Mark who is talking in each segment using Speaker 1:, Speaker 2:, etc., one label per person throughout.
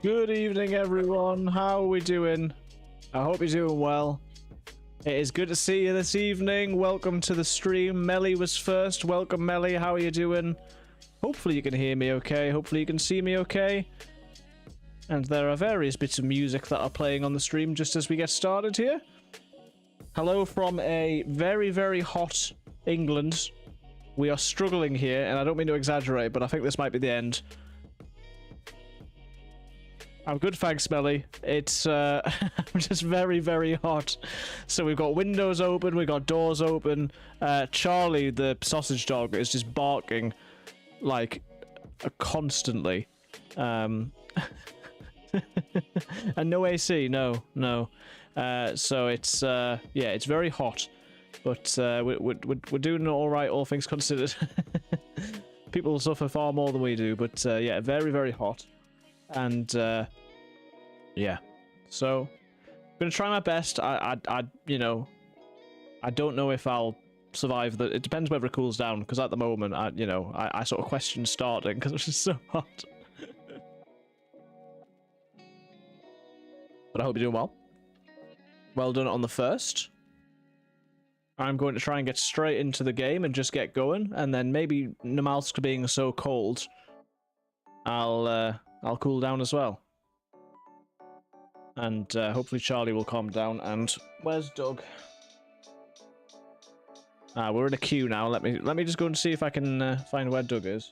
Speaker 1: Good evening, everyone. How are we doing? I hope you're doing well. It is good to see you this evening. Welcome to the stream. Melly was first. Welcome, Melly. How are you doing? Hopefully you can hear me okay. Hopefully you can see me okay. And there are various bits of music that are playing on the stream just as we get started here. Hello from a very, very hot England. We are struggling here, and I don't mean to exaggerate, but I think this might be the end. I'm good, thanks, Melly. It's just very, very hot. So we've got windows open, we've got doors open. Charlie, the sausage dog, is just barking, like, constantly. And no AC, no. So it's, yeah, it's very hot. But we're doing all right, all things considered. People suffer far more than we do, but yeah, very, very hot. And yeah, so I'm gonna try my best. I you know, I don't know if I'll survive the. It depends whether it cools down, because at the moment, I sort of question starting because it's just so hot. But I hope you're doing well. Well done on the first. I'm going to try and get straight into the game and just get going, and then maybe Namalsk being so cold, I'll cool down as well. And hopefully Charlie will calm down. And where's Doug? We're in a queue now. Let me just go and see if I can find where Doug is.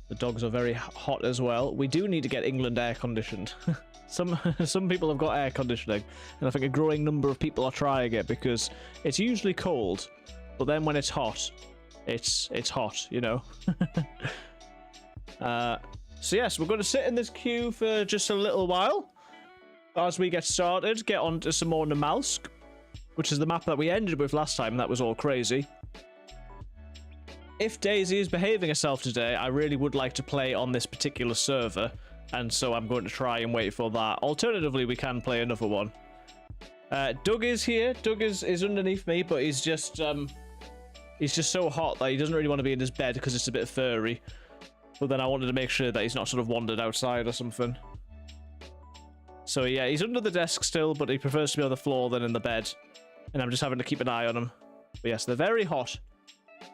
Speaker 1: The dogs are very hot as well. We do need to get England air conditioned. Some people have got air conditioning, and I think a growing number of people are trying it because it's usually cold, but then when it's hot, it's hot, you know. So yes, we're going to sit in this queue for just a little while as we get started. Get on to some more Namalsk, which is the map that we ended with last time. That was all crazy. If DayZ is behaving herself today, I really would like to play on this particular server, and so I'm going to try and wait for that. Alternatively, we can play another one. Doug is here. Doug is underneath me, but he's just so hot that he doesn't really want to be in his bed because it's a bit furry. But then I wanted to make sure that he's not sort of wandered outside or something. So yeah, he's under the desk still, but he prefers to be on the floor than in the bed. And I'm just having to keep an eye on him. But yes, they're very hot.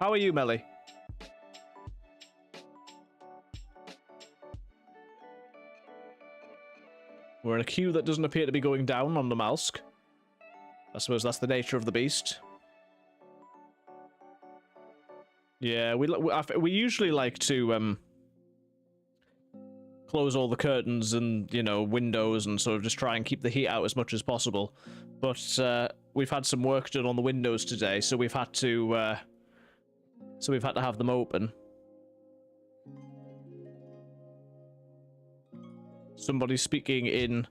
Speaker 1: How are you, Melly? We're in a queue that doesn't appear to be going down on the Namalsk. I suppose that's the nature of the beast. Yeah, we usually like to close all the curtains and, you know, windows and sort of just try and keep the heat out as much as possible. But we've had some work done on the windows today, so we've had to have them open. Somebody speaking in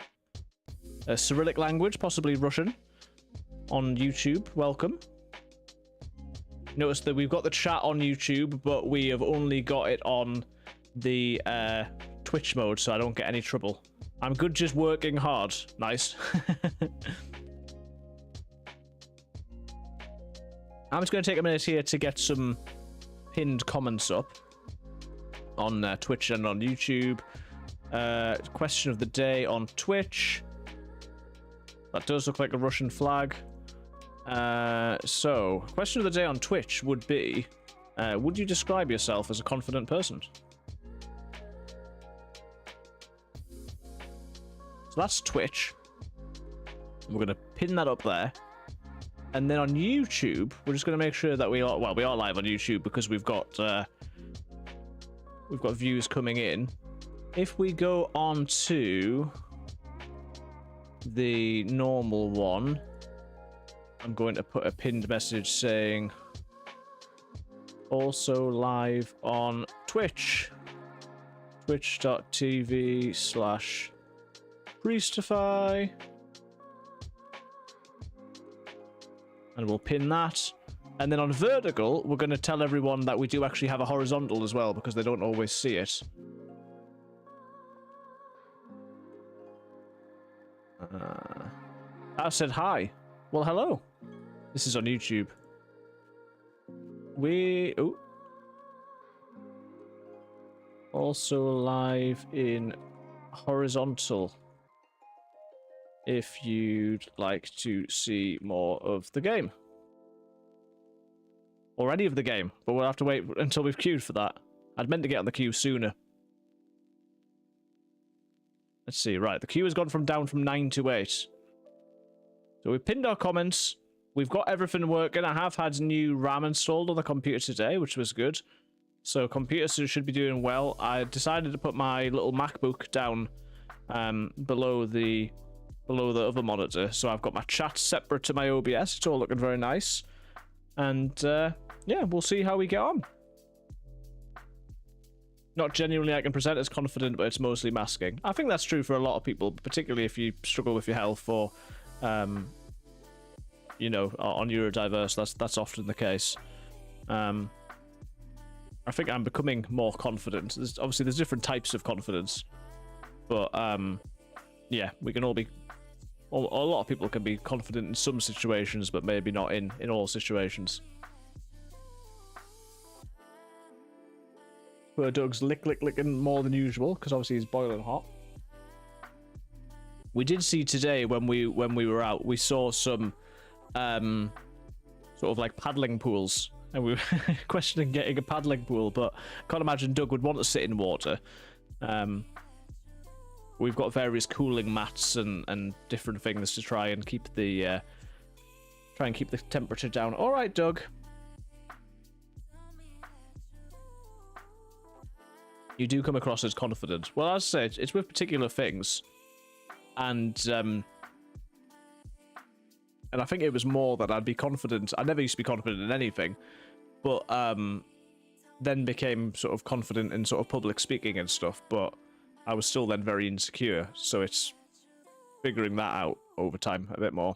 Speaker 1: a Cyrillic language, possibly Russian, on YouTube. Welcome. Notice that we've got the chat on YouTube, but we have only got it on the Twitch mode, so I don't get any trouble. I'm good just working hard. Nice. I'm just going to take a minute here to get some pinned comments up on Twitch and on YouTube. Question of the day on Twitch. That does look like a Russian flag. So, question of the day on Twitch would be, would you describe yourself as a confident person? So that's Twitch. We're going to pin that up there. And then on YouTube, we're just going to make sure that we are live on YouTube because we've got views coming in. If we go on to the normal one, I'm going to put a pinned message saying also live on Twitch. Twitch.tv/Priestify. And we'll pin that. And then on vertical, we're going to tell everyone that we do actually have a horizontal as well, because they don't always see it. I've said hi. Well, hello. This is on YouTube. Oh. Also live in horizontal. If you'd like to see more of the game. Or any of the game, but we'll have to wait until we've queued for that. I'd meant to get on the queue sooner. Let's see, right, the queue has gone down from 9 to 8. So we've pinned our comments, we've got everything working. I have had new RAM installed on the computer today, which was good. So computer should be doing well. I decided to put my little MacBook down below the other monitor. So I've got my chat separate to my OBS. It's all looking very nice. And yeah, we'll see how we get on. Not genuinely I can present as confident, but it's mostly masking. I think that's true for a lot of people, particularly if you struggle with your health or, you know, on neurodiverse. That's often the case. I think I'm becoming more confident. Obviously, there's different types of confidence, but yeah, we can all be. A lot of people can be confident in some situations, but maybe not in all situations. Poor Doug's licking more than usual, because obviously he's boiling hot. We did see today when we were out, we saw some sort of like paddling pools, and we were questioning getting a paddling pool, but I can't imagine Doug would want to sit in water. We've got various cooling mats and different things to try and keep the temperature down. All right, Doug. You do come across as confident. Well, as I said, it's with particular things, and I think it was more that I'd be confident. I never used to be confident in anything, but then became sort of confident in sort of public speaking and stuff. But I was still then very insecure, so it's figuring that out over time a bit more.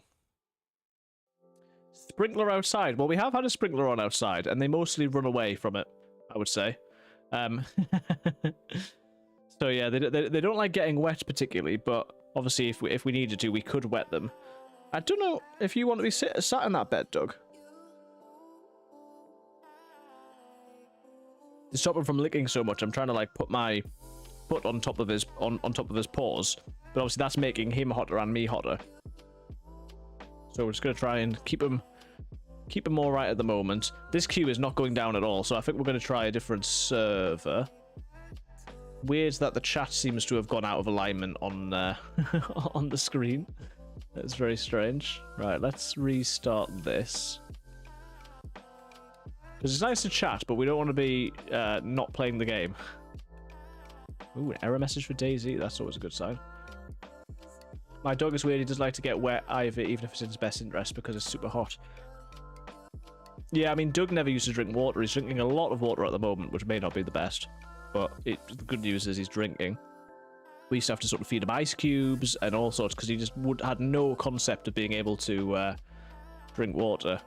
Speaker 1: Sprinkler outside. Well, we have had a sprinkler on outside, and they mostly run away from it, I would say. So yeah, they don't like getting wet particularly, but obviously if we needed to, we could wet them. I don't know if you want to be sat in that bed, Doug. To stop him from licking so much, I'm trying to like put my foot on top of his paws, but obviously that's making him hotter and me hotter. So we're just gonna try and keep him all right at the moment. This queue is not going down at all, so I think we're going to try a different server. Weird that the chat seems to have gone out of alignment on on the screen. That's very strange. Right, let's restart this. Because it's nice to chat, but we don't want to be not playing the game. Ooh, an error message for DayZ. That's always a good sign. My dog is weird. He does like to get wet, even if it's in his best interest, because it's super hot. Yeah, I mean, Doug never used to drink water. He's drinking a lot of water at the moment, which may not be the best. But the good news is he's drinking. We used to have to sort of feed him ice cubes and all sorts, because he just had no concept of being able to drink water.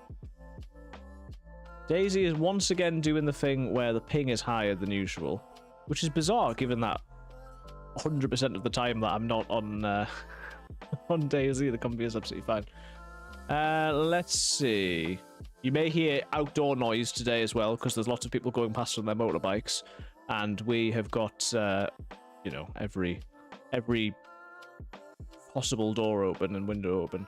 Speaker 1: DayZ is once again doing the thing where the ping is higher than usual, which is bizarre, given that 100% of the time that I'm not on on DayZ, the computer is absolutely fine. Let's see. You may hear outdoor noise today as well, because there's lots of people going past on their motorbikes, and we have got, you know, every possible door open and window open.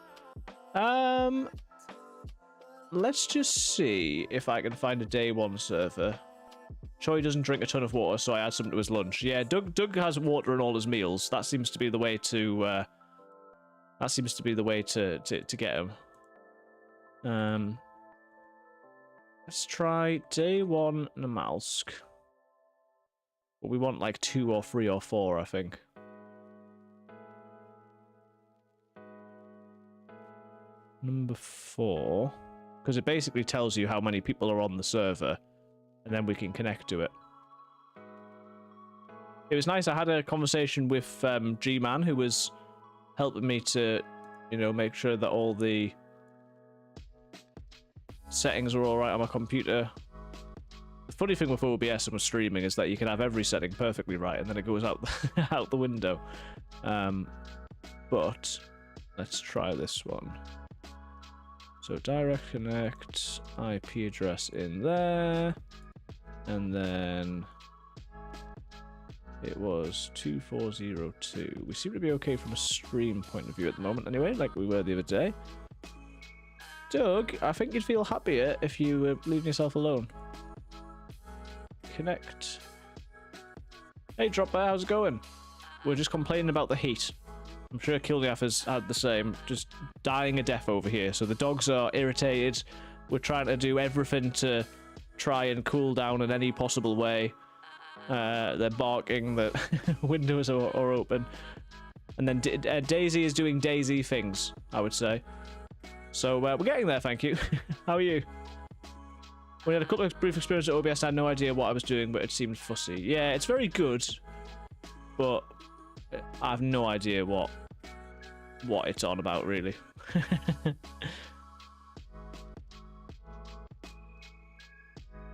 Speaker 1: Let's just see if I can find a day one server. Choi doesn't drink a ton of water, so I add some to his lunch. Yeah, Doug has water in all his meals. That seems to be the way to. To get him. Let's try day one Namalsk. But we want like 2 or 3 or 4, I think. Number 4. Because it basically tells you how many people are on the server, and then we can connect to it. It was nice. I had a conversation with G-Man, who was helping me to, you know, make sure that all the Settings are all right on my computer. The funny thing with OBS and with streaming is that you can have every setting perfectly right, and then it goes out out the window. But let's try this one. So direct connect, IP address in there, and then it was 2402. We seem to be okay from a stream point of view at the moment anyway, like we were the other day. Doug, I think you'd feel happier if you were leaving yourself alone. Connect. Hey Drop Bear, how's it going? We're just complaining about the heat. I'm sure Kildiaf has had the same, just dying a death over here. So the dogs are irritated. We're trying to do everything to try and cool down in any possible way. They're barking, the windows are open. And then DayZ is doing DayZ things, I would say. So we're getting there, thank you. How are you? We had a couple of brief experiences at OBS. I had no idea what I was doing, but it seemed fussy. Yeah, it's very good, but I have no idea what it's on about, really.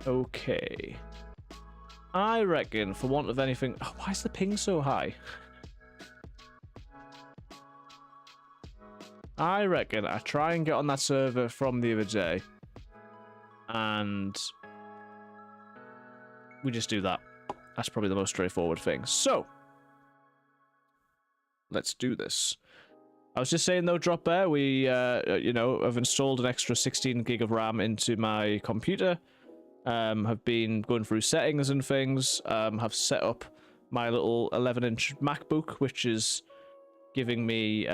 Speaker 1: Okay. I reckon, for want of anything... Oh, why is the ping so high? I reckon I try and get on that server from the other day. And we just do that. That's probably the most straightforward thing. So, let's do this. I was just saying though, Drop Bear, we, you know, have installed an extra 16 gig of RAM into my computer. Have been going through settings and things. Have set up my little 11-inch MacBook, which is giving me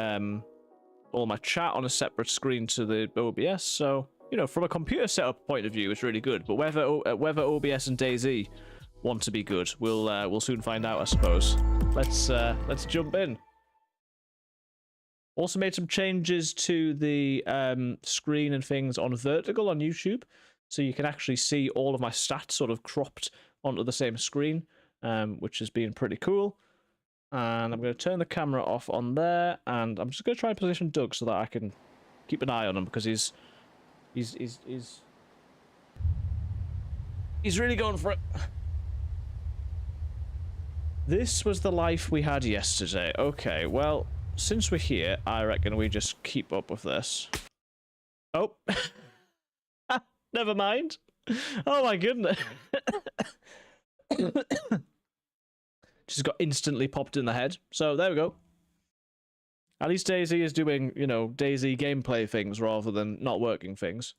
Speaker 1: all my chat on a separate screen to the OBS. So, you know, from a computer setup point of view, it's really good. But whether OBS and DayZ want to be good, we'll soon find out, I suppose. Let's jump in. Also made some changes to the screen and things on vertical on YouTube, so you can actually see all of my stats sort of cropped onto the same screen, which has been pretty cool. And I'm going to turn the camera off on there, and I'm just going to try and position Doug so that I can keep an eye on him, because he's really going for it. This was the life we had yesterday. Okay, well, since we're here, I reckon we just keep up with this. Oh. Never mind. Oh my goodness. Just got instantly popped in the head. So there we go. At least DayZ is doing, you know, DayZ gameplay things rather than not working things.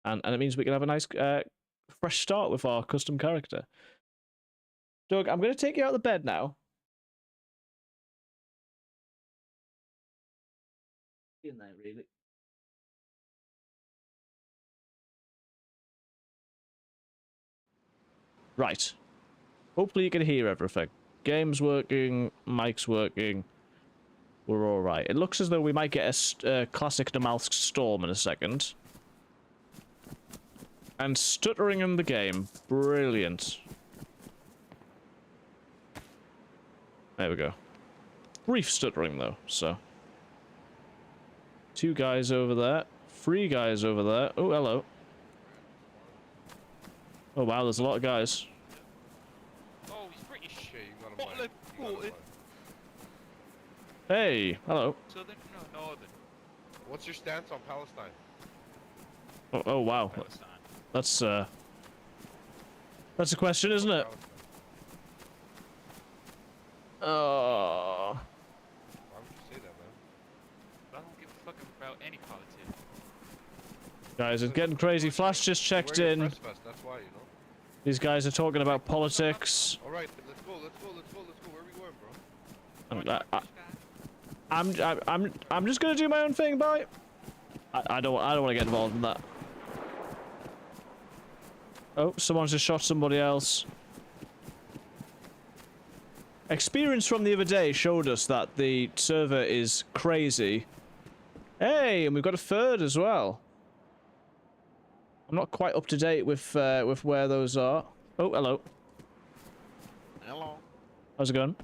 Speaker 1: And it means we can have a nice fresh start with our custom character. Doug, I'm going to take you out of the bed now. In there, really. Right. Hopefully you can hear everything. Game's working, mic's working. We're alright. It looks as though we might get a classic Namalsk storm in a second. And stuttering in the game. Brilliant. There we go. Brief stuttering though, so. 2 guys over there. 3 guys over there. Oh, hello. Oh wow, there's a lot of guys.
Speaker 2: Oh, he's pretty shit.
Speaker 1: Hey, hello.
Speaker 2: Southern? No, northern.
Speaker 3: What's your stance on Palestine?
Speaker 1: Oh wow.
Speaker 2: Palestine.
Speaker 1: That's a question, isn't it? Oh.
Speaker 3: Why would you say that, man?
Speaker 2: I don't give a fuck about any politics.
Speaker 1: Guys, it's getting crazy. Flash just checked in.
Speaker 3: That's why, you know.
Speaker 1: These guys are talking about politics.
Speaker 3: All right, let's go. Where are we going, bro?
Speaker 1: I'm just gonna do my own thing. Bye. I don't want to get involved in that. Oh, someone's just shot somebody else. Experience from the other day showed us that the server is crazy. Hey, and we've got a third as well. I'm not quite up to date with where those are. Oh, hello.
Speaker 4: Hello.
Speaker 1: How's it going?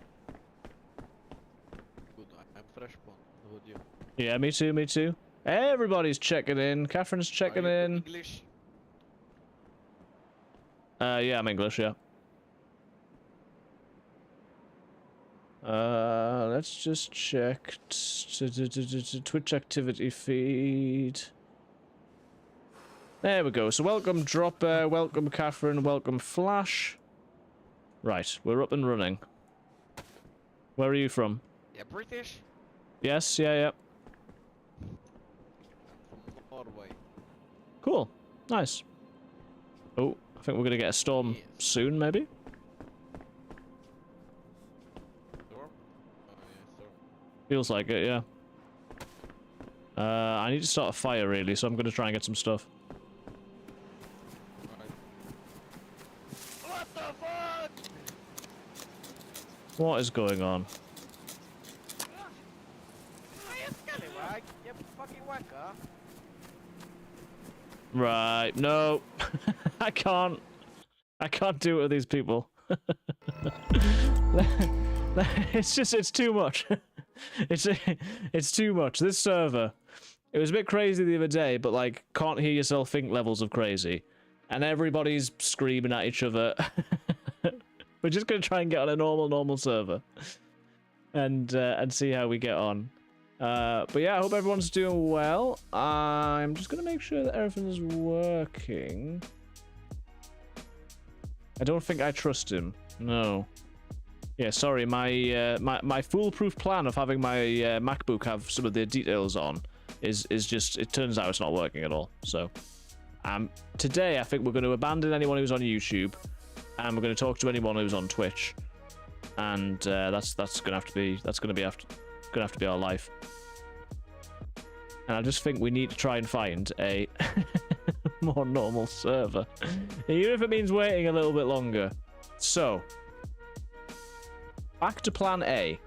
Speaker 4: Good, I'm fresh one. How about you?
Speaker 1: Yeah, me too, me too. Everybody's checking in. Catherine's checking
Speaker 4: Are you
Speaker 1: in.
Speaker 4: English?
Speaker 1: Yeah, I'm English, yeah. Let's just check Twitch activity feed. There we go. So welcome Dropper, welcome Catherine, welcome Flash. Right, we're up and running. Where are you from?
Speaker 4: Yeah, British?
Speaker 1: Yes, yeah.
Speaker 4: From Norway.
Speaker 1: Cool. Nice. Oh, I think we're gonna get a storm
Speaker 4: Yes.
Speaker 1: soon, maybe?
Speaker 4: Storm? Oh, yeah, storm.
Speaker 1: Feels like it, yeah. I need to start a fire, really, so I'm gonna try and get some stuff.
Speaker 4: Right. What the fuck?
Speaker 1: What is going on?
Speaker 4: You scallywag, you fucking wanker.
Speaker 1: Right, no. I can't do it with these people. It's too much. It's too much. This server, it was a bit crazy the other day, but like, can't hear yourself think levels of crazy. And everybody's screaming at each other. We're just gonna try and get on a normal server. And see how we get on. But yeah, I hope everyone's doing well. I'm just gonna make sure that everything is working. I don't think I trust him. No. Yeah, sorry. My foolproof plan of having my MacBook have some of the details on is just, it turns out it's not working at all. So, today I think we're going to abandon anyone who's on YouTube, and we're going to talk to anyone who's on Twitch, and that's gonna have to be our life. And I just think we need to try and find a more normal server, even if it means waiting a little bit longer. So, back to plan A,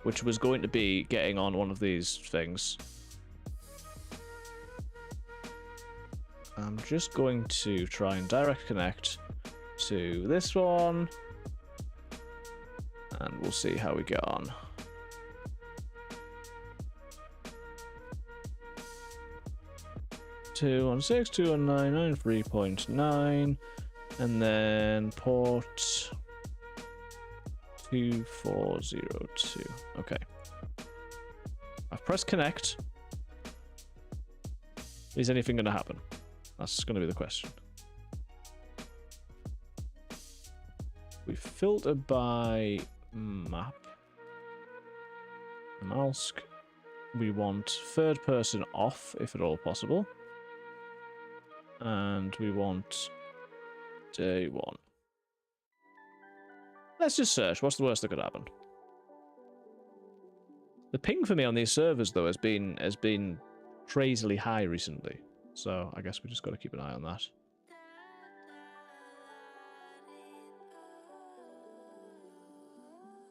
Speaker 1: which was going to be getting on one of these things. I'm just going to try and direct connect to this one, and we'll see how we get on. Two one 3.9, and then port 2402. Okay. I've pressed connect. Is anything going to happen? That's going to be the question. We filter by map. Malsk. We want third person off, if at all possible. And we want day one. Let's just search. What's the worst that could happen? The ping for me on these servers, though, has been crazily high recently. So I guess we just got to keep an eye on that.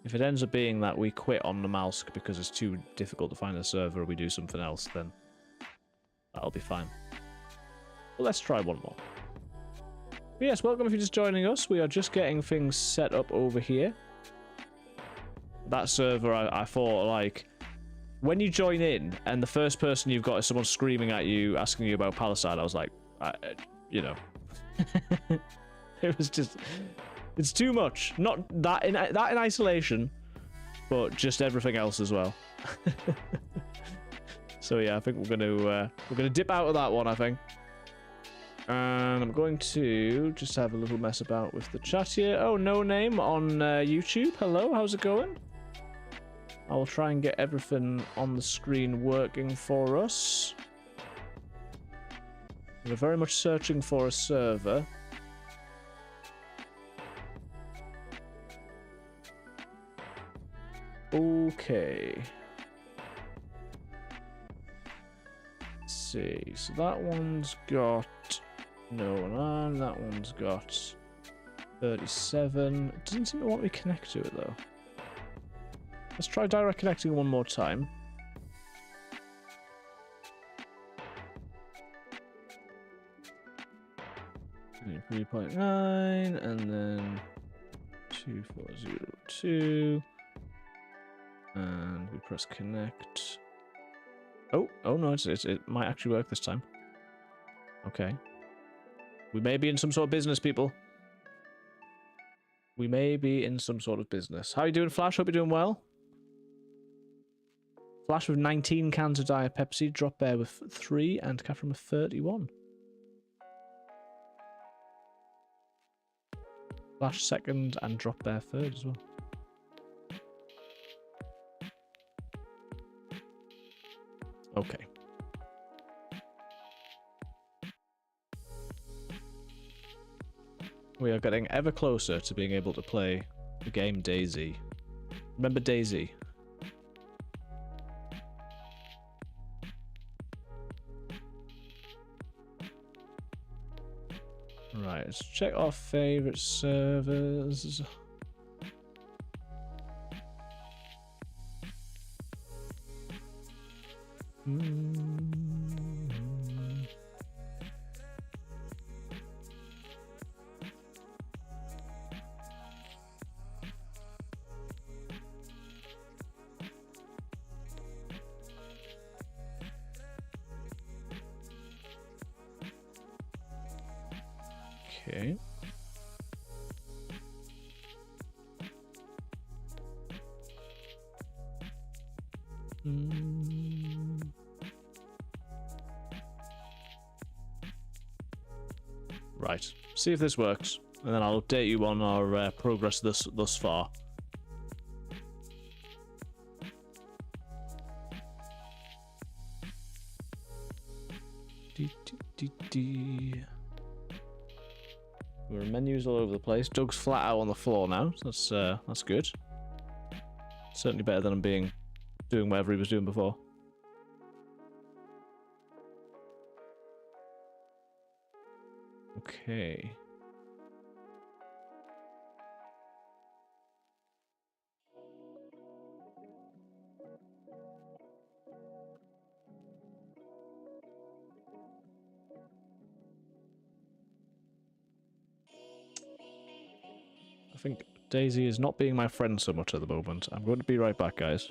Speaker 1: If it ends up being that we quit on the Malsk because it's too difficult to find a server, or we do something else, then that'll be fine. But let's try one more. But yes, welcome if you're just joining us. We are just getting things set up over here. That server, I thought, like, when you join in and the first person you've got is someone screaming at you, asking you about Palestine, I was like, you know. It was just, it's too much. Not that in isolation, but just everything else as well. So yeah, I think we're gonna dip out of that one, I think. And I'm going to just have a little mess about with the chat here. Oh, no name on YouTube. Hello, how's it going? I will try and get everything on the screen working for us. We're very much searching for a server. Okay. Let's see. So that one's got no one on. That one's got 37. It doesn't seem to want me to connect to it though. Let's try direct connecting one more time. And 3.9, and then 2402. And we press connect. Oh no, it might actually work this time. Okay. We may be in some sort of business, people. we may be in some sort of business. How are you doing, Flash? Hope you're doing well. Flash with 19 cans of Diet Pepsi, Drop Bear with 3, and Catherine with 31. Flash second and Drop Bear third as well. Okay. We are getting ever closer to being able to play the game DayZ. Remember DayZ? Right, let's check our favorite servers. Okay. Right. See if this works, and then I'll update you on our progress thus far. There are menus all over the place. Doug's flat out on the floor now. So that's good. Certainly better than him doing whatever he was doing before. Okay. I think DayZ is not being my friend so much at the moment. I'm going to be right back, guys.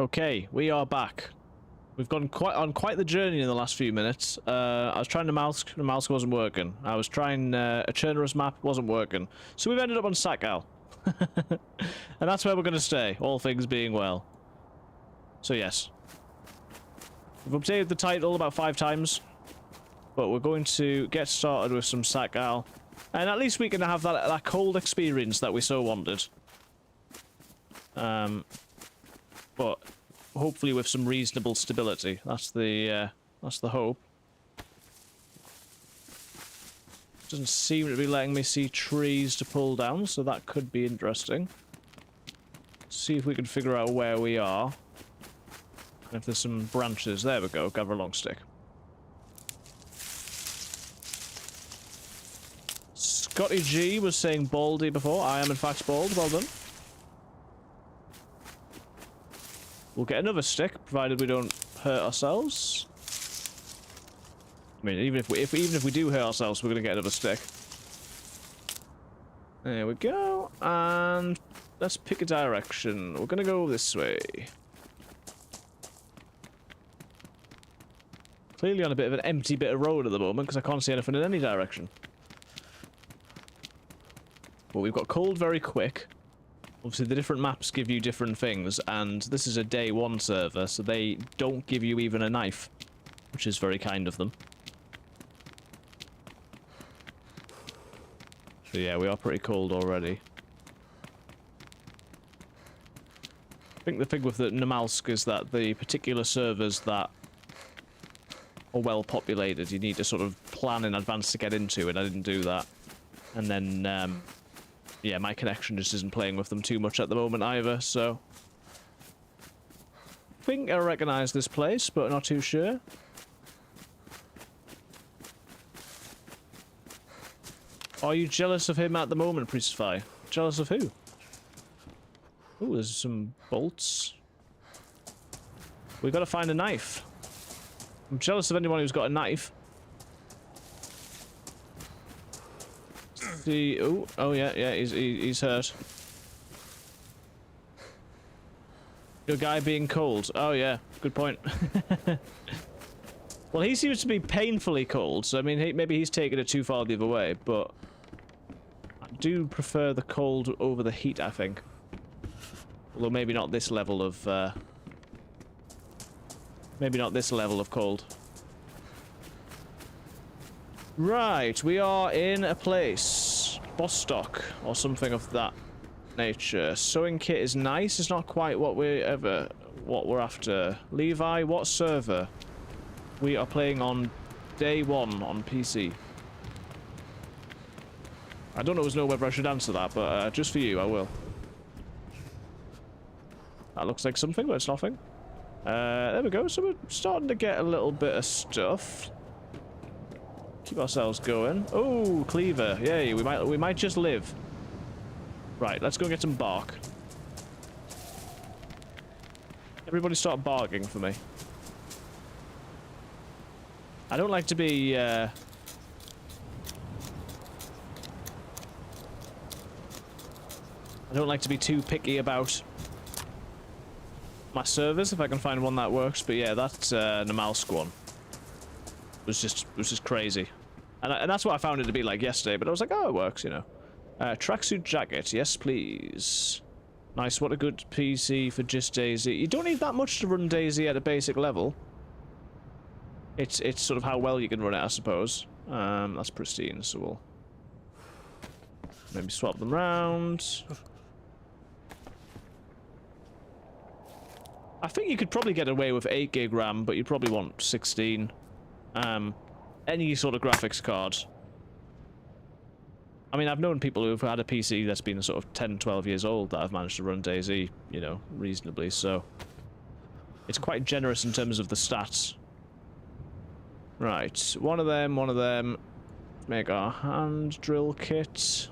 Speaker 1: Okay, we are back. We've gone quite the journey in the last few minutes. I was trying Namalsk wasn't working. I was trying a Chernerus map, wasn't working. So we've ended up on Sakhal. And that's where we're going to stay, all things being well. So yes. We've updated the title about 5 times. But we're going to get started with some Sakhal. And at least we can have that cold experience that we so wanted. But hopefully with some reasonable stability. That's the hope. Doesn't seem to be letting me see trees to pull down, so that could be interesting. See if we can figure out where we are. And if there's some branches. There we go, gather a long stick. Scotty G was saying baldy before. I am in fact bald. Well done. We'll get another stick, provided we don't hurt ourselves. I mean, even if we do hurt ourselves, we're gonna get another stick. There we go, and let's pick a direction. We're gonna go this way. Clearly on a bit of an empty bit of road at the moment, because I can't see anything in any direction. But we've got cold very quick. Obviously, the different maps give you different things, and this is a day 1 server, so they don't give you even a knife, which is very kind of them. So yeah, we are pretty cold already. I think the thing with the Namalsk is that the particular servers that are well populated, you need to sort of plan in advance to get into, and I didn't do that. And then, yeah, my connection just isn't playing with them too much at the moment either, so... I think I recognise this place, but not too sure. Are you jealous of him at the moment, Priestify? Jealous of who? Ooh, there's some bolts. We've got to find a knife. I'm jealous of anyone who's got a knife. Oh yeah, he's hurt. Your guy being cold. Oh yeah, good point. Well, he seems to be painfully cold, so I mean, maybe he's taken it too far the other way, but I do prefer the cold over the heat, I think. Although maybe not this level of cold. Right, we are in a place. Bostock, or something of that nature. Sewing kit is nice, it's not quite what we're after. Levi, what server? We are playing on day 1 on PC. I don't always know whether I should answer that, but just for you, I will. That looks like something, but it's nothing. There we go, so we're starting to get a little bit of stuff. Keep ourselves going. Oh, cleaver. Yay, we might just live. Right, let's go get some bark. Everybody start barking for me. I don't like to be, I don't like to be too picky about my servers, if I can find one that works, but yeah, that's Namalsk one. Was just crazy. And that's what I found it to be like yesterday, but I was like, oh, it works, you know. Tracksuit jacket, yes please. Nice, what a good PC for just DayZ. You don't need that much to run DayZ at a basic level. It's sort of how well you can run it, I suppose. That's pristine, so we'll maybe swap them round. I think you could probably get away with 8 gig RAM, but you'd probably want 16. Any sort of graphics card. I mean, I've known people who've had a PC that's been sort of 10, 12 years old that have managed to run DayZ, you know, reasonably, so... It's quite generous in terms of the stats. Right, one of them. Make our hand drill kit.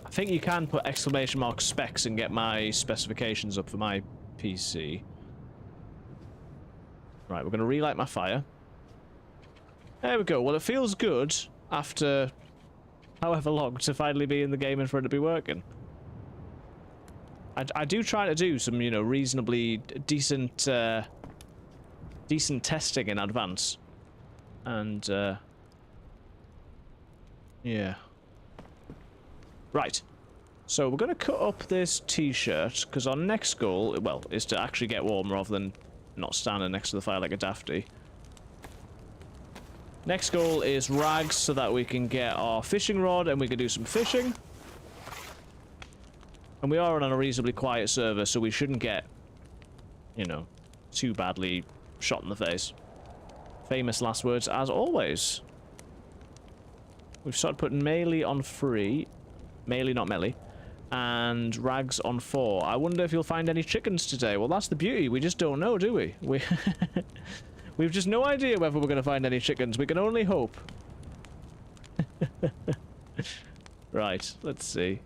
Speaker 1: I think you can put exclamation mark specs and get my specifications up for my PC. Right, we're going to relight my fire. There we go. Well, it feels good after however long to finally be in the game and for it to be working. I do try to do some, you know, reasonably decent decent testing in advance. And yeah. Right. So we're going to cut up this t-shirt because our next goal, well, is to actually get warm rather than not standing next to the fire like a dafty. Next goal is rags so that we can get our fishing rod and we can do some fishing. And we are on a reasonably quiet server, so we shouldn't get, you know, too badly shot in the face. Famous last words as always. We've started putting melee on 3. Melee, not melee. And rags on 4. I wonder if you'll find any chickens today. Well, that's the beauty. We just don't know, do we? We've just no idea whether we're going to find any chickens. We can only hope. Right, let's see.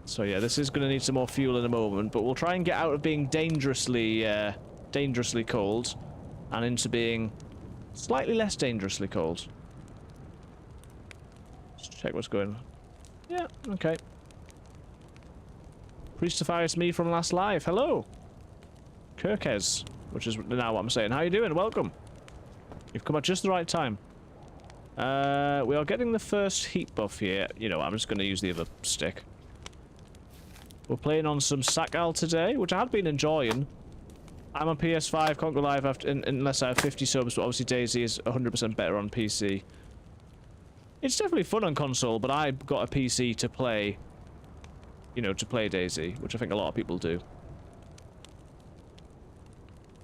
Speaker 1: So yeah, this is going to need some more fuel in a moment, but we'll try and get out of being dangerously cold and into being slightly less dangerously cold. Let's check what's going on. Yeah, okay. Priestifies me from last live. Hello. Kirkes, which is now what I'm saying. How you doing? Welcome. You've come at just the right time. We are getting the first heat buff here. You know, I'm just going to use the other stick. We're playing on some Sakhal today, which I had been enjoying. I'm on PS5, can't go live after, unless I have 50 subs, but obviously DayZ is 100% better on PC. It's definitely fun on console, but I got a PC to play, you know, to play DayZ, which I think a lot of people do.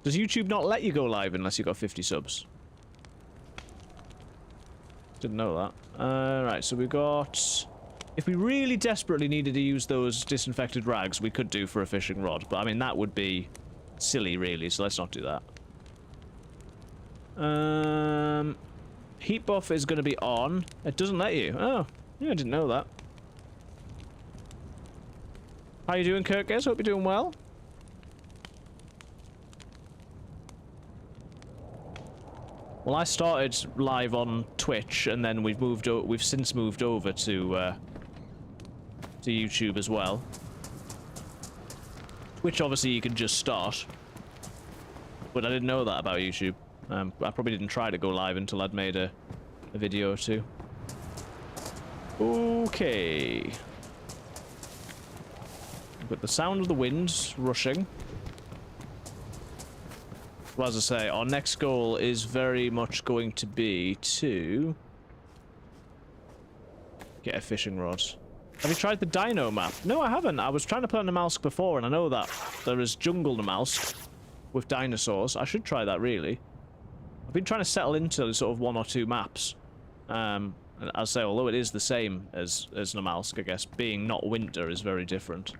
Speaker 1: Does YouTube not let you go live unless you got 50 subs? Didn't know that. Right, so we got... If we really desperately needed to use those disinfected rags, we could do for a fishing rod. But, I mean, that would be silly, really, so let's not do that. Heat buff is going to be on. It doesn't let you. Oh, yeah, I didn't know that. How you doing, Kirkes? Hope you're doing well. Well, I started live on Twitch, and then we've since moved over to YouTube as well. Twitch, obviously, you can just start. But I didn't know that about YouTube. I probably didn't try to go live until I'd made a video or two. Okay. But the sound of the wind rushing. Well, as I say, our next goal is very much going to be to get a fishing rod. Have you tried the Dino map? No, I haven't. I was trying to play on the Namalsk before, and I know that there is Jungle Namalsk with dinosaurs. I should try that, really. I've been trying to settle into sort of 1 or 2 maps. And as I say, although it is the same as Namalsk, I guess, being not winter is very different.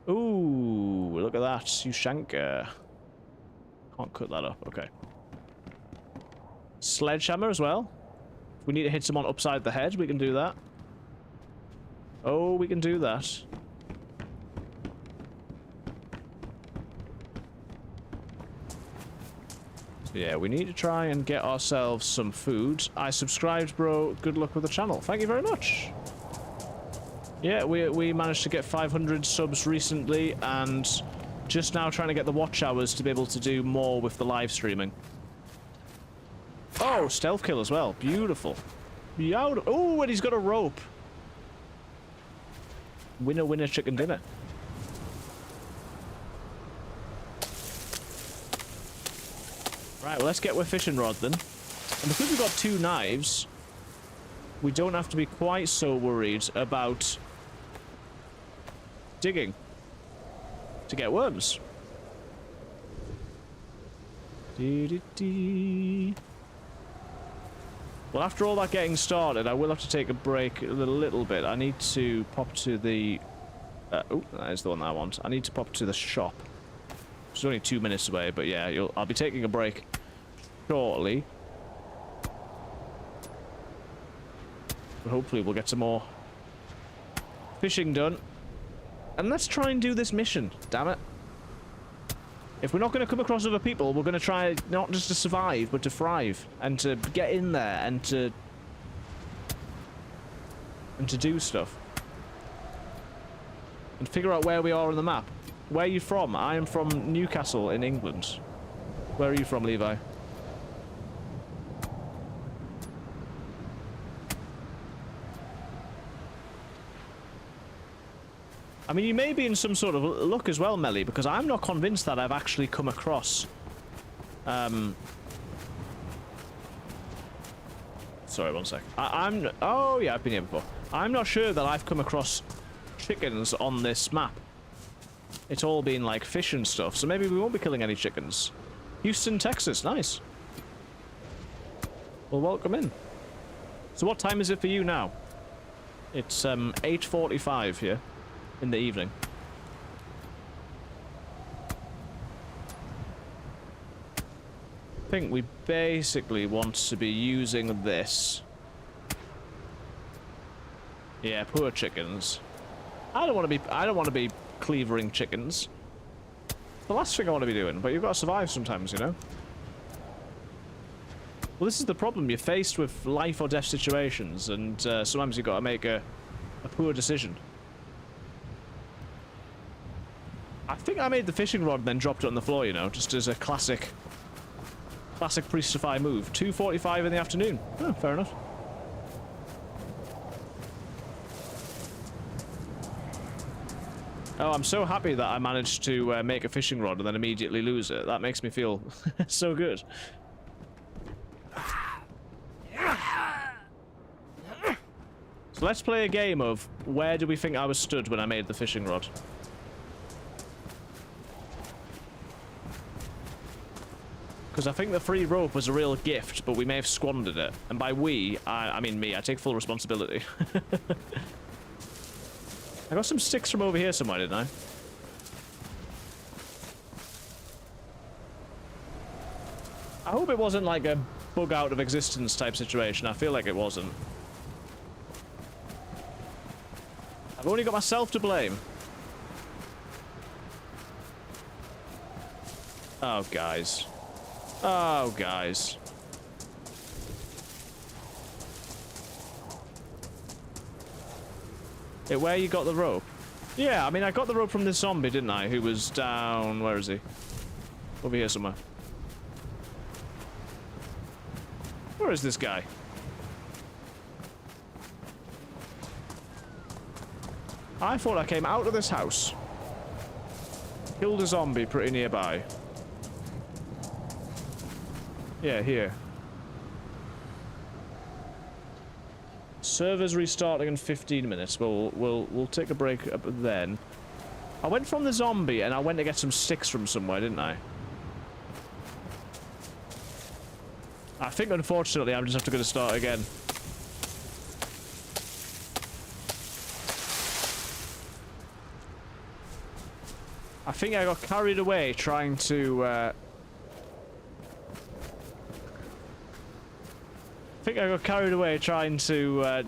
Speaker 1: Ooh, look at that. Ushanka. Can't cut that up. Okay. Sledgehammer as well. If we need to hit someone upside the head, we can do that. Oh, we can do that. So yeah, we need to try and get ourselves some food. I subscribed, bro. Good luck with the channel. Thank you very much. Yeah, we managed to get 500 subs recently, and just now trying to get the watch hours to be able to do more with the live streaming. Oh, stealth kill as well. Beautiful. Oh, and he's got a rope. Winner, winner, chicken dinner. Right, well, let's get with fishing rod then. And because we've got 2 knives, we don't have to be quite so worried about digging to get worms. Well, after all that getting started, I will have to take a break a little bit. I need to pop to the... oh, that is the one that I want. I need to pop to the shop. It's only 2 minutes away, but yeah, I'll be taking a break shortly. But hopefully we'll get some more fishing done. And let's try and do this mission, damn it. If we're not going to come across other people, we're going to try not just to survive, but to thrive. And to get in there and to do stuff. and figure out where we are on the map. Where are you from? I am from Newcastle in England. Where are you from, Levi? I mean, you may be in some sort of luck as well, Melly, because I'm not convinced that I've actually come across... Sorry, one sec. Oh, yeah, I've been here before. I'm not sure that I've come across chickens on this map. It's all been, like, fish and stuff, so maybe we won't be killing any chickens. Houston, Texas. Nice. Well, welcome in. So what time is it for you now? It's, 8:45 here in the evening. I think we basically want to be using this. Yeah, poor chickens. I don't want to be cleavering chickens. It's the last thing I want to be doing, but you've got to survive sometimes, you know? Well, this is the problem. You're faced with life or death situations, and sometimes you've got to make a poor decision. I think I made the fishing rod and then dropped it on the floor, you know, just as a classic Priestify move. 2:45 in the afternoon. Oh, fair enough. Oh, I'm so happy that I managed to make a fishing rod and then immediately lose it. That makes me feel so good. So let's play a game of where do we think I was stood when I made the fishing rod. Because I think the free rope was a real gift, but we may have squandered it. And by we, I mean me. I take full responsibility. I got some sticks from over here somewhere, didn't I? I hope it wasn't like a bug out of existence type situation. I feel like it wasn't. I've only got myself to blame. Oh, guys. Oh, guys. Where you got the rope? Yeah, I mean, I got the rope from this zombie, didn't I? Who was down... Where is he? Over here somewhere. Where is this guy? I thought I came out of this house. Killed a zombie pretty nearby. Yeah, here. Server's restarting in 15 minutes. We'll take a break up then. I went from the zombie and I went to get some sticks from somewhere, didn't I? I think unfortunately I'm just have to go to start again. I think I got carried away trying to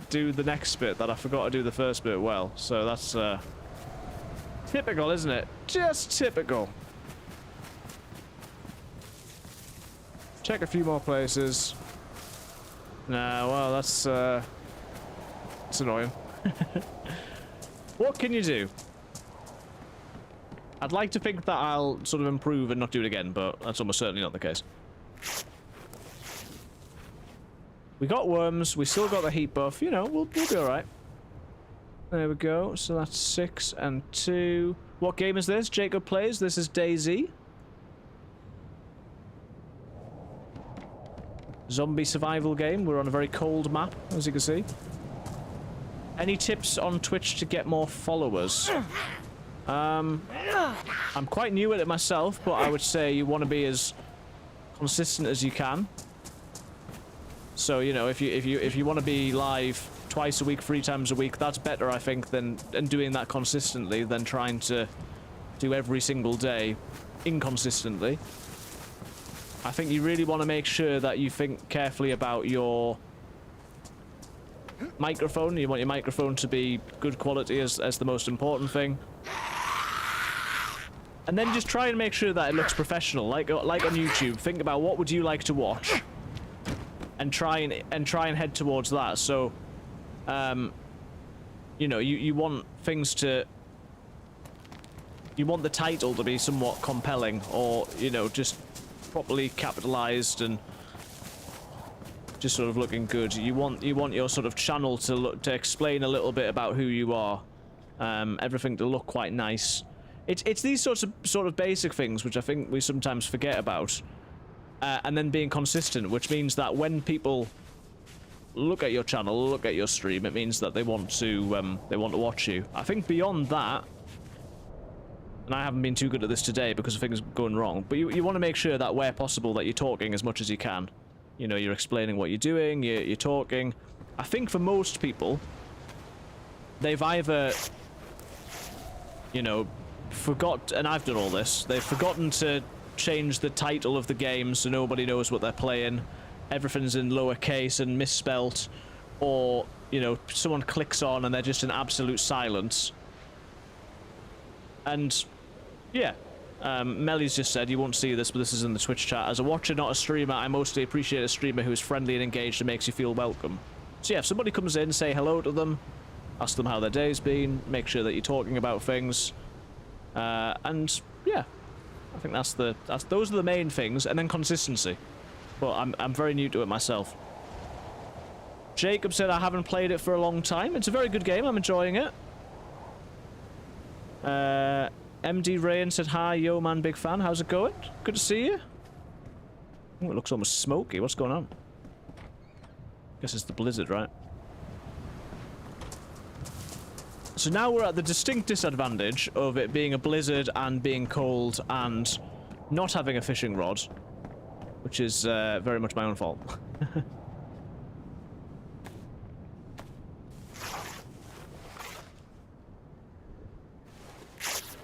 Speaker 1: do the next bit that I forgot to do the first bit well. So that's typical, isn't it? Just typical. Check a few more places. Nah, well, that's annoying. What can you do? I'd like to think that I'll sort of improve and not do it again, but that's almost certainly not the case. We got worms, we still got the heat buff, you know, we'll be alright. There we go, so that's 6 and 2. What game is this? Jacob plays, this is DayZ. Zombie survival game, we're on a very cold map, as you can see. Any tips on Twitch to get more followers? I'm quite new at it myself, but I would say you want to be as consistent as you can. So, you know, if you want to be live twice a week, 3 times a week, that's better, I think, than doing that consistently than trying to do every single day inconsistently. I think you really want to make sure that you think carefully about your microphone. You want your microphone to be good quality as the most important thing. And then just try and make sure that it looks professional, like on YouTube. Think about what would you like to watch, and try and head towards that. So, you know, you want things to you want the title to be somewhat compelling, or, you know, just properly capitalized and just sort of looking good. You want your sort of channel to explain a little bit about who you are. Everything to look quite nice. It's these sort of basic things which I think we sometimes forget about. And then being consistent, which means that when people look at your channel, look at your stream, it means that they want to watch you. I think beyond that, and I haven't been too good at this today because of things going wrong, but you want to make sure that where possible that you're talking as much as you can. You know, you're explaining what you're doing, you're talking. I think for most people, they've either, you know, and I've done all this, they've forgotten to change the title of the game so nobody knows what they're playing. Everything's in lowercase and misspelt, or, you know, someone clicks on and they're just in absolute silence. And, yeah. Melly's just said, you won't see this, but this is in the Twitch chat. As a watcher, not a streamer, I mostly appreciate a streamer who is friendly and engaged and makes you feel welcome. So yeah, if somebody comes in, say hello to them, ask them how their day's been, make sure that you're talking about things. And, yeah. I think those are the main things, and then consistency. But I'm very new to it myself. Jacob said I haven't played it for a long time. It's a very good game, I'm enjoying it. MD Rain said hi, yo man, big fan. How's it going? Good to see you. Oh, it looks almost smoky. What's going on? Guess it's the blizzard, right? So now we're at the distinct disadvantage of it being a blizzard and being cold and not having a fishing rod, which is very much my own fault.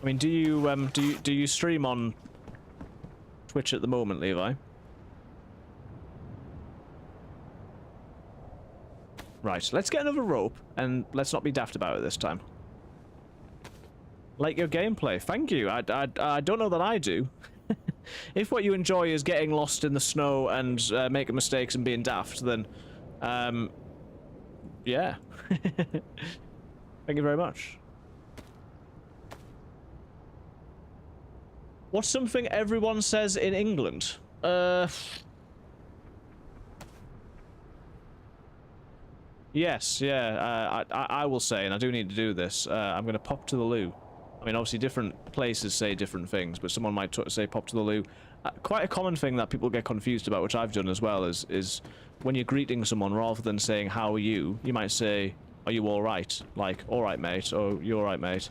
Speaker 1: I mean, do you stream on Twitch at the moment, Levi? Right, let's get another rope, and let's not be daft about it this time. Like your gameplay, thank you. I don't know that I do. If what you enjoy is getting lost in the snow and making mistakes and being daft, then, yeah. Thank you very much. What's something everyone says in England? Yes, yeah, I will say, and I do need to do this, I'm going to pop to the loo. I mean, obviously different places say different things, but someone might say pop to the loo. Quite a common thing that people get confused about, which I've done as well, is when you're greeting someone, rather than saying, how are you, you might say, are you alright? Like, alright mate, or you alright mate?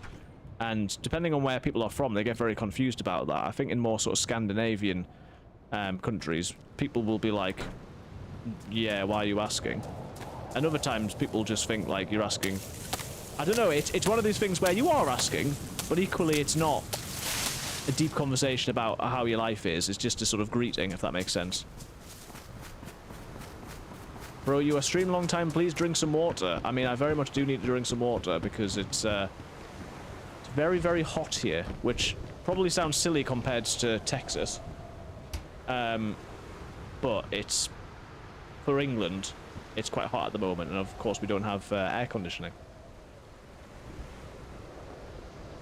Speaker 1: And depending on where people are from, they get very confused about that. I think in more sort of Scandinavian countries, people will be like, yeah, why are you asking? And other times, people just think, like, you're asking... I don't know, it's one of these things where you are asking, but equally it's not a deep conversation about how your life is. It's just a sort of greeting, if that makes sense. Bro, you are streaming a long time, please drink some water. I mean, I very much do need to drink some water, because it's very, very hot here, which probably sounds silly compared to Texas. But it's... for England... it's quite hot at the moment, and of course we don't have air conditioning.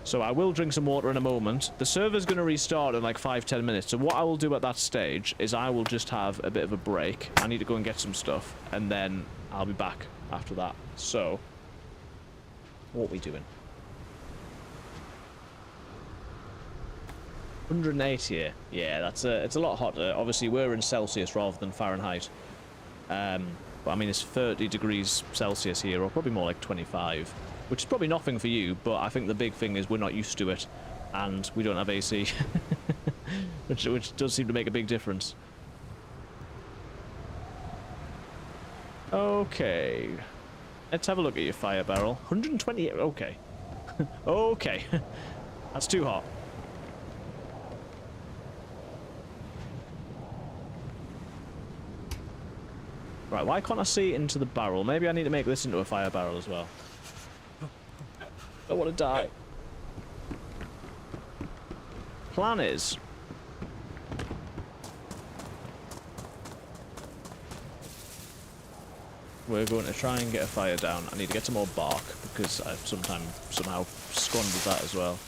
Speaker 1: So I will drink some water in a moment. The server's going to restart in like 5-10 minutes, so what I will do at that stage is I will just have a bit of a break. I need to go and get some stuff, and then I'll be back after that. So, what are we doing? 108 here. Yeah, it's a lot hotter. Obviously, we're in Celsius rather than Fahrenheit. But I mean, it's 30 degrees Celsius here, or probably more like 25, which is probably nothing for you, but I think the big thing is we're not used to it, and we don't have AC, which does seem to make a big difference. Okay, let's have a look at your fire barrel. 128, okay. Okay, that's too hot. Right, why can't I see into the barrel? Maybe I need to make this into a fire barrel as well. I want to die. Plan is... we're going to try and get a fire down. I need to get some more bark, because I've somehow squandered that as well.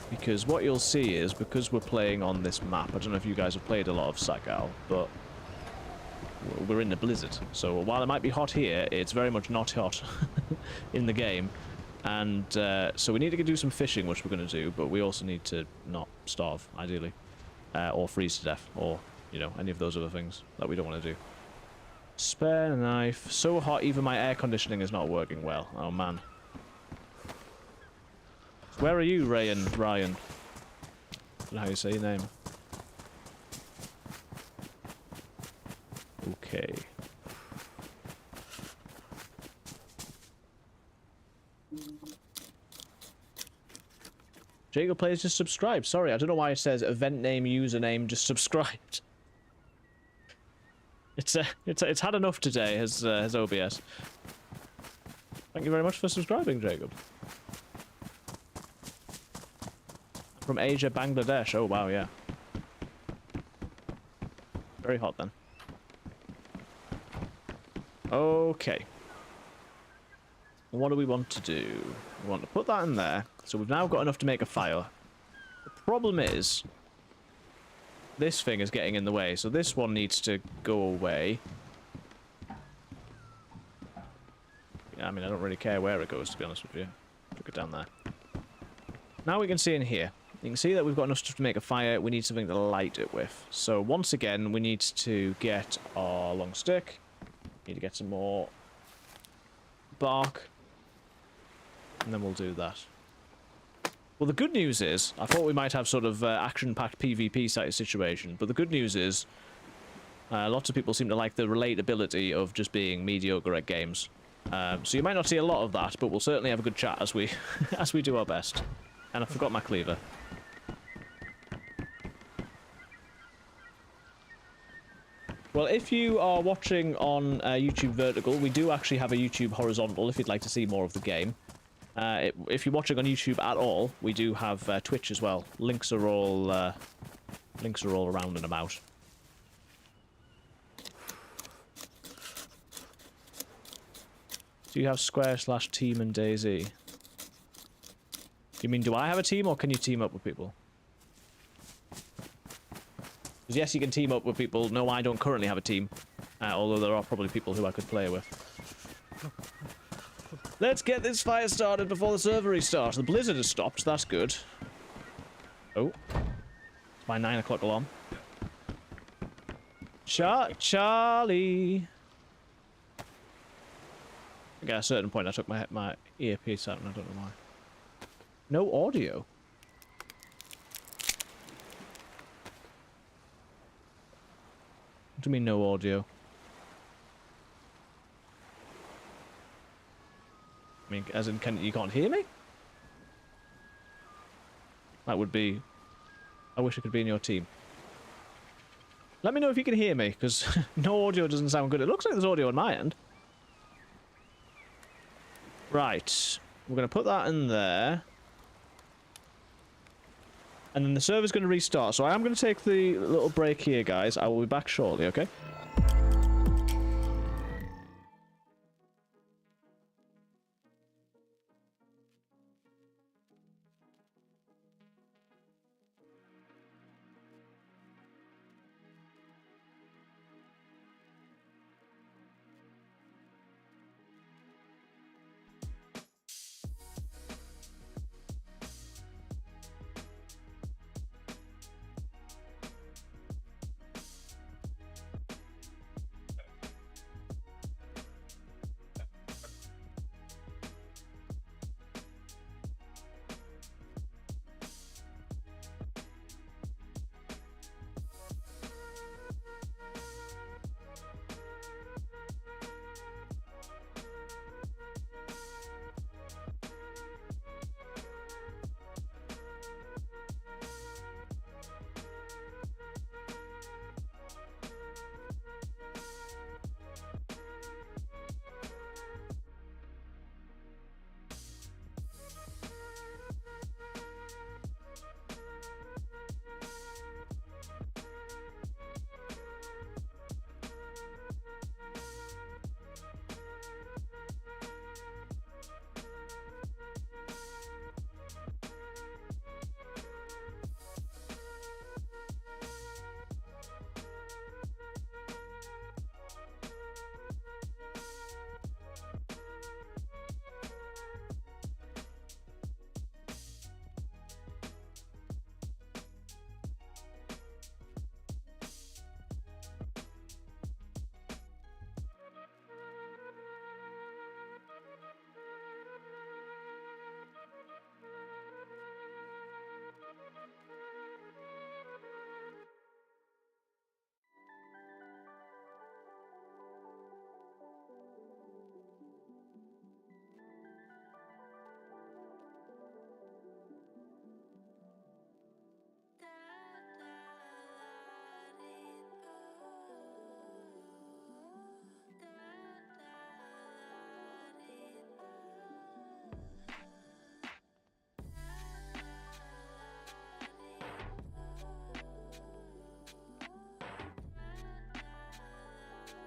Speaker 1: Because what you'll see is, because we're playing on this map, I don't know if you guys have played a lot of Sakhal, but we're in the blizzard. So while it might be hot here, it's very much not hot in the game. And so we need to do some fishing, which we're going to do, but we also need to not starve, ideally. Or freeze to death, or, you know, any of those other things that we don't want to do. Spare knife. So hot, even my air conditioning is not working well. Oh, man. Where are you, Ryan? I don't know how you say your name. Okay. Jacob Plays just subscribed. Sorry, I don't know why it says event name, username, just subscribed. It's had enough today, has OBS. Thank you very much for subscribing, Jacob. From Asia, Bangladesh. Oh, wow, yeah. Very hot, then. Okay. What do we want to do? We want to put that in there. So we've now got enough to make a fire. The problem is, this thing is getting in the way. So this one needs to go away. Yeah, I mean, I don't really care where it goes, to be honest with you. Took it down there. Now we can see in here. You can see that we've got enough stuff to make a fire. We need something to light it with. So once again, we need to get our long stick. Need to get some more bark. And then we'll do that. Well, the good news is, I thought we might have sort of action-packed PvP side situation, but the good news is, lots of people seem to like the relatability of just being mediocre at games. So you might not see a lot of that, but we'll certainly have a good chat as we as we do our best. And I forgot my cleaver. Well, if you are watching on YouTube Vertical, we do actually have a YouTube Horizontal if you'd like to see more of the game. If you're watching on YouTube at all, we do have Twitch as well. Links are all around and about. Do you have Square/Team and DayZ? You mean, do I have a team, or can you team up with people? Because yes, you can team up with people. No, I don't currently have a team. Although there are probably people who I could play with. Let's get this fire started before the server restarts. The blizzard has stopped. That's good. Oh. It's my 9 o'clock alarm. Charlie! I think at a certain point I took my earpiece out and I don't know why. No audio? What do you mean no audio? I mean, as in, you can't hear me? That would be... I wish I could be in your team. Let me know if you can hear me, because no audio doesn't sound good. It looks like there's audio on my end. Right. We're going to put that in there. And then the server's going to restart. So I am going to take the little break here, guys. I will be back shortly, okay?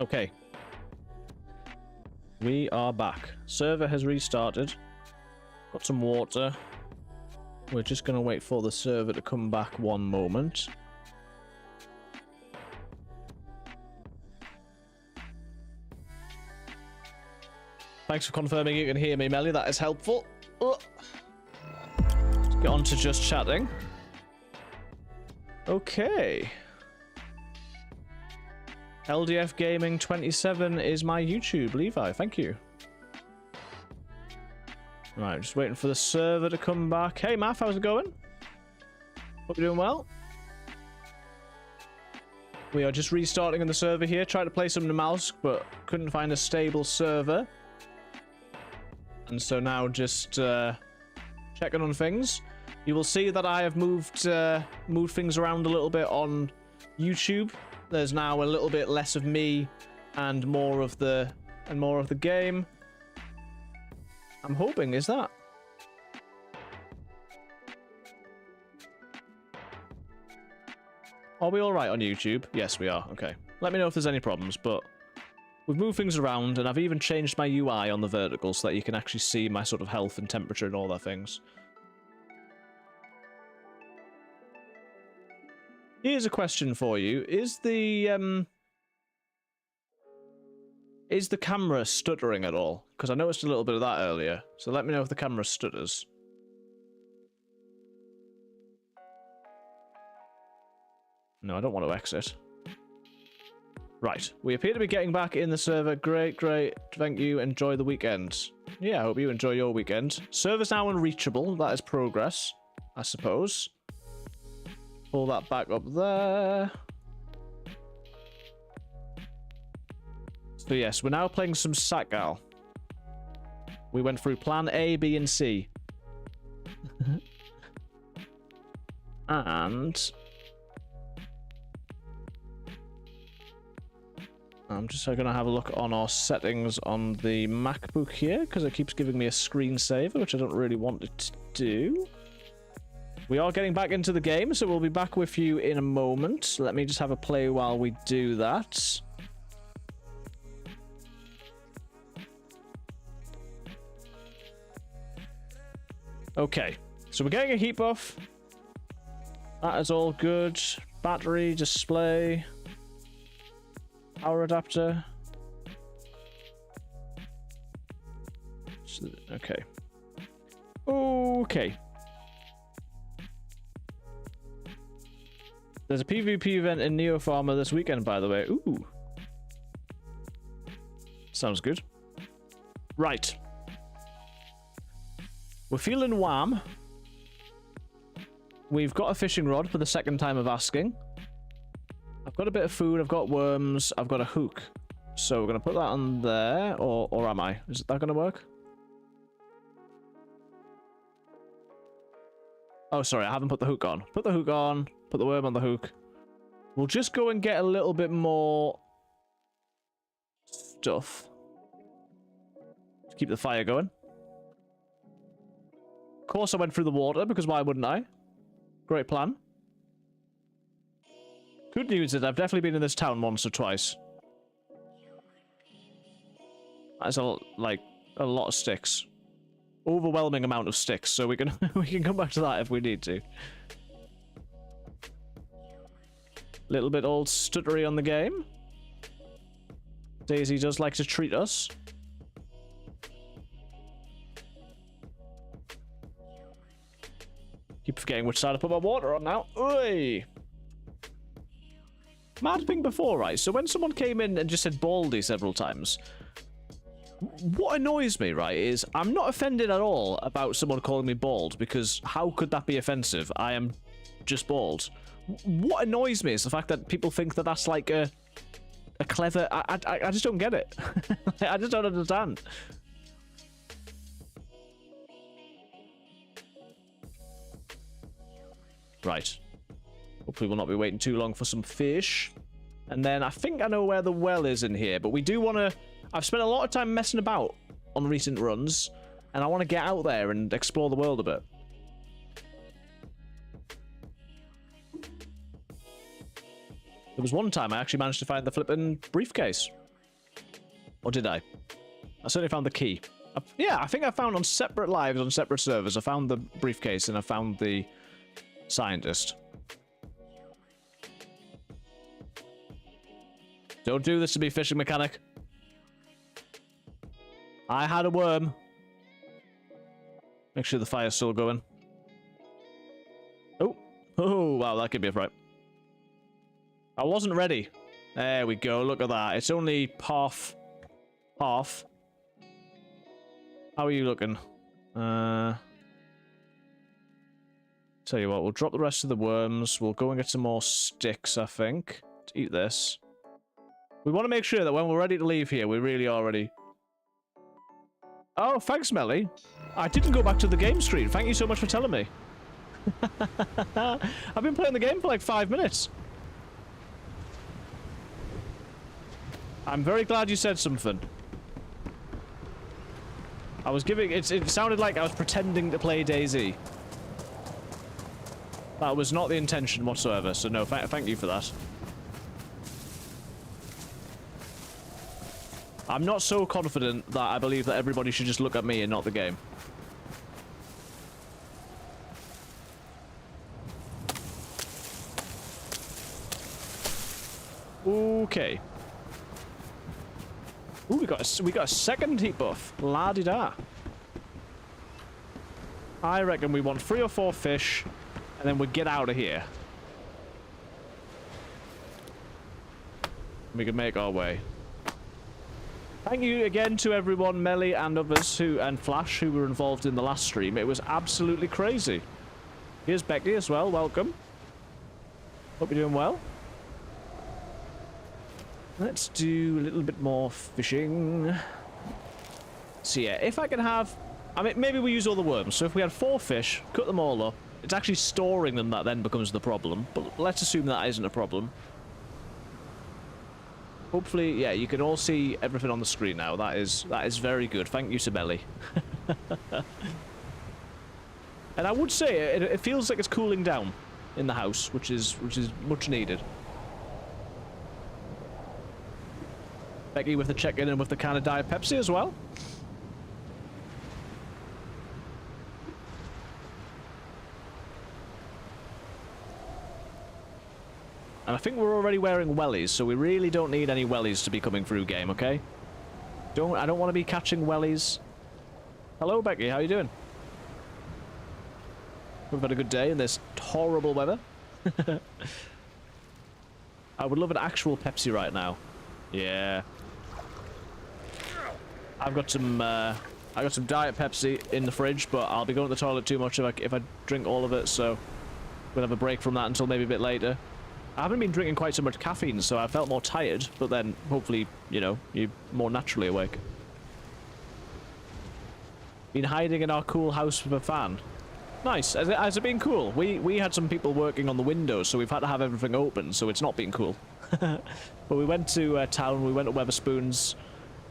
Speaker 1: Okay. We are back. Server has restarted. Got some water. We're just going to wait for the server to come back one moment. Thanks for confirming you can hear me, Melly. That is helpful. Let's get on to just chatting. Okay. LDF Gaming 27 is my YouTube, Levi. Thank you. Right, just waiting for the server to come back. Hey, Math, how's it going? Hope you're doing well. We are just restarting in the server here. Tried to play some Namalsk, but couldn't find a stable server. And so now just checking on things. You will see that I have moved things around a little bit on YouTube. There's now a little bit less of me and more of the game. I'm hoping is that. Are we all right on YouTube? Yes, we are. Okay. Let me know if there's any problems, but we've moved things around, and I've even changed my UI on the vertical so that you can actually see my sort of health and temperature and all that things. Here's a question for you. Is the camera stuttering at all? Because I noticed a little bit of that earlier. So let me know if the camera stutters. No, I don't want to exit. Right. We appear to be getting back in the server. Great, great. Thank you. Enjoy the weekend. Yeah, I hope you enjoy your weekend. Server's now unreachable. That is progress, I suppose. Pull that back up there. So yes, we're now playing some Sakhal. We went through plan A, B, and C. And I'm just going to have a look on our settings on the MacBook here, because it keeps giving me a screensaver, which I don't really want it to do. We are getting back into the game, so we'll be back with you in a moment. Let me just have a play while we do that. Okay, so we're getting a heat buff. That is all good. Battery, display, power adapter. Okay. Okay. There's a PvP event in Neo Farmer this weekend, by the way. Ooh. Sounds good. Right. We're feeling wham. We've got a fishing rod for the second time of asking. I've got a bit of food. I've got worms. I've got a hook. So we're going to put that on there. Or am I? Is that going to work? Oh, sorry. I haven't put the hook on. Put the hook on. Put the worm on the hook. We'll just go and get a little bit more stuff to keep the fire going. Of course I went through the water, because why wouldn't I? Great plan. Good news is I've definitely been in this town once or twice. That's a lot of sticks. Overwhelming amount of sticks, so we can we can come back to that if we need to. Little bit old stuttery on the game. DayZ does like to treat us. Keep forgetting which side I put my water on now. Oi! Mad thing before, right? So when someone came in and just said baldy several times, what annoys me, right, is I'm not offended at all about someone calling me bald, because how could that be offensive? I am just bald. What annoys me is the fact that people think that that's like a clever... I just don't get it. I just don't understand. Right. Hopefully we'll not be waiting too long for some fish. And then I think I know where the well is in here, but we do want to... I've spent a lot of time messing about on recent runs, and I want to get out there and explore the world a bit. There was one time I actually managed to find the flippin' briefcase. Or did I? I certainly found the key. Yeah, I think I found on separate lives, on separate servers, I found the briefcase and I found the scientist. Don't do this to me, fishing mechanic. I had a worm. Make sure the fire's still going. Oh. Oh, wow, that could be a fright. I wasn't ready. There we go, look at that. It's only half. Half. How are you looking? Tell you what, we'll drop the rest of the worms. We'll go and get some more sticks, I think, to eat this. We want to make sure that when we're ready to leave here, we really are ready. Oh, thanks, Melly. I didn't go back to the game screen. Thank you so much for telling me. I've been playing the game for like 5 minutes. I'm very glad you said something. I was giving... It sounded like I was pretending to play DayZ. That was not the intention whatsoever, so no, thank you for that. I'm not so confident that I believe that everybody should just look at me and not the game. Okay. Ooh, we got a second heat buff. La-di-da. I reckon we want 3 or 4 fish, and then we get out of here. We can make our way. Thank you again to everyone, Melly and others and Flash who were involved in the last stream. It was absolutely crazy. Here's Becky as well. Welcome. Hope you're doing well. Let's do a little bit more fishing. So yeah, if I can have... I mean, maybe we use all the worms. So if we had 4 fish, cut them all up. It's actually storing them that then becomes the problem. But let's assume that isn't a problem. Hopefully, yeah, you can all see everything on the screen now. That is very good. Thank you, Sibeli. And I would say it feels like it's cooling down in the house, which is much needed. Becky with the check-in and with the can of Diet Pepsi as well. And I think we're already wearing wellies, so we really don't need any wellies to be coming through game, okay? I don't want to be catching wellies. Hello, Becky, how you doing? We've had a good day in this horrible weather. I would love an actual Pepsi right now. Yeah. I've got some Diet Pepsi in the fridge, but I'll be going to the toilet too much if I drink all of it, so we'll have a break from that until maybe a bit later. I haven't been drinking quite so much caffeine, so I felt more tired, but then hopefully, you know, you're more naturally awake. Been hiding in our cool house with a fan. Nice. Has it been cool? We had some people working on the windows, so we've had to have everything open, so it's not been cool. But we went to town, we went to Weatherspoons,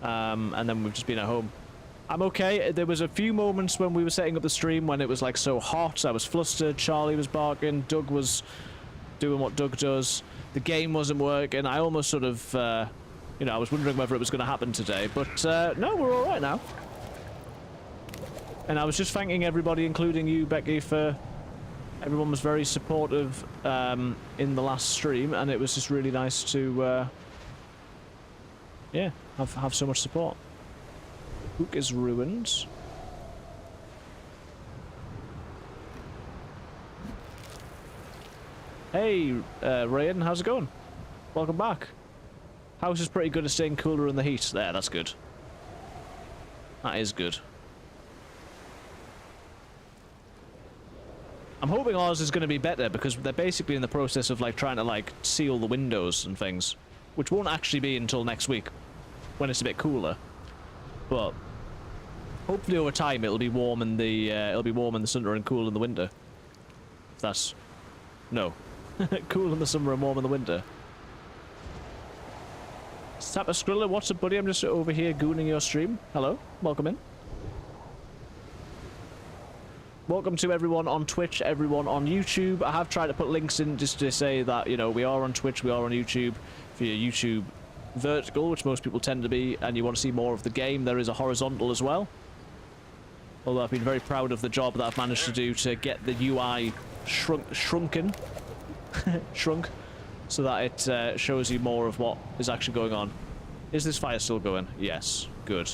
Speaker 1: and then we've just been at home. I'm okay. There was a few moments when we were setting up the stream when it was like so hot, I was flustered, Charlie was barking, Doug was doing what Doug does, the game wasn't working. I almost sort of, you know, I was wondering whether it was going to happen today, but no, we're all right now. And I was just thanking everybody, including you, Becky, for everyone was very supportive in the last stream, and it was just really nice to, yeah, have so much support. Hook is ruined. Hey, Ryan, how's it going? Welcome back. House is pretty good at staying cooler in the heat. There, that's good. That is good. I'm hoping ours is going to be better because they're basically in the process of like trying to like seal the windows and things, which won't actually be until next week when it's a bit cooler. But hopefully over time it'll be warm in the summer and cool in the winter. If that's no. Cool in the summer and warm in the winter. Sapper Skrilla, what's up, buddy? I'm just over here gooning your stream. Hello, welcome in. Welcome to everyone on Twitch, everyone on YouTube. I have tried to put links in just to say that, you know, we are on Twitch, we are on YouTube. For your YouTube vertical, which most people tend to be, and you want to see more of the game, there is a horizontal as well. Although I've been very proud of the job that I've managed to do to get the UI shrunken, so that it shows you more of what is actually going on. Is this fire still going? Yes. Good.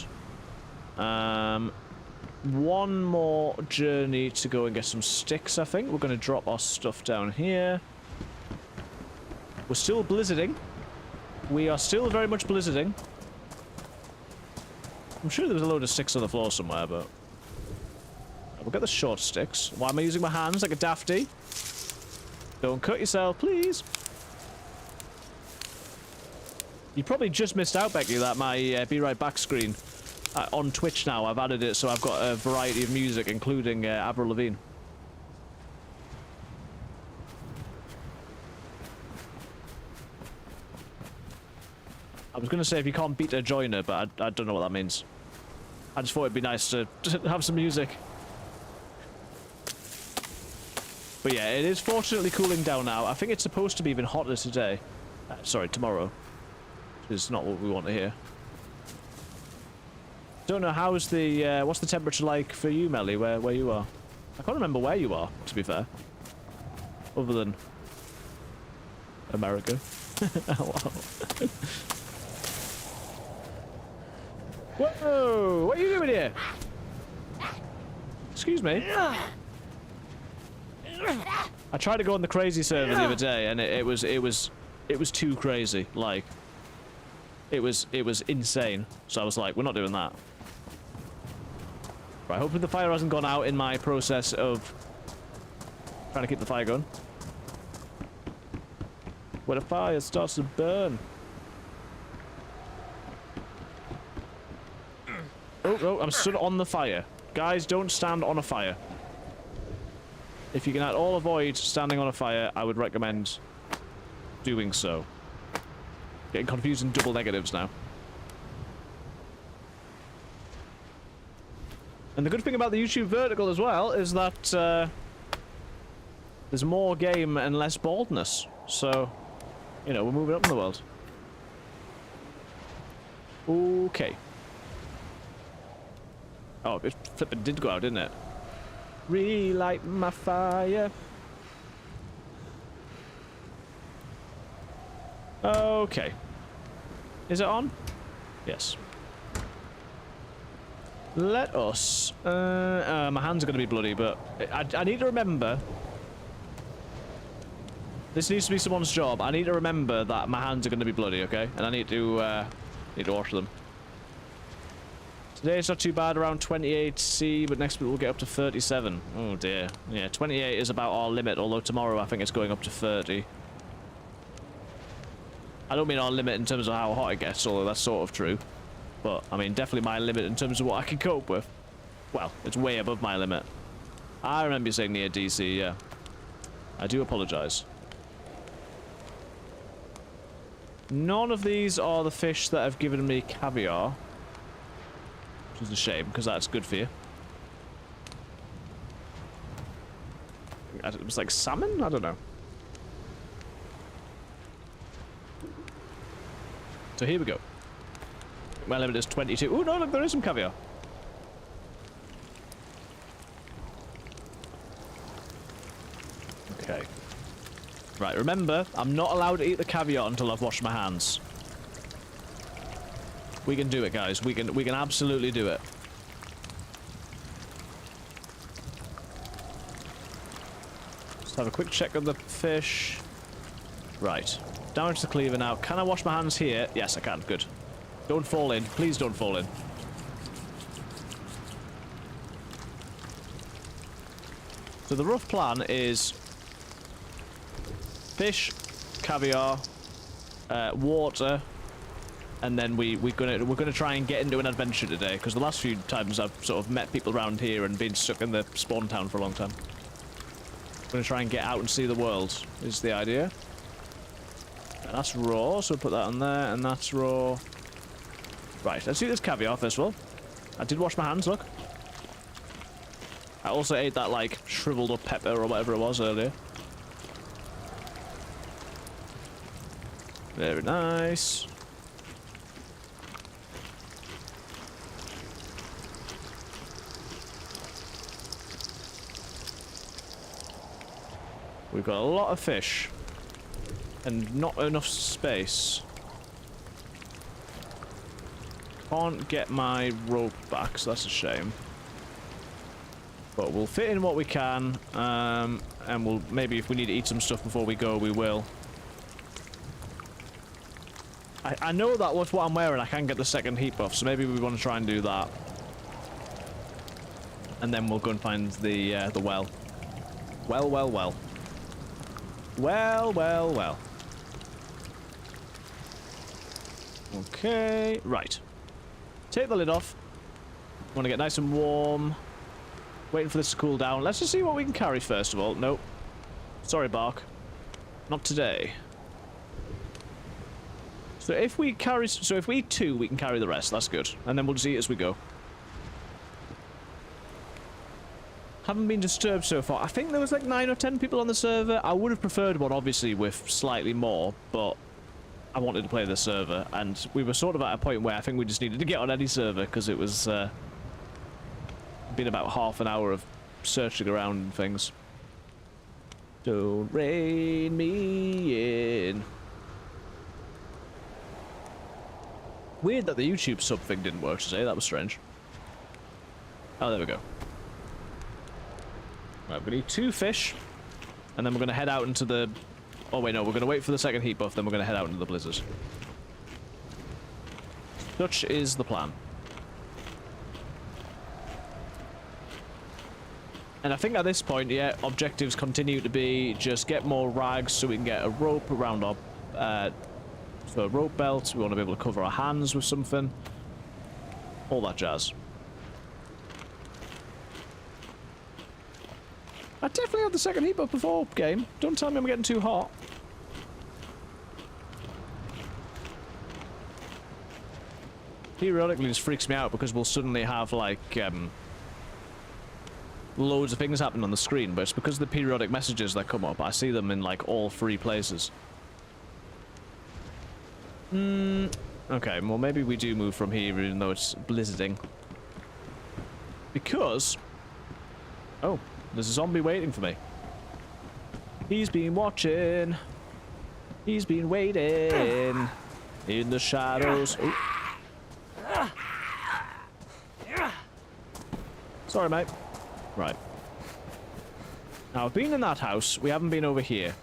Speaker 1: One more journey to go and get some sticks, I think. We're going to drop our stuff down here. We're still blizzarding. We are still very much blizzarding. I'm sure there's a load of sticks on the floor somewhere, but... We'll get the short sticks. Why am I using my hands like a dafty? Don't cut yourself, please. You probably just missed out, Becky, that my Be Right Back screen. On Twitch now, I've added it so I've got a variety of music, including Avril Lavigne. I was going to say if you can't beat a joiner, but I don't know what that means. I just thought it'd be nice to have some music. But yeah, it is fortunately cooling down now. I think it's supposed to be even hotter today. Sorry, tomorrow. Which is not what we want to hear. Don't know, how's the, what's the temperature like for you, Melly, where you are? I can't remember where you are, to be fair. Other than... America. Oh, wow. Whoa! What are you doing here? Excuse me. I tried to go on the crazy server the other day, and it was too crazy. Like, it was insane. So I was like, we're not doing that. Right, hopefully the fire hasn't gone out in my process of trying to keep the fire going. When a fire starts to burn. Oh, I'm stood on the fire. Guys, don't stand on a fire. If you can at all avoid standing on a fire, I would recommend doing so. Getting confused in double negatives now. And the good thing about the YouTube vertical as well is that there's more game and less baldness. So, you know, we're moving up in the world. Okay. Oh, it flippin' did go out, didn't it? Relight my fire. Okay. Is it on? Yes. Let us... my hands are going to be bloody, but I need to remember... This needs to be someone's job. I need to remember that my hands are going to be bloody, okay? And I need to wash them. Today it's not too bad, around 28 C, but next week we'll get up to 37. Oh dear. Yeah, 28 is about our limit, although tomorrow I think it's going up to 30. I don't mean our limit in terms of how hot it gets, although that's sort of true. But, I mean, definitely my limit in terms of what I can cope with. Well, it's way above my limit. I remember you saying near DC, yeah. I do apologise. None of these are the fish that have given me caviar. Which is a shame, because that's good for you. It was like salmon? I don't know. So here we go. My limit is 22. Oh no, look, there is some caviar. Okay. Right, remember, I'm not allowed to eat the caviar until I've washed my hands. We can do it, guys. We can absolutely do it. Let's have a quick check of the fish. Right. Down to the cleaver now. Can I wash my hands here? Yes, I can. Good. Don't fall in. Please don't fall in. So the rough plan is fish, caviar, water, and then we're gonna try and get into an adventure today, because the last few times I've sort of met people around here and been stuck in the spawn town for a long time. We're gonna try and get out and see the world is the idea. And that's raw, so we'll put that on there, and that's raw. Right, let's do this caviar first of all. I did wash my hands, look. I also ate that, like, shriveled up pepper or whatever it was earlier. Very nice. We've got a lot of fish. And not enough space. Can't get my rope back, so that's a shame. But we'll fit in what we can. And we'll maybe if we need to eat some stuff before we go, we will. I know that with what I'm wearing, I can get the second heat buff, so maybe we want to try and do that. And then we'll go and find the well. Well, well, well. Well, well, well. Okay, right. Take the lid off. Want to get nice and warm. Waiting for this to cool down. Let's just see what we can carry first of all. Nope. Sorry, Bark. Not today. So if we carry, so if we eat 2, we can carry the rest. That's good. And then we'll just eat as we go. Haven't been disturbed so far. I think there was like 9 or 10 people on the server. I would have preferred one, obviously, with slightly more, but I wanted to play the server, and we were sort of at a point where I think we just needed to get on any server because it was been about half an hour of searching around and things. Don't rein me in. Weird that the YouTube sub thing didn't work today. That was strange. Oh, there we go. Right, we're gonna eat 2 fish, and then we're gonna head out into the... Oh wait, no, we're gonna wait for the second heat buff, then we're gonna head out into the blizzard. Such is the plan. And I think at this point, yeah, objectives continue to be just get more rags so we can get a rope around our... so a rope belt, we want to be able to cover our hands with something. All that jazz. I definitely had the second heat buff before, game. Don't tell me I'm getting too hot. Periodically just freaks me out because we'll suddenly have, like, loads of things happen on the screen, but it's because of the periodic messages that come up. I see them in, like, all 3 places. Okay, well, maybe we do move from here even though it's blizzarding. Because... Oh. There's a zombie waiting for me. He's been watching. He's been waiting. In the shadows. Ooh. Sorry, mate. Right. Now, I've been in that house. We haven't been over here.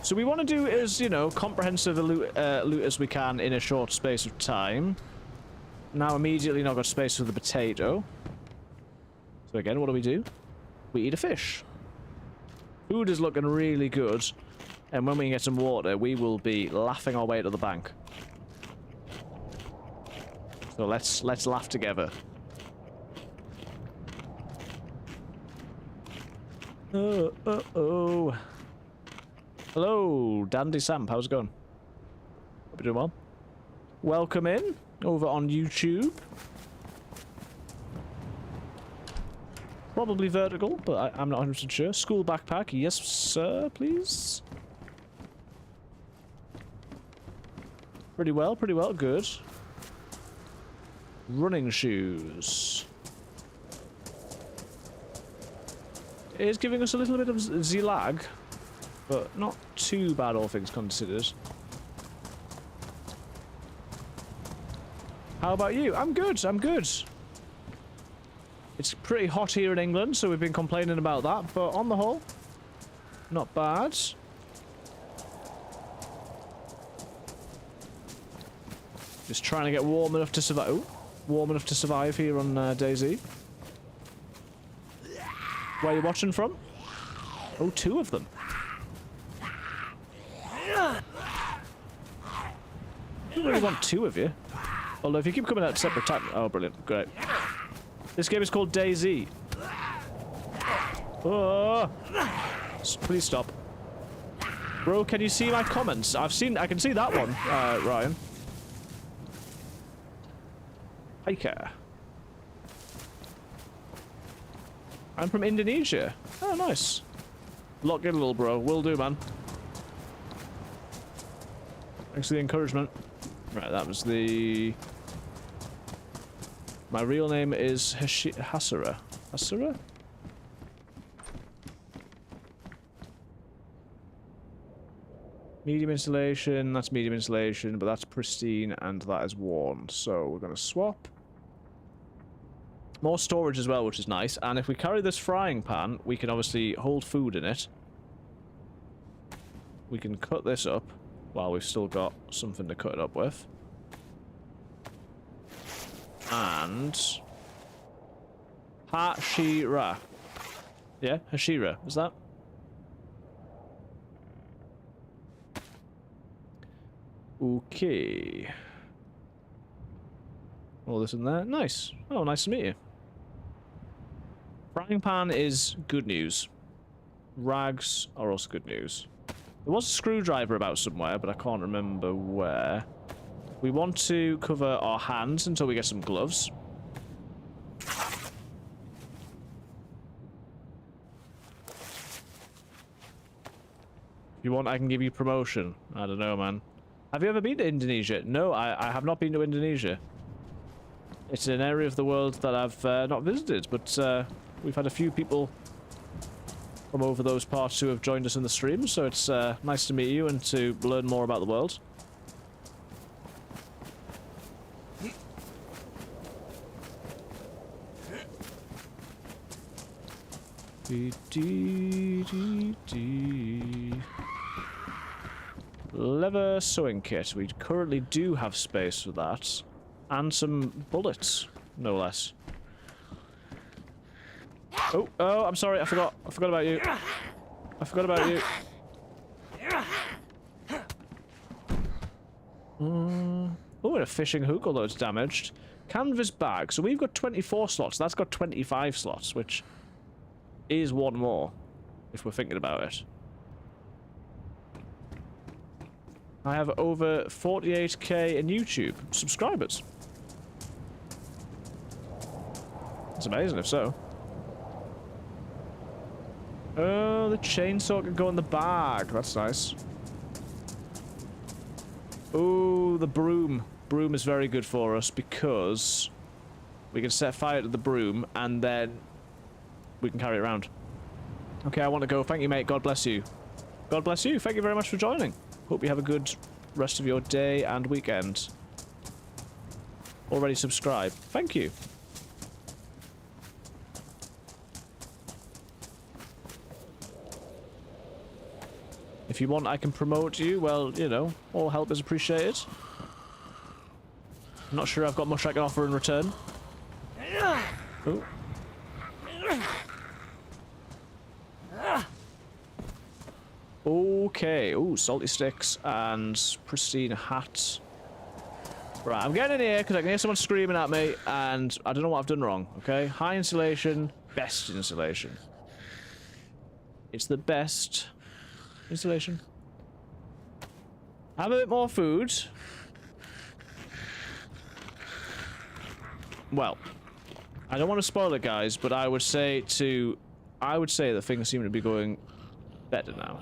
Speaker 1: So we want to do as, you know, comprehensive a loot as we can in a short space of time. Now, immediately not got space for the potato. So again, what do? We eat a fish. Food is looking really good, and when we get some water, we will be laughing our way to the bank. So let's laugh together. Oh. Hello, Dandy Samp. How's it going? Hope you're doing well. Welcome in over on YouTube. Probably vertical, but I'm not 100% sure. School backpack, yes sir, please. Pretty well, good. Running shoes. It is giving us a little bit of Z-lag, but not too bad all things considered. How about you? I'm good, It's pretty hot here in England, so we've been complaining about that, but on the whole, not bad. Just trying to get warm enough to survive. Ooh, warm enough to survive here on DayZ. Where are you watching from? Oh, 2 of them. I don't really want 2 of you. Although if you keep coming out separate time... Oh, brilliant. Great. This game is called DayZ. Oh. Please stop. Bro, can you see my comments? I can see that one, Ryan. Hiker. I'm from Indonesia. Oh, nice. Lock in, little bro. Will do, man. Thanks for the encouragement. Right, that was the... My real name is Hasura. Hasura? Medium insulation, that's medium insulation, but that's pristine and that is worn. So we're going to swap. More storage as well, which is nice. And if we carry this frying pan, we can obviously hold food in it. We can cut this up while we've still got something to cut it up with. And... Hashira. Yeah, Hashira. Is that? Okay. All this in there. Nice. Oh, nice to meet you. Frying pan is good news. Rags are also good news. There was a screwdriver about somewhere, but I can't remember where. We want to cover our hands until we get some gloves. If you want, I can give you promotion. I don't know, man. Have you ever been to Indonesia? No, I have not been to Indonesia. It's an area of the world that I've not visited, but we've had a few people from over those parts who have joined us in the stream, so it's nice to meet you and to learn more about the world. Leather sewing kit. We currently do have space for that. And some bullets, no less. Oh, I'm sorry, I forgot about you. I forgot about you. Oh, and a fishing hook, although it's damaged. Canvas bag. So we've got 24 slots. That's got 25 slots, which is one more, if we're thinking about it. I have over 48k in YouTube subscribers. That's amazing, if so. Oh, the chainsaw can go in the bag. That's nice. Oh, the broom. Broom is very good for us because we can set fire to the broom and then we can carry it around. Okay, I want to go. Thank you, mate. God bless you. God bless you. Thank you very much for joining. Hope you have a good rest of your day and weekend. Already subscribed. Thank you. If you want, I can promote you. Well, you know, all help is appreciated. I'm not sure I've got much I can offer in return. Ooh. Okay. Ooh, salty sticks and pristine hat. Right, I'm getting in here because I can hear someone screaming at me and I don't know what I've done wrong, okay? High insulation, best insulation. It's the best insulation. Have a bit more food. Well, I don't want to spoil it, guys, but I would say that things seem to be going better now.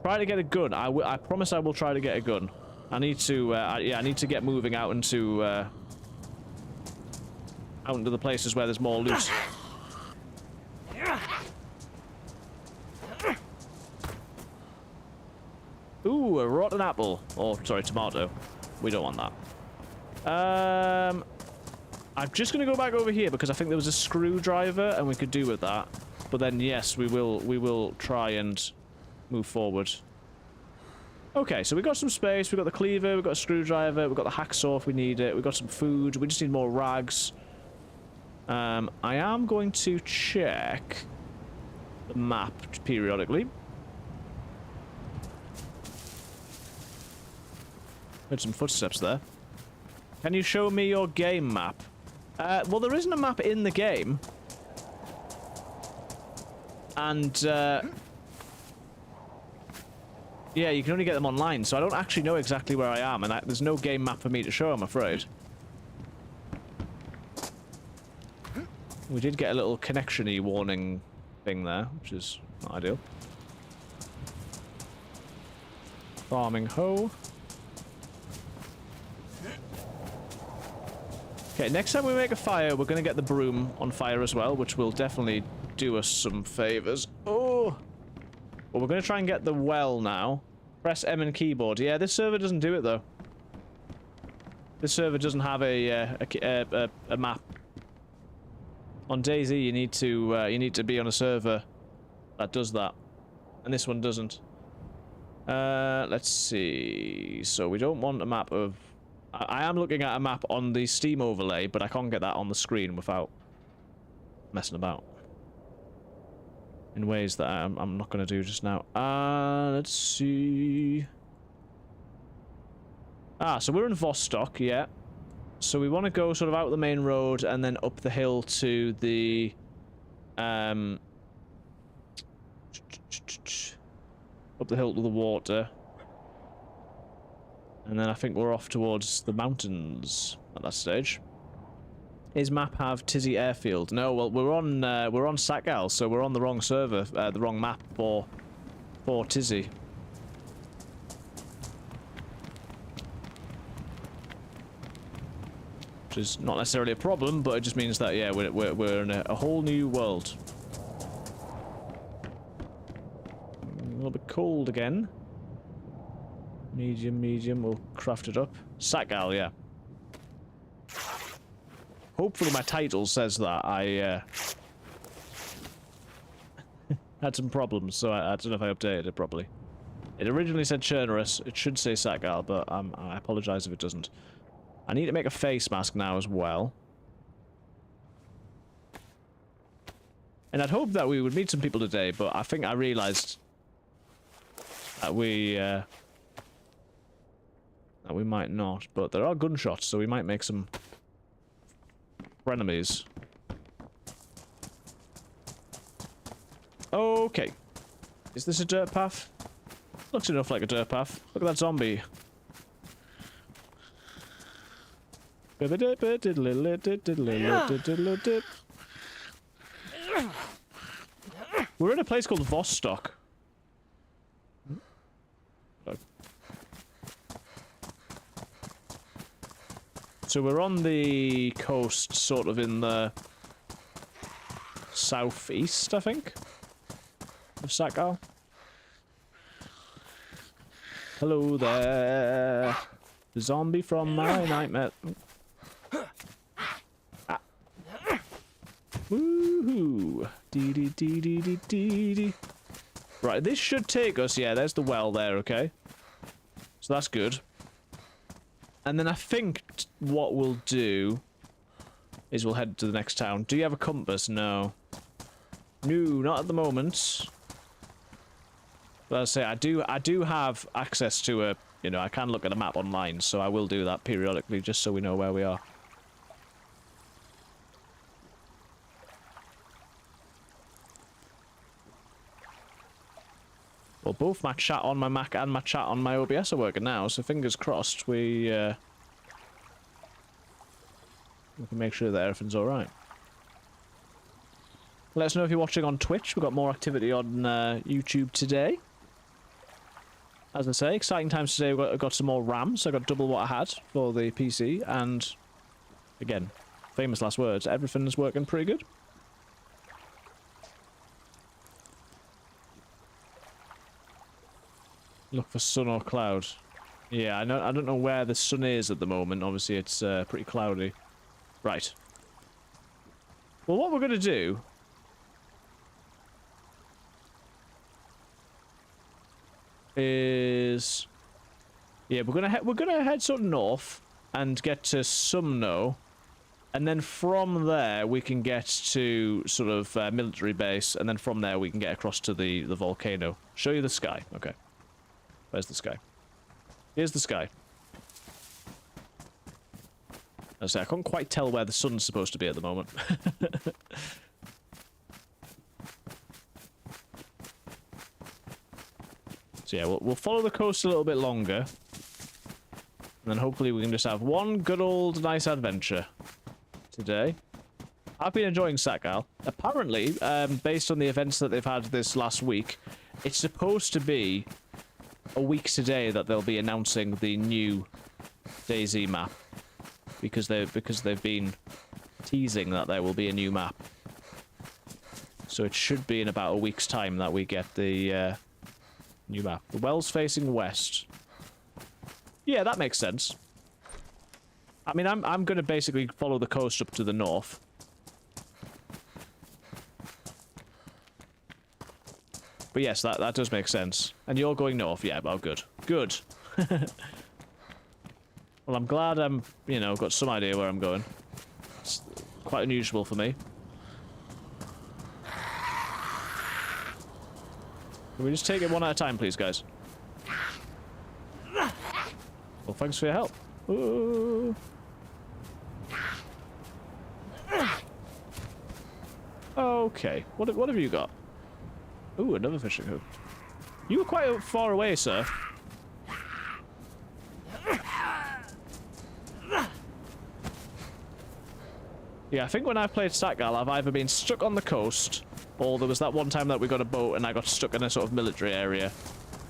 Speaker 1: Try to get a gun. I promise I will try to get a gun. I need to, yeah, I need to get moving out into the places where there's more loot. Ooh, a rotten apple. Or, sorry, tomato. We don't want that. I'm just going to go back over here because I think there was a screwdriver and we could do with that. But then, yes, we will try and move forward. Okay, so we got some space, we got the cleaver, we got a screwdriver, we got the hacksaw if we need it, we got some food, we just need more rags. I am going to check the map periodically. Heard some footsteps there. Can you show me your game map? Well, there isn't a map in the game. And, yeah, you can only get them online, so I don't actually know exactly where I am, and there's no game map for me to show, I'm afraid. We did get a little connection-y warning thing there, which is not ideal. Farming hoe. Okay, next time we make a fire, we're going to get the broom on fire as well, which will definitely do us some favors. Oh! Well, we're going to try and get the well now. Press M and keyboard. Yeah, this server doesn't do it though. This server doesn't have a map. On DayZ, you need to be on a server that does that, and this one doesn't. Let's see. So we don't want a map of. I am looking at a map on the Steam overlay, but I can't get that on the screen without messing about in ways that I'm not going to do just now. Let's see. So we're in Vostok, yeah. So we want to go sort of out the main road and then up the hill to the up the hill to the water. And then I think we're off towards the mountains at that stage. His map have Tizzy Airfield? No, well we're on Sakhal, so we're on the wrong server, the wrong map for Tizzy. Which is not necessarily a problem, but it just means that yeah, we're in a whole new world. A little bit cold again. Medium, we'll craft it up. Sakhal, yeah. Hopefully my title says that. I had some problems, so I don't know if I updated it properly. It originally said Chernarus, it should say Sakhal, but I apologise if it doesn't. I need to make a face mask now as well. And I'd hoped that we would meet some people today, but I think I realised that we might not. But there are gunshots, so we might make some frenemies. Okay. Is this a dirt path? Looks enough like a dirt path. Look at that zombie. We're in a place called Vostok. So we're on the coast, sort of in the southeast, I think, of Sakhal. Hello there. The zombie from my nightmare. Woohoo! Dee dee dee dee dee dee dee. Right, this should take us. Yeah, there's the well there. Okay, so that's good. And then I think what we'll do is we'll head to the next town. Do you have a compass? No. No, not at the moment. But as I say, I do have access to a. You know, I can look at a map online, so I will do that periodically, just so we know where we are. Well, both my chat on my Mac and my chat on my OBS are working now, so fingers crossed we can make sure that everything's alright. Let us know if you're watching on Twitch. We've got more activity on YouTube today. As I say, exciting times today. I've got some more RAM, so I got double what I had for the PC, and again, famous last words, everything is working pretty good. Look for sun or cloud. Yeah, I don't know where the sun is at the moment. Obviously, it's pretty cloudy. Right. Well, what we're gonna do is, yeah, we're gonna head sort of north and get to Sumno, and then from there we can get to sort of military base, and then from there we can get across to the volcano. Show you the sky. Okay. Where's the sky? Here's the sky. I say I can't quite tell where the sun's supposed to be at the moment. So yeah, we'll follow the coast a little bit longer, and then hopefully we can just have one good old nice adventure today. I've been enjoying Sakhal. Apparently, based on the events that they've had this last week, it's supposed to be a week today that they'll be announcing the new DayZ map, because they've been teasing that there will be a new map. So it should be in about a week's time that we get the New map. The well's facing west. Yeah, that makes sense. I mean, I'm going to basically follow the coast up to the north. But yes, that does make sense. And you're going north. Yeah, well, good. Good. Well, I'm glad I'm, you know, got some idea where I'm going. It's quite unusual for me. Can we just take it one at a time, please, guys? Well, thanks for your help. Ooh. Okay, what have you got? Ooh, another fishing hook. You were quite far away, sir. Yeah, I think when I've played Sakhal, I've either been stuck on the coast, or there was that one time that we got a boat and I got stuck in a sort of military area.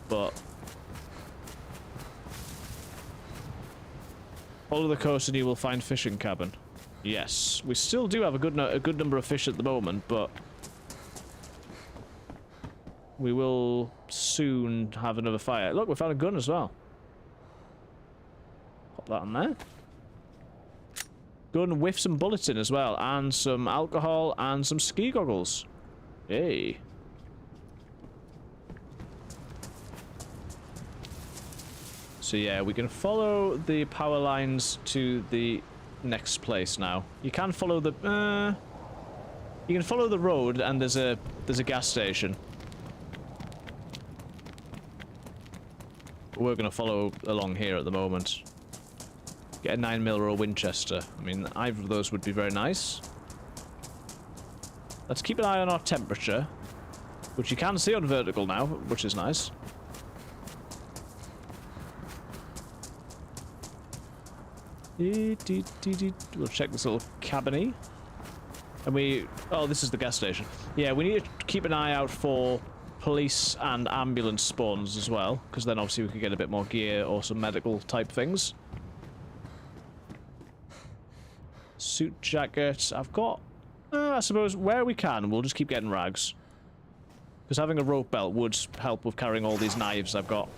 Speaker 1: But follow the coast and you will find fishing cabin. Yes, we still do have a good number of fish at the moment, but we will soon have another fire. Look, we found a gun as well. Pop that on there. Gun with some bullets in as well, and some alcohol and some ski goggles. Hey. So yeah, we can follow the power lines to the next place now. You can follow the you can follow the road, and there's a gas station. We're gonna follow along here at the moment. Get a 9mm or a Winchester. I mean, either of those would be very nice. Let's keep an eye on our temperature, which you can see on vertical now, which is nice. We'll check this little cabin-y. And we... Oh, this is the gas station. Yeah, we need to keep an eye out for police and ambulance spawns as well, because then obviously we could get a bit more gear or some medical type things. Suit jacket. I've got... I suppose where we can, we'll just keep getting rags. Because having a rope belt would help with carrying all these knives I've got.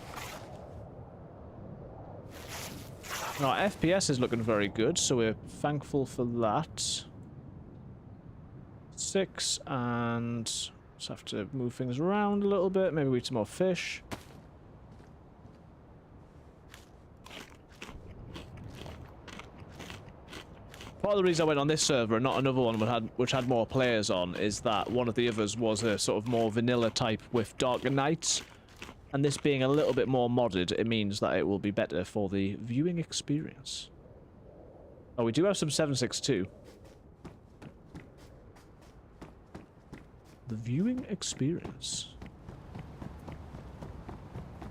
Speaker 1: Now, FPS is looking very good, so we're thankful for that. 6, and just have to move things around a little bit. Maybe we eat some more fish. Part of the reason I went on this server and not another one which had more players on is that one of the others was a sort of more vanilla type with darker nights. And this being a little bit more modded, it means that it will be better for the viewing experience. Oh, we do have some 7.62. The viewing experience.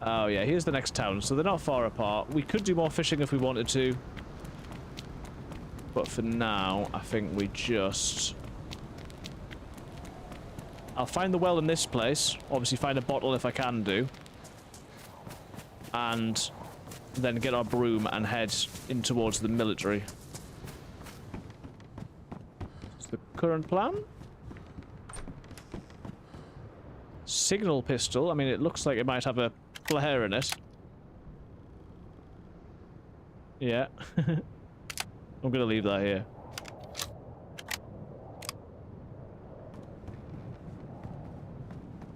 Speaker 1: Oh yeah, here's the next town, so they're not far apart. We could do more fishing if we wanted to. But for now, I think we just... I'll find the well in this place. Obviously find a bottle if I can do. And then get our broom and head in towards the military. That's the current plan. Signal pistol. I mean, it looks like it might have a flare in it. Yeah. I'm gonna leave that here.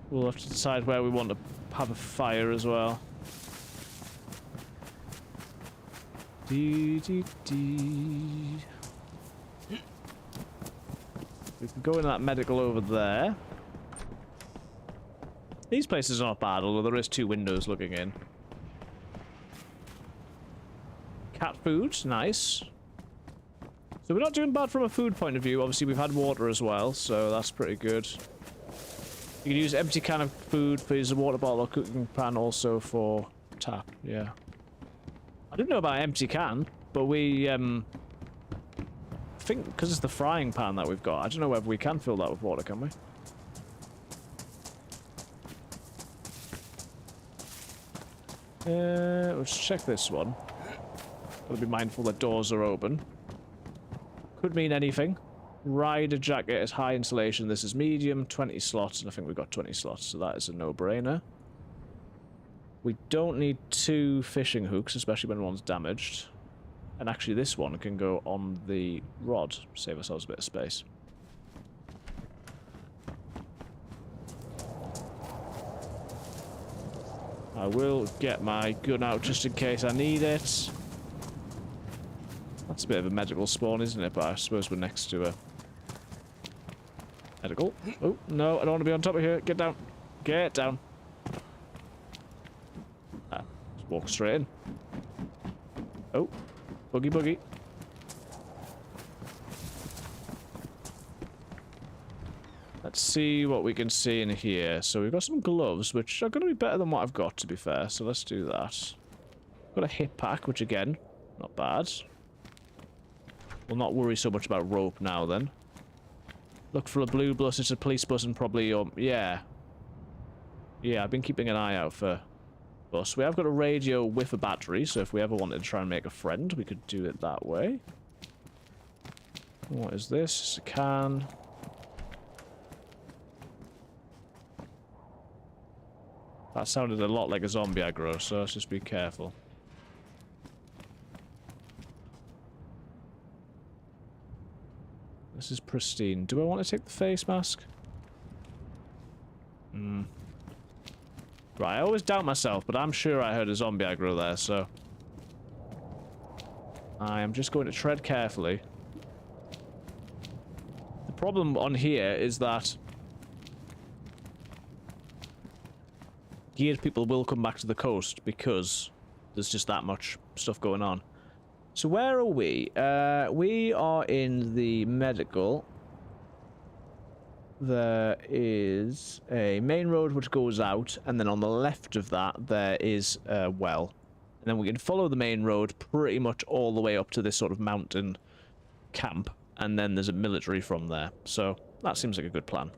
Speaker 1: We'll have to decide where we want to have a fire as well. We can go in that medical over there. These places are not bad, although there is 2 windows looking in. Cat food, nice. So we're not doing bad from a food point of view. Obviously, we've had water as well, so that's pretty good. You can use empty can of food for use a water bottle or cooking pan also for tap, yeah. I didn't know about empty can, but we, think, because it's the frying pan that we've got, I don't know whether we can fill that with water, can we? Let's check this one. Gotta be mindful that doors are open. Could mean anything. Rider jacket is high insulation. This is medium, 20 slots, and I think we've got 20 slots, so that is a no-brainer. We don't need 2 fishing hooks, especially when one's damaged. And actually this one can go on the rod, save ourselves a bit of space. I will get my gun out just in case I need it. That's a bit of a medical spawn, isn't it? But I suppose we're next to a... medical. Oh, no, I don't want to be on top of here. Get down. Get down. Ah, just walk straight in. Oh, boogie boogie. Let's see what we can see in here. So we've got some gloves, which are going to be better than what I've got, to be fair. So let's do that. Got a hip pack, which again, not bad. We'll not worry so much about rope now, then. Look for a blue bus. It's a police bus and probably... yeah. Yeah, I've been keeping an eye out for bus. We have got a radio with a battery, so if we ever wanted to try and make a friend, we could do it that way. What is this? It's a can. That sounded a lot like a zombie aggro, so let's just be careful. This is pristine. Do I want to take the face mask? Right, I always doubt myself, but I'm sure I heard a zombie aggro there, so... I am just going to tread carefully. The problem on here is that... geared people will come back to the coast because there's just that much stuff going on. So where are we? We are in the medical. There is a main road which goes out, and then on the left of that there is a well. And then we can follow the main road pretty much all the way up to this sort of mountain camp, and then there's a military from there. So that seems like a good plan.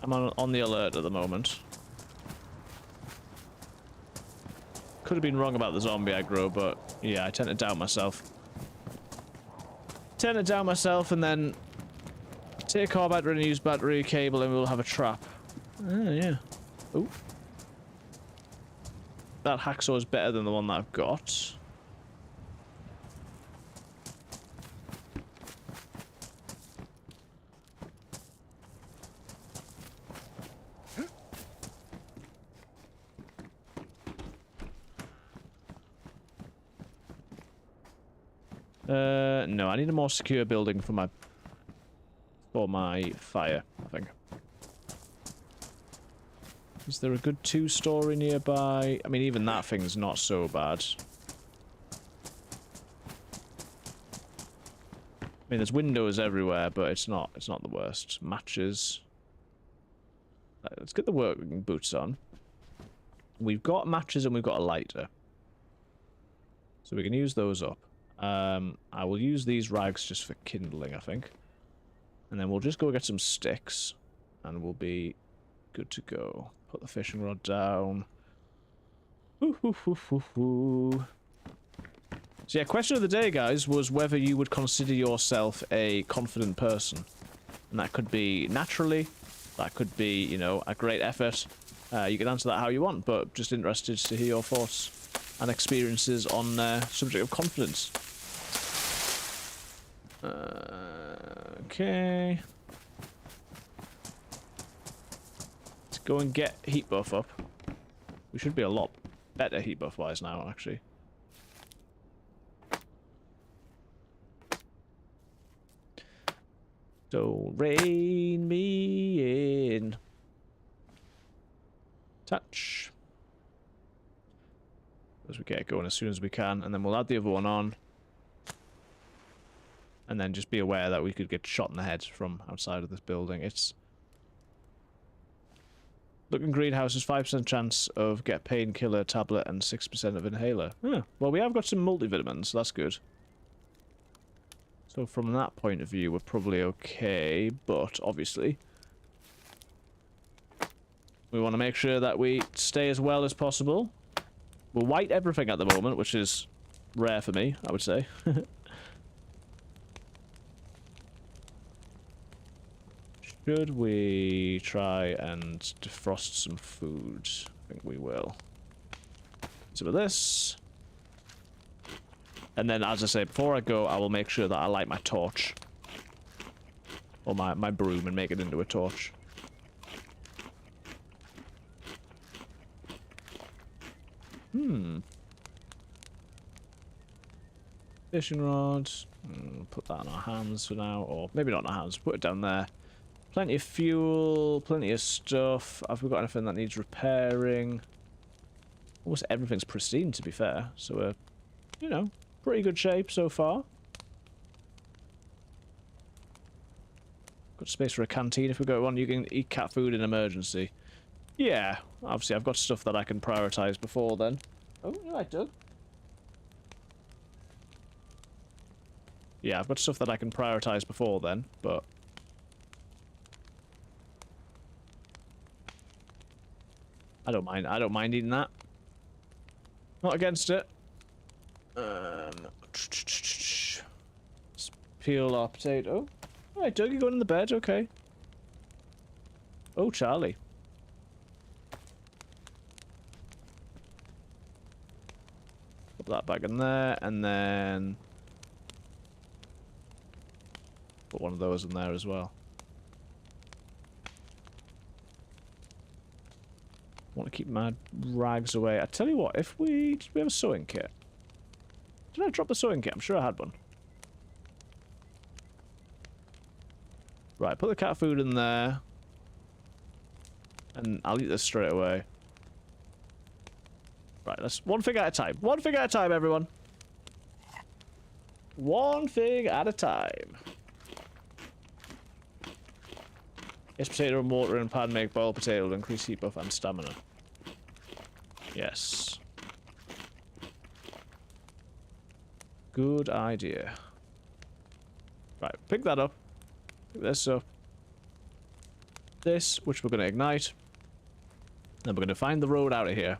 Speaker 1: I'm on the alert at the moment. Could have been wrong about the zombie aggro, but yeah, I tend to doubt myself. And then take our battery and use battery cable and we'll have a trap. Ah, yeah. Ooh. That hacksaw is better than the one that I've got. No, I need a more secure building for my fire, I think. Is there a good 2-story nearby? I mean, even that thing's not so bad. I mean, there's windows everywhere, but it's not the worst. Matches. Right, let's get the working boots on. We've got matches and we've got a lighter. So we can use those up. I will use these rags just for kindling, I think. And then we'll just go get some sticks. And we'll be good to go. Put the fishing rod down. So yeah, question of the day, guys, was whether you would consider yourself a confident person. And that could be naturally. That could be, you know, a great effort. You can answer that how you want, but just interested to hear your thoughts and experiences on subject of confidence. Okay. Let's go and get heat buff up. We should be a lot better heat buff wise now, actually. So rein me in. Touch. As we get it going as soon as we can, and then we'll add the other one on. And then just be aware that we could get shot in the head from outside of this building. It's... Looking greenhouse is 5% chance of get painkiller tablet and 6% of inhaler. Huh. Well, we have got some multivitamins, so that's good. So from that point of view, we're probably okay, but obviously... we want to make sure that we stay as well as possible. We're white everything at the moment, which is rare for me, I would say. Should we try and defrost some food? I think we will. Some of this. And then, as I say, before I go, I will make sure that I light my torch. Or my broom and make it into a torch. Fishing rod. Put that in our hands for now. Or maybe not in our hands. Put it down there. Plenty of fuel. Plenty of stuff. Have we got anything that needs repairing? Almost everything's pristine, to be fair. So we're, you know, pretty good shape so far. Got space for a canteen if we go one. You can eat cat food in emergency. Yeah, obviously I've got stuff that I can prioritize before then. Oh, you're right, Doug. Yeah, I've got stuff that I can prioritize before then, but... I don't mind eating that. Not against it. Let's peel our potato. Alright, Doug, you're going in the bed, okay. Oh, Charlie. Put that back in there, and then... put one of those in there as well. I want to keep my rags away. I tell you what, if we... did we have a sewing kit? Did I drop the sewing kit? I'm sure I had one. Right, put the cat food in there. And I'll eat this straight away. Right, let's... one thing at a time. One thing at a time, everyone. One thing at a time. Yes, potato and mortar and pan make boiled potato to increase heat buff and stamina. Yes. Good idea. Right, pick that up. Pick this up. This, which we're going to ignite. Then we're going to find the road out of here.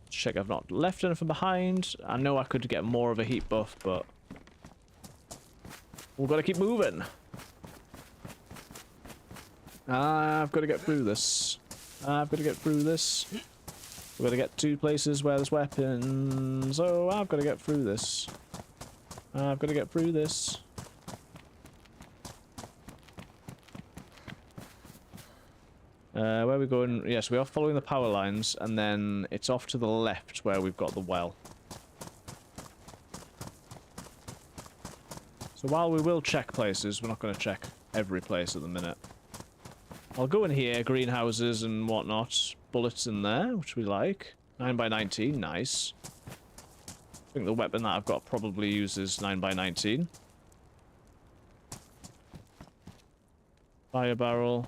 Speaker 1: Check I've not left anything behind. I know I could get more of a heat buff, but... we've got to keep moving. I've got to get through this. I've got to get through this. We've got to get to places where there's weapons. Oh, I've got to get through this. I've got to get through this. Where are we going? Yes, we are following the power lines, and then it's off to the left where we've got the well. So while we will check places, we're not going to check every place at the minute. I'll go in here, greenhouses and whatnot. Bullets in there, which we like. 9x19, nice. I think the weapon that I've got probably uses 9x19. Fire barrel.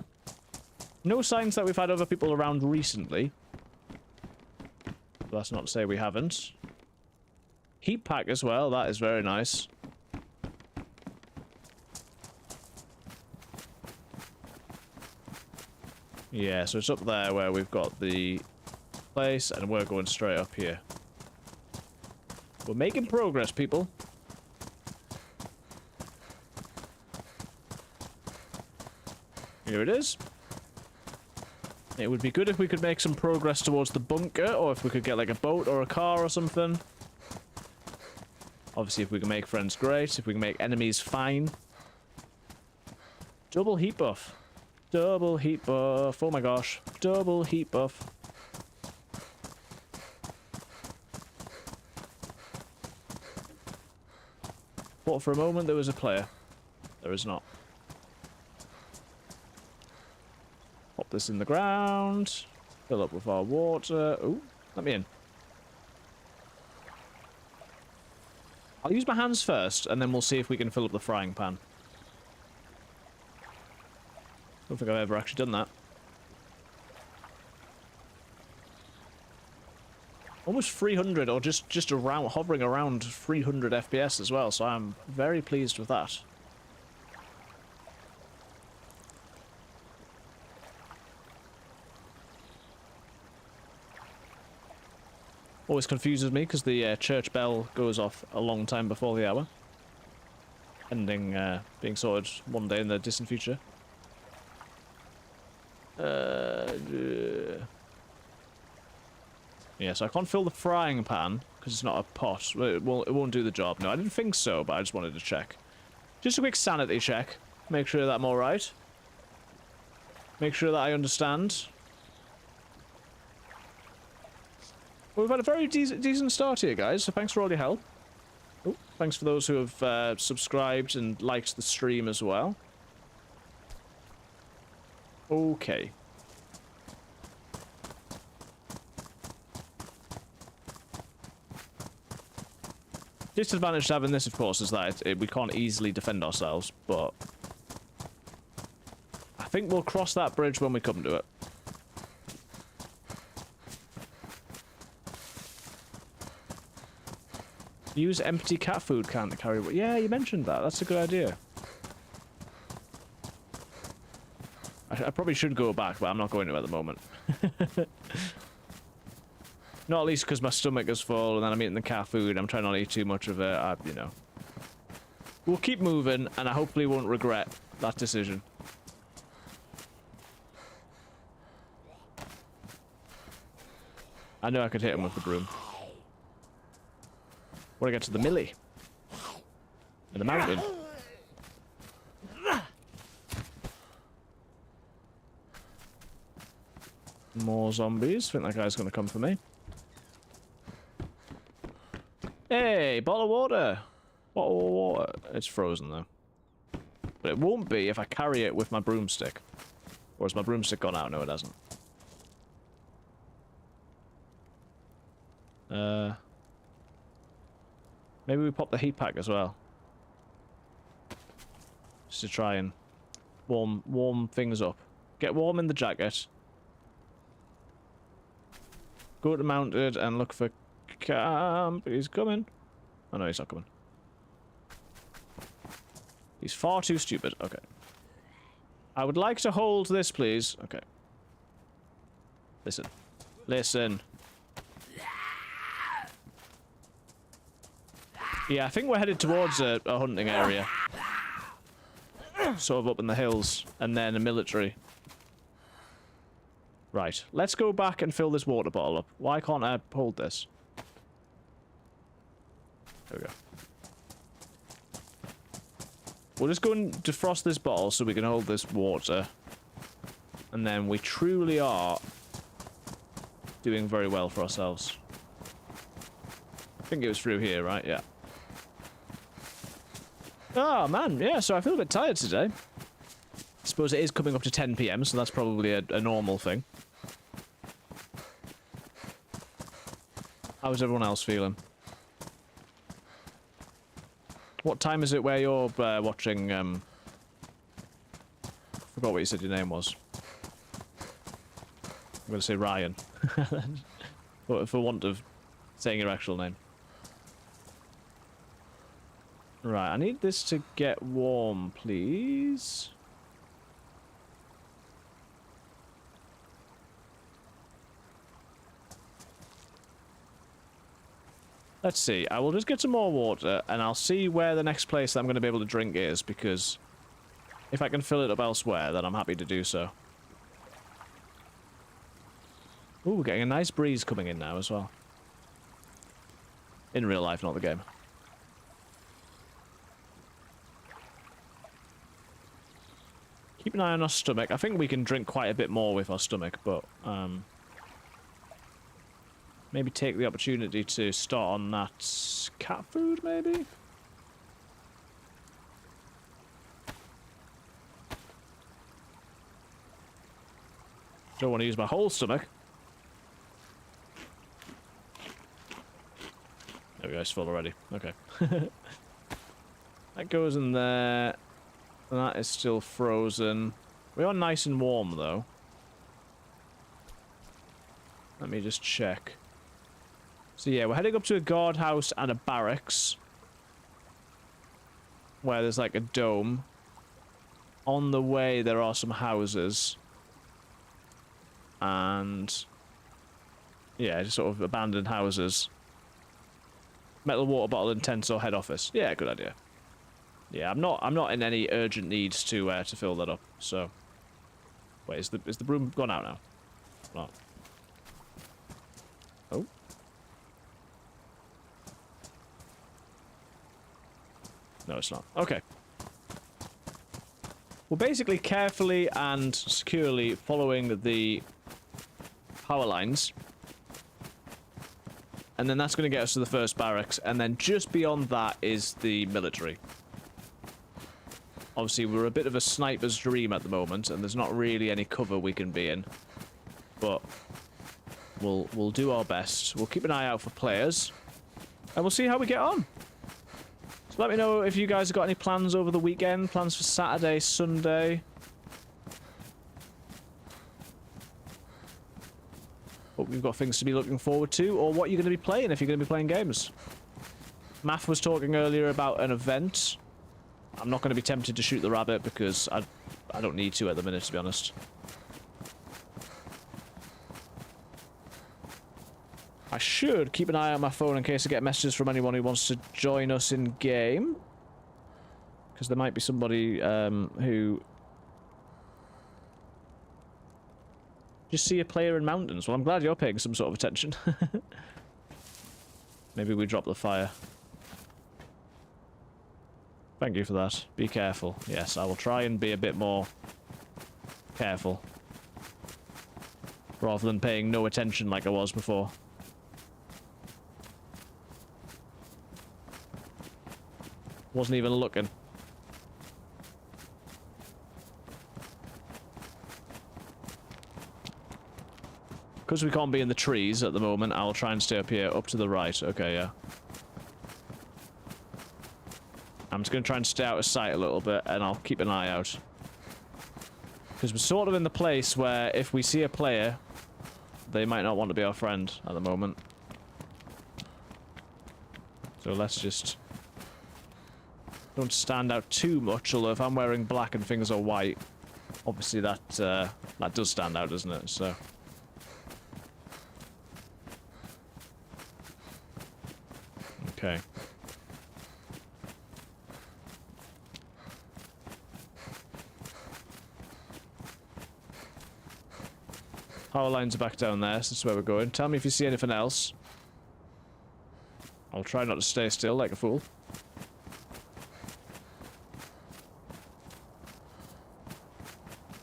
Speaker 1: No signs that we've had other people around recently. But that's not to say we haven't. Heat pack as well, that is very nice. Yeah, so it's up there where we've got the place, and we're going straight up here. We're making progress, people. Here it is. It would be good if we could make some progress towards the bunker, or if we could get like a boat or a car or something. Obviously, if we can make friends, great. If we can make enemies, fine. Double heat buff. Double heat buff. Oh my gosh. Double heat buff. Thought for a moment there was a player. There is not. Pop this in the ground. Fill up with our water. Ooh, let me in. I'll use my hands first, and then we'll see if we can fill up the frying pan. Don't think I've ever actually done that. Almost 300, or just around, hovering around 300 FPS as well, so I'm very pleased with that. Always confuses me because the church bell goes off a long time before the hour. Ending being sorted one day in the distant future. Yeah, so I can't fill the frying pan because it's not a pot. It won't do the job. No, I didn't think so, but I just wanted to check. Just a quick sanity check. Make sure that I'm alright. Make sure that I understand. Well, we've had a very decent start here, guys, so thanks for all your help. Oh, thanks for those who have subscribed and liked the stream as well. Okay. Disadvantage to having this, of course, is that we can't easily defend ourselves, but I think we'll cross that bridge when we come to it. Use empty cat food can to carry... Yeah, you mentioned that. That's a good idea. I probably should go back, but I'm not going to at the moment. Not least because my stomach is full and then I'm eating the cat food. I'm trying not to eat too much of it. You know. We'll keep moving and I hopefully won't regret that decision. I know I could hit him with the broom. Want to get to the millie. And the mountain. More zombies. I think that guy's going to come for me. Hey, bottle of water. Bottle of water. It's frozen though. But it won't be if I carry it with my broomstick. Or has my broomstick gone out? No, it hasn't. Maybe we pop the heat pack as well. Just to try and warm things up. Get warm in the jacket. Go to mounted and look for camp. He's coming. Oh no, he's not coming. He's far too stupid. Okay. I would like to hold this, please. Okay. Listen. Listen. Yeah, I think we're headed towards a hunting area. Sort of up in the hills. And then a military. Right. Let's go back and fill this water bottle up. Why can't I hold this? There we go. We'll just go and defrost this bottle so we can hold this water. And then we truly are doing very well for ourselves. I think it was through here, right? Yeah. Oh, man. Yeah, so I feel a bit tired today. I suppose it is coming up to 10 PM, so that's probably a normal thing. How's everyone else feeling? What time is it where you're watching, I forgot what you said your name was. I'm going to say Ryan. For want of saying your actual name. Right, I need this to get warm, please. Let's see. I will just get some more water, and I'll see where the next place that I'm going to be able to drink is, because if I can fill it up elsewhere, then I'm happy to do so. Ooh, we're getting a nice breeze coming in now as well. In real life, not the game. Keep an eye on our stomach. I think we can drink quite a bit more with our stomach, but maybe take the opportunity to start on that cat food, maybe? Don't want to use my whole stomach. There we go, it's full already. Okay. That goes in there. That is still frozen. We are nice and warm, though. Let me just check. So yeah, we're heading up to a guardhouse and a barracks. Where there's like a dome. On the way, there are some houses. And... Yeah, just sort of abandoned houses. Metal water bottle and tent or head office. Yeah, good idea. Yeah, I'm not in any urgent needs to fill that up. So, wait, is the broom gone out now? Not. Oh. No, it's not. Okay. We're basically carefully and securely following the power lines. And then that's going to get us to the first barracks. And then just beyond that is the military. Obviously, we're a bit of a sniper's dream at the moment, and there's not really any cover we can be in. But we'll do our best. We'll keep an eye out for players. And we'll see how we get on. So let me know if you guys have got any plans over the weekend. Plans for Saturday, Sunday. Hope you've got things to be looking forward to, or what you're going to be playing if you're going to be playing games. Math was talking earlier about an event. I'm not going to be tempted to shoot the rabbit because I don't need to at the minute, to be honest. I should keep an eye on my phone in case I get messages from anyone who wants to join us in game. Because there might be somebody who... Just see a player in mountains. Well, I'm glad you're paying some sort of attention. Maybe we drop the fire. Thank you for that. Be careful. Yes, I will try and be a bit more careful. Rather than paying no attention like I was before. Wasn't even looking. Because we can't be in the trees at the moment, I'll try and stay up here, up to the right. Okay, yeah. I'm just going to try and stay out of sight a little bit, and I'll keep an eye out. Because we're sort of in the place where if we see a player, they might not want to be our friend at the moment. So let's just... don't stand out too much, although if I'm wearing black and things are white, obviously that does stand out, doesn't it? So... okay. Power lines are back down there, so that's where we're going. Tell me if you see anything else. I'll try not to stay still like a fool.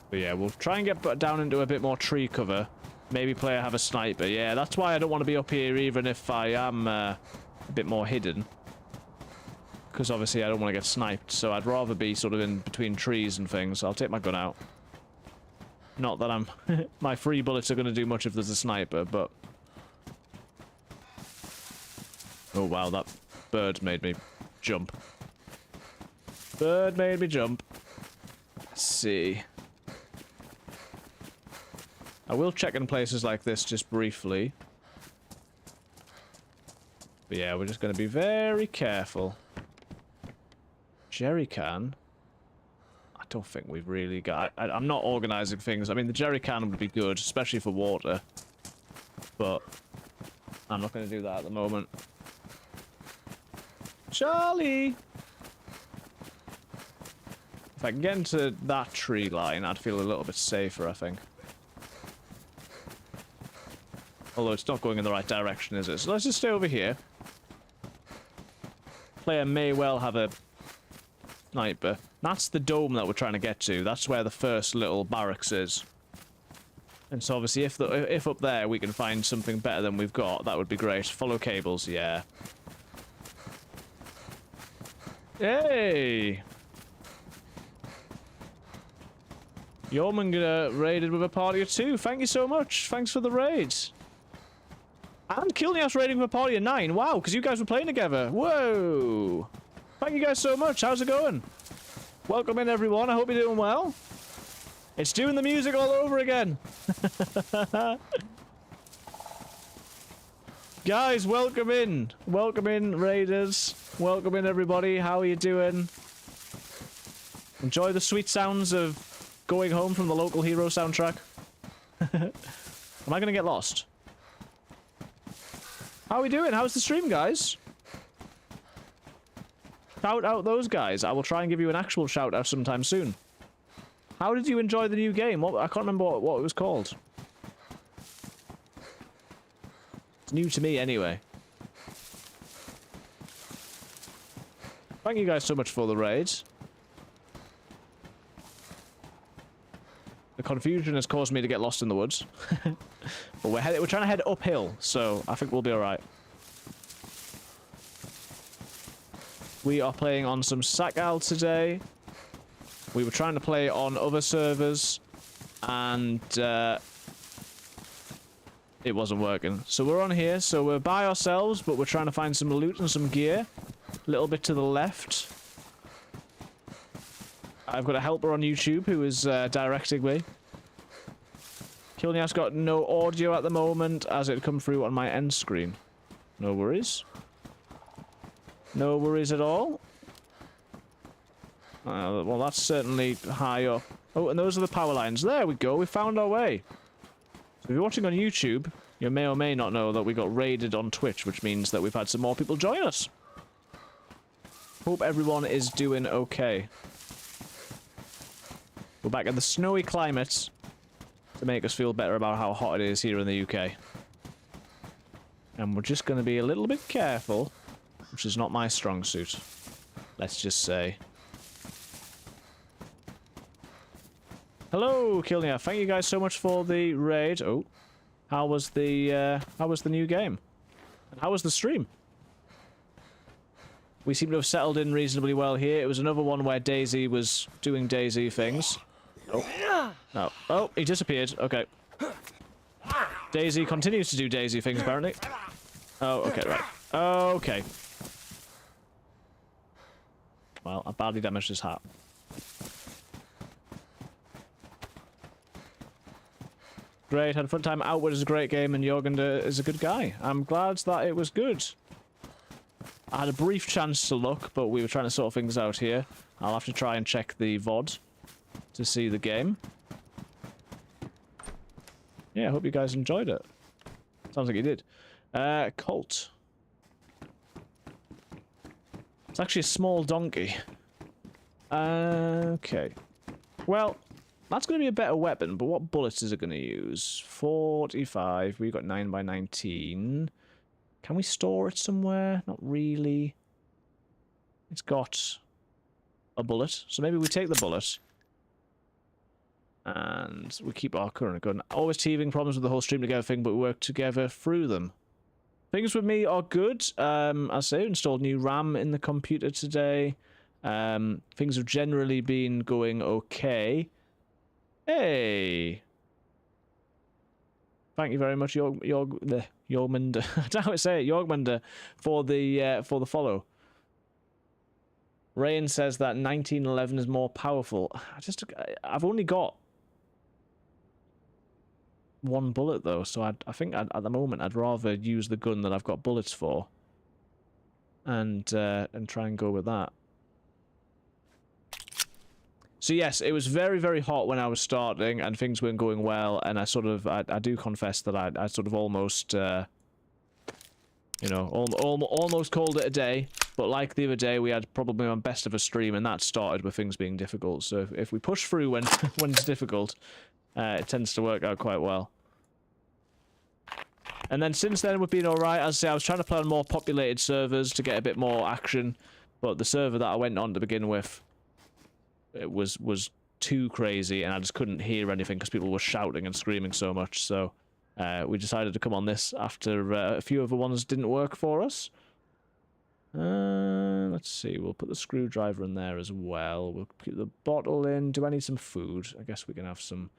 Speaker 1: But yeah, we'll try and get down into a bit more tree cover. Maybe player have a sniper. Yeah, that's why I don't want to be up here even if I am a bit more hidden. Because obviously I don't want to get sniped, so I'd rather be sort of in between trees and things. I'll take my gun out. Not that I'm... my free bullets are going to do much if there's a sniper, but... oh wow, that bird made me jump. Bird made me jump. Let's see. I will check in places like this just briefly. But yeah, we're just going to be very careful. Jerry can. I don't think we've really got... I'm not organising things. I mean, the jerry can would be good, especially for water. But I'm not going to do that at the moment. Charlie! If I can get into that tree line, I'd feel a little bit safer, I think. Although it's not going in the right direction, is it? So let's just stay over here. Player may well have a sniper. That's the dome that we're trying to get to. That's where the first little barracks is. And so obviously if up there we can find something better than we've got, that would be great. Follow cables, yeah. Hey! Yeoman raided with a party of 2. Thank you so much. Thanks for the raids. And Kilnias raiding with a party of 9. Wow, because you guys were playing together. Whoa! Thank you guys so much. How's it going? Welcome in, everyone. I hope you're doing well. It's doing the music all over again. Guys, welcome in. Welcome in, raiders. Welcome in, everybody. How are you doing? Enjoy the sweet sounds of going home from the local hero soundtrack. Am I going to get lost? How are we doing? How's the stream, guys? Shout out those guys. I will try and give you an actual shout out sometime soon. How did you enjoy the new game? I can't remember what it was called. It's new to me anyway. Thank you guys so much for the raid. The confusion has caused me to get lost in the woods. But we're trying to head uphill, so I think we'll be alright. We are playing on some Sakhal today. We were trying to play on other servers, and it wasn't working. So we're on here, so we're by ourselves, but we're trying to find some loot and some gear. A little bit to the left. I've got a helper on YouTube who is directing me. Kilnia's got no audio at the moment, as it come through on my end screen. No worries. No worries at all. Well, that's certainly high up. Oh, and those are the power lines. There we go. We found our way. So if you're watching on YouTube, you may or may not know that we got raided on Twitch, which means that we've had some more people join us. Hope everyone is doing okay. We're back in the snowy climate to make us feel better about how hot it is here in the UK. And we're just going to be a little bit careful, which is not my strong suit. Let's just say. Hello, Kilnia. Thank you guys so much for the raid. Oh, how was the new game? And how was the stream? We seem to have settled in reasonably well here. It was another one where DayZ was doing DayZ things. Oh. Oh. Oh, he disappeared. Okay. DayZ continues to do DayZ things, apparently. Oh, okay, right. Okay. Well, I badly damaged his hat. Great, had a fun time. Outward is a great game, and Jorgen is a good guy. I'm glad that it was good. I had a brief chance to look, but we were trying to sort things out here. I'll have to try and check the VOD to see the game. Yeah, I hope you guys enjoyed it. Sounds like you did. Colt. It's actually a small donkey. Okay. Well, that's going to be a better weapon, but what bullets is it going to use? 45. We've got 9x19. Can we store it somewhere? Not really. It's got a bullet, so maybe we take the bullet. And we keep our current gun. Always teething problems with the whole stream together thing, but we work together through them. Things with me are good. I say, installed new RAM in the computer today. Things have generally been going okay. Hey! Thank you very much, Jorgmunder. I don't know how to say it, Jorgmunder, for the follow. Rain says that 1911 is more powerful. I've only got one bullet though, so I think at the moment I'd rather use the gun that I've got bullets for, and try and go with that. So yes, it was very, very hot when I was starting, and things weren't going well, and I do confess that I sort of almost, you know, almost called it a day, but like the other day, we had probably my best of a stream, and that started with things being difficult, so if we push through when, when it's difficult, it tends to work out quite well. And then since then, we've been alright. As I say, I was trying to play on more populated servers to get a bit more action, but the server that I went on to begin with, it was too crazy, and I just couldn't hear anything because people were shouting and screaming so much, so we decided to come on this after a few other ones didn't work for us. Let's see, we'll put the screwdriver in there as well. We'll put the bottle in. Do I need some food? I guess we can have some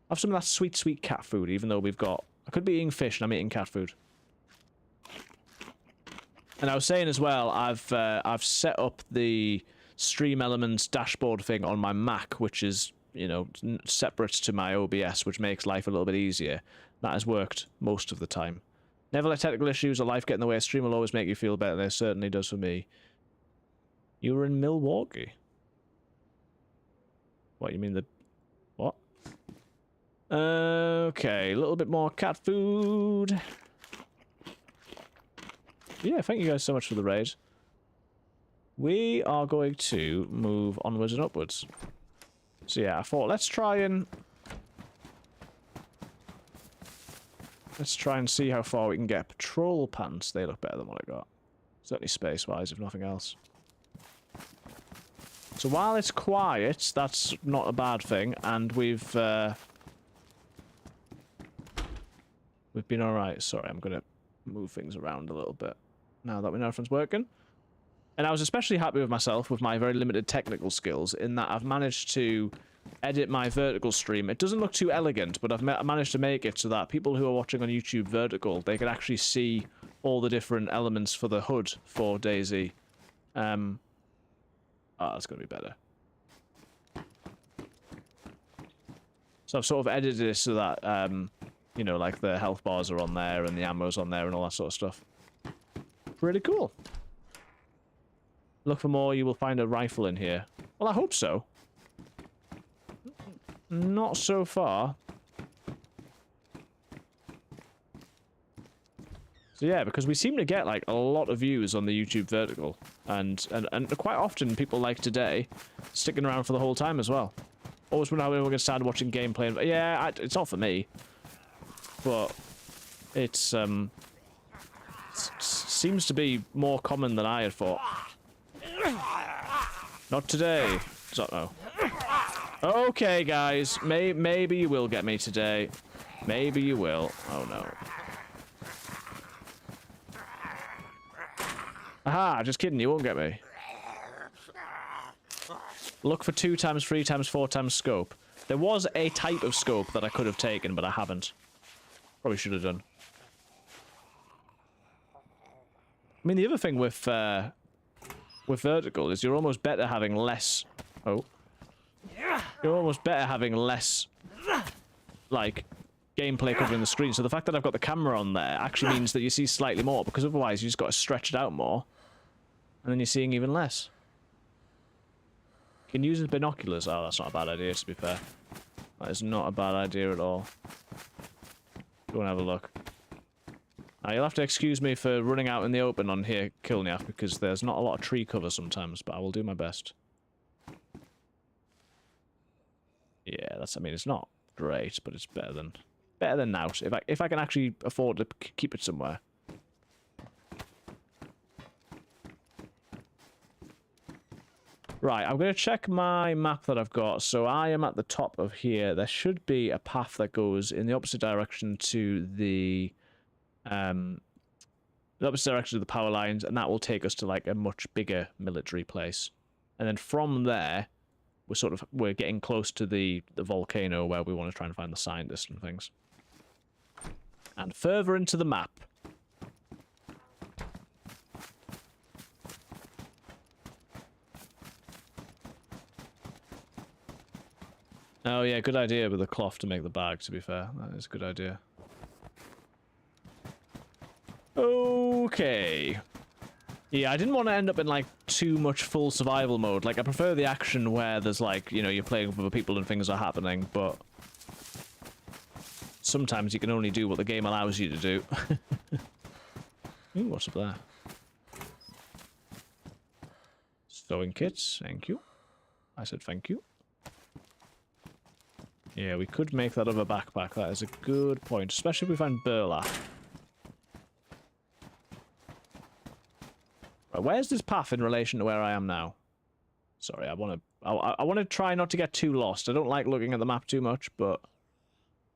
Speaker 1: of that sweet, sweet cat food, even though we've got... I could be eating fish and I'm eating cat food. And I was saying as well, I've set up the Stream Elements dashboard thing on my Mac, which is, you know, separate to my OBS, which makes life a little bit easier. That has worked most of the time. Never let technical issues or life get in the way. A stream will always make you feel better. It certainly does for me. You were in Milwaukee. What, you mean the... What? Okay, a little bit more cat food. Yeah, thank you guys so much for the raid. We are going to move onwards and upwards. So yeah, I thought let's try and see how far we can get. Patrol pants, they look better than what I got. Certainly space-wise, if nothing else. So while it's quiet, that's not a bad thing, and we've been alright. Sorry, I'm gonna move things around a little bit now that we know everything's working. And I was especially happy with myself with my very limited technical skills in that I've managed to edit my vertical stream. It doesn't look too elegant, but I've managed to make it so that people who are watching on YouTube vertical, they can actually see all the different elements for the HUD for DayZ. Oh, that's going to be better. So I've sort of edited it so that, you know, like the health bars are on there and the ammo's on there and all that sort of stuff. Pretty cool. Look for more, you will find a rifle in here. Well, I hope so. Not so far. So yeah, because we seem to get like a lot of views on the YouTube vertical. And quite often people like today sticking around for the whole time as well. Always wonder how we're going to start watching gameplay. And, yeah, it's not for me. But it's seems to be more common than I had thought. Not today. So, no. Okay, guys. Maybe you will get me today. Maybe you will. Oh, no. Aha, just kidding. You won't get me. Look for 2 times, 3 times, 4 times scope. There was a type of scope that I could have taken, but I haven't. Probably should have done. I mean, the other thing with vertical is you're almost better having less... Oh. You're almost better having less, like, gameplay covering the screen. So the fact that I've got the camera on there actually means that you see slightly more, because otherwise you just got to stretch it out more. And then you're seeing even less. You can use binoculars. Oh, that's not a bad idea, to be fair. That is not a bad idea at all. Go and have a look. Now, you'll have to excuse me for running out in the open on here, Kilniak, because there's not a lot of tree cover sometimes, but I will do my best. Yeah, that's, I mean, it's not great, but it's better than Nout. If I can actually afford to keep it somewhere. Right, I'm going to check my map that I've got. So I am at the top of here. There should be a path that goes in the opposite direction to the opposite direction of the power lines, and that will take us to like a much bigger military place. And then from there, we're getting close to the volcano where we want to try and find the scientists and things. And further into the map. Oh yeah, good idea with the cloth to make the bag, to be fair. That is a good idea. Okay. Yeah, I didn't want to end up in, like, too much full survival mode. Like, I prefer the action where there's, like, you know, you're playing with other people and things are happening, but... sometimes you can only do what the game allows you to do. Ooh, what's up there? Sewing kits, thank you. I said thank you. Yeah, we could make that other backpack. That is a good point, especially if we find burlap. Right, where's this path in relation to where I am now? Sorry, I want to try not to get too lost. I don't like looking at the map too much, but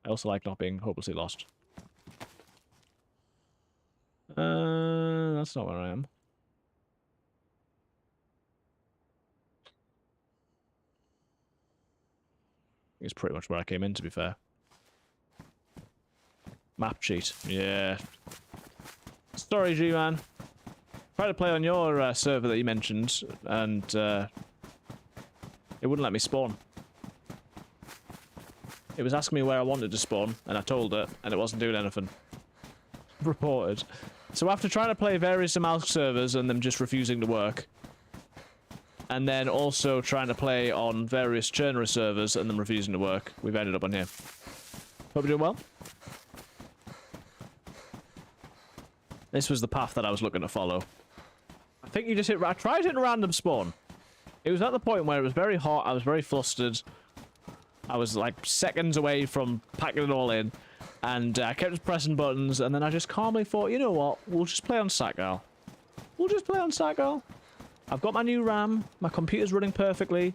Speaker 1: I also like not being hopelessly lost. That's not where I am. It's pretty much where I came in, to be fair. Map cheat. Yeah. Sorry, G-Man. Tried to play on your server that you mentioned, and it wouldn't let me spawn. It was asking me where I wanted to spawn, and I told it, and it wasn't doing anything. Reported. So after trying to play various Amalk servers and them just refusing to work, and then also trying to play on various Churner servers and them refusing to work, we've ended up on here. Hope you're doing well. This was the path that I was looking to follow. I think you just hit... I tried hitting random spawn. It was at the point where it was very hot. I was very flustered. I was like seconds away from packing it all in. And I kept just pressing buttons. And then I just calmly thought, you know what? We'll just play on Sakhal. We'll just play on Sakhal. I've got my new RAM. My computer's running perfectly.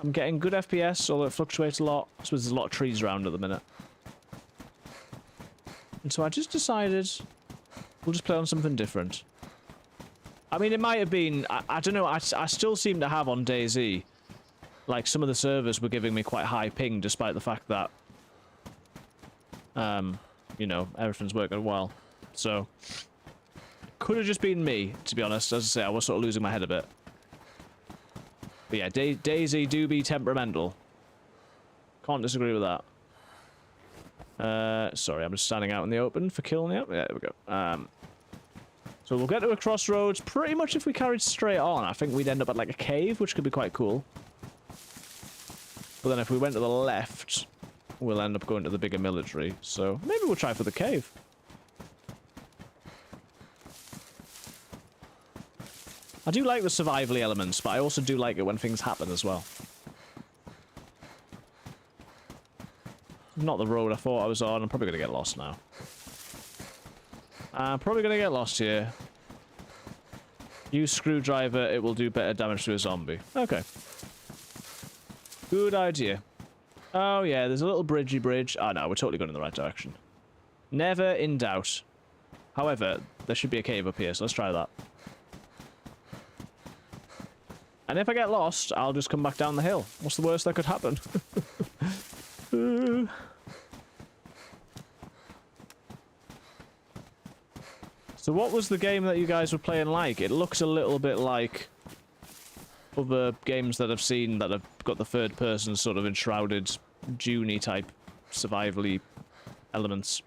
Speaker 1: I'm getting good FPS, although it fluctuates a lot. I suppose there's a lot of trees around at the minute. And so I just decided we'll just play on something different. I mean, it might have been... I don't know. I still seem to have on DayZ... Like, some of the servers were giving me quite high ping, despite the fact that... you know, everything's working well. So... Could have just been me, to be honest. As I say, I was sort of losing my head a bit. But yeah, DayZ do be temperamental. Can't disagree with that. Sorry, I'm just standing out in the open for killing you. Yeah, there we go. So we'll get to a crossroads pretty much if we carried straight on. I think we'd end up at like a cave, which could be quite cool. But then if we went to the left, we'll end up going to the bigger military. So maybe we'll try for the cave. I do like the survival elements, but I also do like it when things happen as well. Not the road I thought I was on. I'm probably going to get lost now. I'm probably going to get lost here. Use screwdriver. It will do better damage to a zombie. Okay. Good idea. Oh, yeah. There's a little bridgey bridge. Oh, no. We're totally going in the right direction. Never in doubt. However, there should be a cave up here, so let's try that. And if I get lost, I'll just come back down the hill. What's the worst that could happen? So what was the game that you guys were playing like? It looks a little bit like other games that I've seen that have got the third person sort of enshrouded June-y type survival-y elements.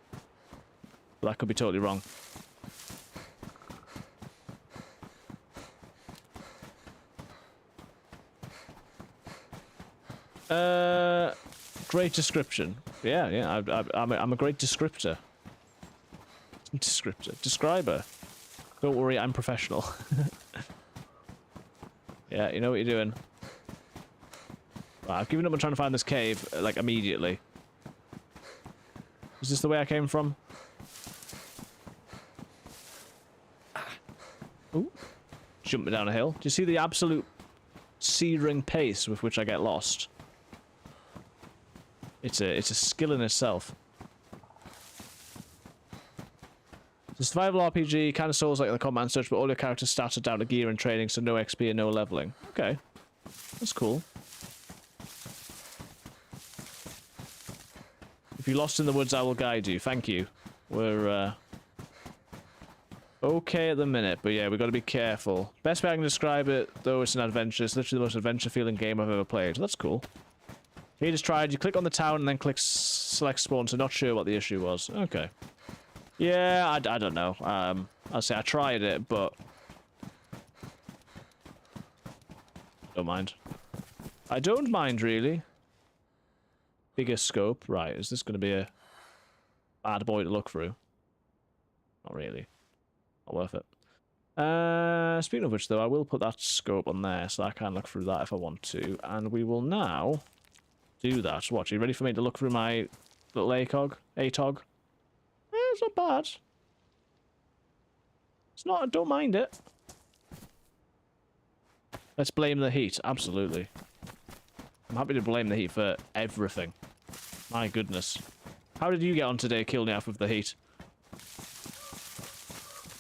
Speaker 1: But that could be totally wrong. Great description. Yeah, I'm a great descriptor. Describer. Don't worry, I'm professional. Yeah, you know what you're doing. Right, I've given up on trying to find this cave, like, immediately. Is this the way I came from? Ooh. Jumping down a hill. Do you see the absolute searing pace with which I get lost? It's a skill in itself. The survival RPG, kind of Souls like the combat search, but all your characters stats are down to gear and training, so no XP and no leveling. Okay. That's cool. If you're lost in the woods, I will guide you. Thank you. We're, okay at the minute, but yeah, we've got to be careful. Best way I can describe it, though, it's an adventure. It's literally the most adventure-feeling game I've ever played. That's cool. You just tried, you click on the town and then click select spawn, so not sure what the issue was. Okay. Yeah, I don't know. I'll say I tried it, but... Don't mind. I don't mind, really. Bigger scope. Right, is this going to be a bad boy to look through? Not really. Not worth it. Speaking of which, though, I will put that scope on there, so I can look through that if I want to. And we will now do that. Watch, are you ready for me to look through my little ATOG? It's not bad. It's not, I don't mind it. Let's blame the heat, absolutely. I'm happy to blame the heat for everything. My goodness. How did you get on today, killing me off with the heat?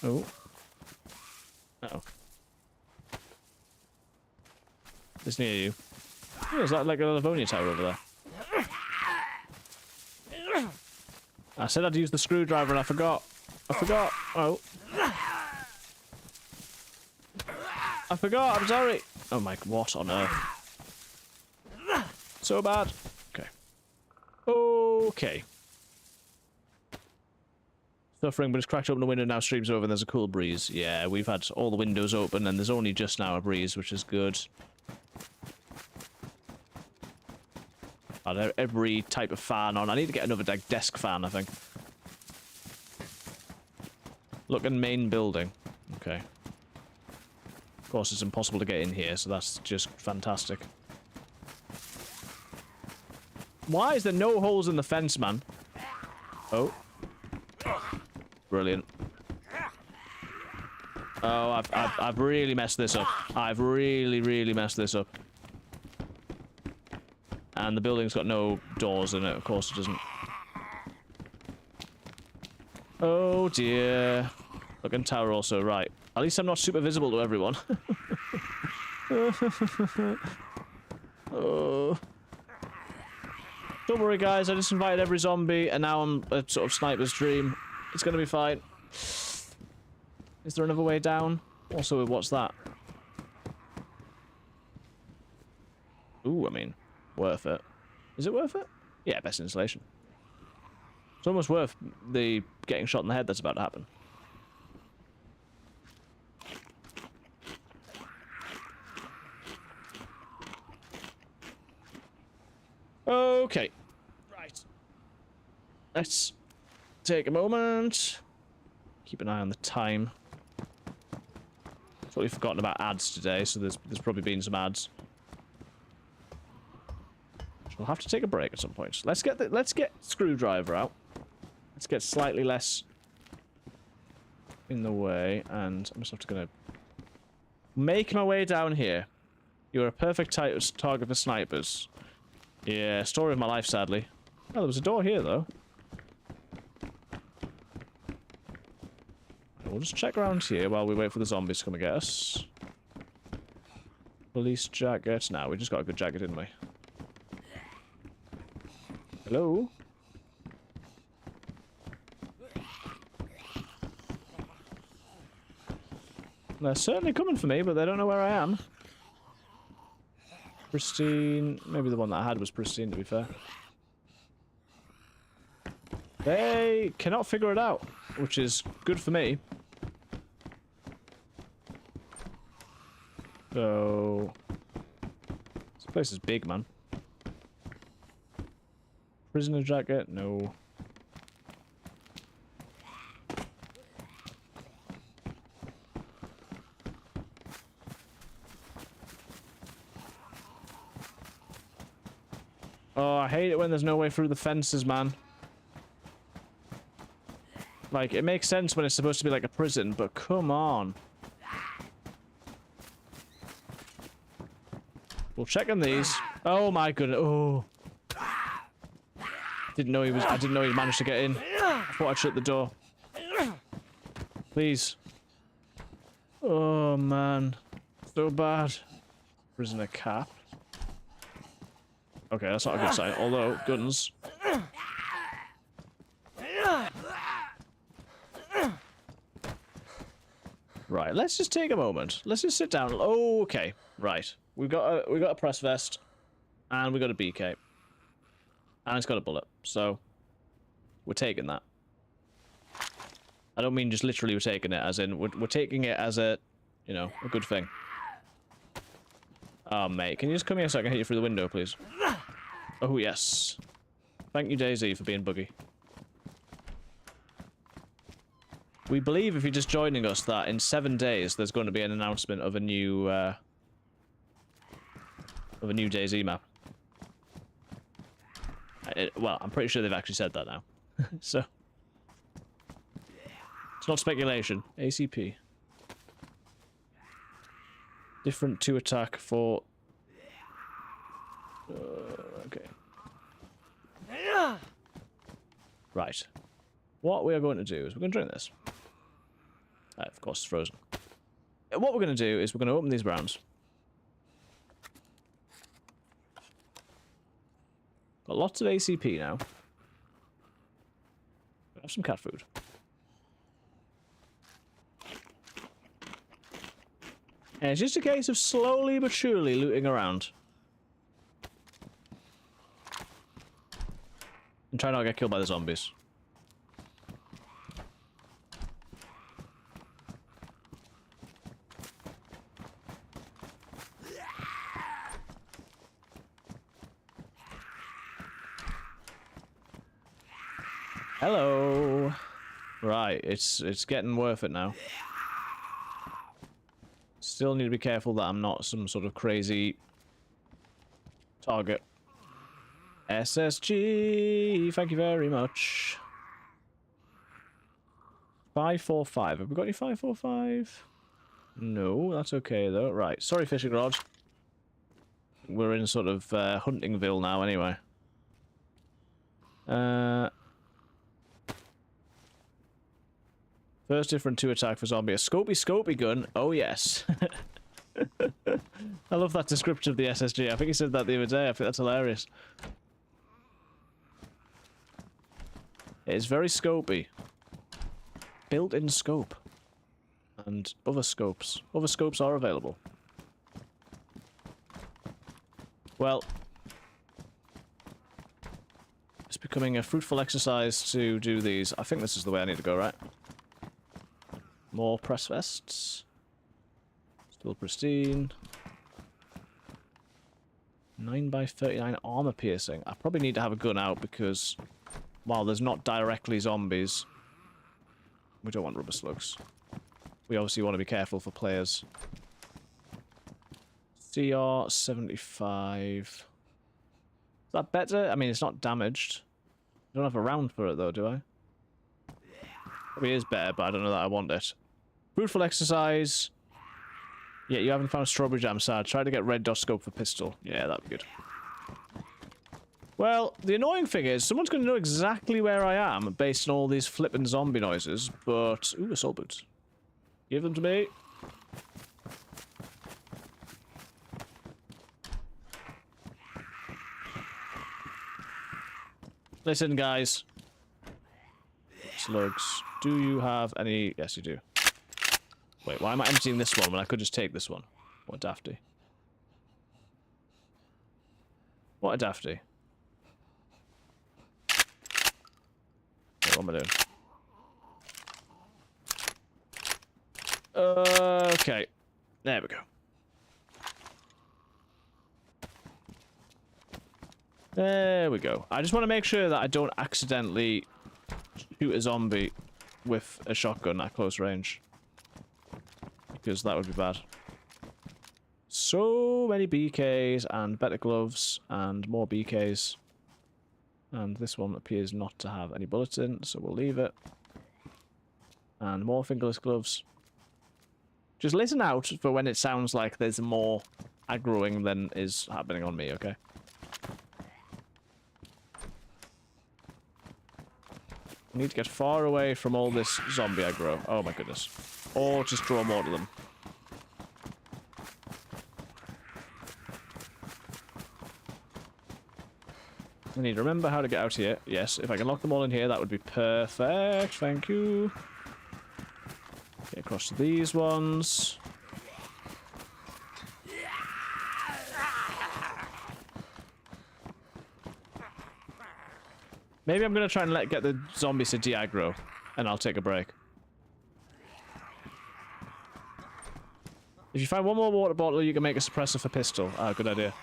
Speaker 1: Oh. Uh-oh. It's near you. Oh, is that like a Livonia tower over there? I said I'd use the screwdriver and I forgot. Oh. I forgot, I'm sorry. Oh my, what on earth? So bad. Okay. Okay. Suffering, but it's cracked open the window now, streams over and there's a cool breeze. Yeah, we've had all the windows open and there's only just now a breeze, which is good. I had every type of fan on. I need to get another desk fan, I think. Looking main building. Okay. Of course, it's impossible to get in here, so that's just fantastic. Why is there no holes in the fence, man? Oh. Brilliant. Oh, I've really messed this up. I've really messed this up. And the building's got no doors in it. Of course it doesn't. Oh dear. Looking tower also, right. At least I'm not super visible to everyone. Oh. Don't worry guys, I just invited every zombie and now I'm a sort of sniper's dream. It's gonna be fine. Is there another way down? Also, what's that? Ooh, I mean, worth it. Is it worth it? Yeah, best insulation. It's almost worth the getting shot in the head that's about to happen. Okay. Right. Let's take a moment. Keep an eye on the time. Totally forgotten about ads today, so there's probably been some ads. We'll have to take a break at some point. Let's get screwdriver out. Let's get slightly less in the way, and I'm just gonna make my way down here. You're a perfect target for snipers. Yeah, story of my life, sadly. Oh, there was a door here though. We'll just check around here while we wait for the zombies to come and get us. Police jacket. Nah, we just got a good jacket, didn't we? Hello? They're certainly coming for me, but they don't know where I am. Pristine. Maybe the one that I had was pristine, to be fair. They cannot figure it out, which is good for me. So... this place is big, man. Prisoner jacket? No. Oh, I hate it when there's no way through the fences, man. Like, it makes sense when it's supposed to be like a prison, but come on. We'll check on these. Oh my goodness. Oh. Didn't know he was. I didn't know he managed to get in. I thought I'd shut the door. Please. Oh man. So bad. Prisoner cap. Okay, that's not a good sign. Although, guns. Right, let's just take a moment. Let's just sit down. Oh, okay. Right. We got a press vest. And we got a BK. And it's got a bullet. So we're taking that. I don't mean just literally we're taking it, as in we're taking it as a, you know, a good thing. Oh mate, can you just come here so I can hit you through the window, please? Oh yes. Thank you, DayZ, for being buggy. We believe, if you're just joining us, that in 7 days there's going to be an announcement of a new DayZ map. Well, I'm pretty sure they've actually said that now. So it's not speculation. ACP. Different to attack for. Okay. Right. What we are going to do is we're going to drink this. Of course, it's frozen. What we're going to do is we're going to open these browns. Got lots of ACP now. Have some cat food. And it's just a case of slowly but surely looting around. And try not to get killed by the zombies. Hello. Right, it's getting worth it now. Still need to be careful that I'm not some sort of crazy target. SSG, thank you very much. 545. Have we got any 545? No, that's okay though. Right, sorry, fishing rod. We're in sort of Huntingville now, anyway. First different to attack for zombie. A scopy gun. Oh yes. I love that description of the SSG. I think he said that the other day. I think that's hilarious. It is very scopy. Built-in scope. And other scopes. Other scopes are available. Well, it's becoming a fruitful exercise to do these. I think this is the way I need to go, right? More press vests. Still pristine. 9x39 armor piercing. I probably need to have a gun out because while there's not directly zombies, we don't want rubber slugs. We obviously want to be careful for players. CR75. Is that better? I mean, it's not damaged. I don't have a round for it though, do I? Probably is better, but I don't know that I want it. Fruitful exercise. Yeah, you haven't found strawberry jam, sad. Try to get red dot scope for pistol. Yeah, that'd be good. Well, the annoying thing is, someone's going to know exactly where I am based on all these flippin' zombie noises, but... Ooh, assault boots. Give them to me. Listen, guys. Slugs. Do you have any... Yes, you do. Wait, why am I emptying this one when I could just take this one? What a dafty. What a dafty. Wait, what am I doing? Okay. There we go. There we go. I just want to make sure that I don't accidentally shoot a zombie with a shotgun at close range. Because that would be bad. So many BKs and better gloves and more BKs. And this one appears not to have any bullets in, so we'll leave it. And more fingerless gloves. Just listen out for when it sounds like there's more aggroing than is happening on me, okay? I need to get far away from all this zombie aggro. Oh my goodness. Or just draw more to them. I need to remember how to get out here. Yes, if I can lock them all in here, that would be perfect. Thank you. Get across to these ones. Maybe I'm going to try and get the zombies to de-aggro, and I'll take a break. If you find one more water bottle, you can make a suppressor for pistol. Ah, good idea.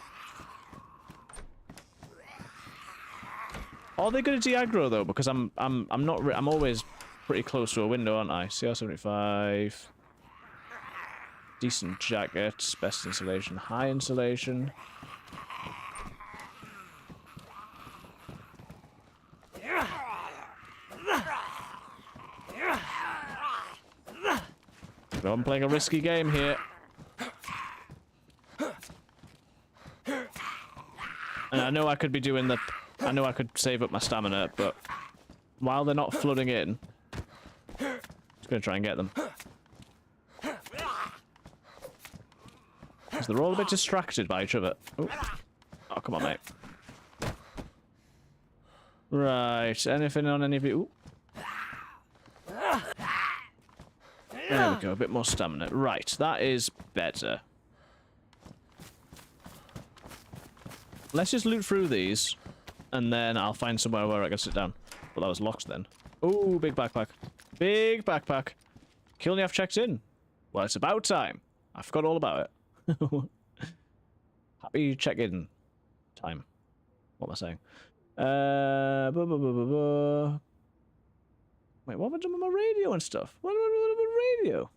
Speaker 1: Are they going to de-aggro though? Because I'm always pretty close to a window, aren't I? CR75. Decent jackets, best insulation, high insulation. No, I'm playing a risky game here. And I know I could be doing the... I know I could save up my stamina, but while they're not flooding in, I'm just going to try and get them. Because they're all a bit distracted by each other. Ooh. Oh, come on, mate. Right, anything on any of you? Ooh. There we go, a bit more stamina. Right, that is better. Let's just loot through these, and then I'll find somewhere where I can sit down. Well, that was locked then. Oh, big backpack. Big backpack. Kilniaf checked in. Well, it's about time. I forgot all about it. Happy check-in time. What am I saying? Wait, what have I done with my radio and stuff? What have I done with my radio?